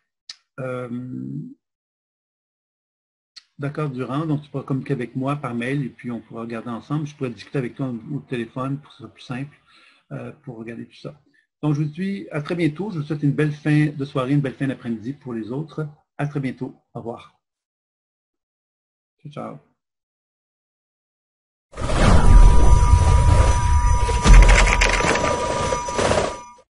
D'accord, Durand, donc tu pourras communiquer avec moi par mail et puis on pourra regarder ensemble. Je pourrais discuter avec toi au téléphone pour que ce soit plus simple pour regarder tout ça. Donc, je vous dis à très bientôt. Je vous souhaite une belle fin de soirée, une belle fin d'après-midi pour les autres. À très bientôt. Au revoir. Ciao, ciao.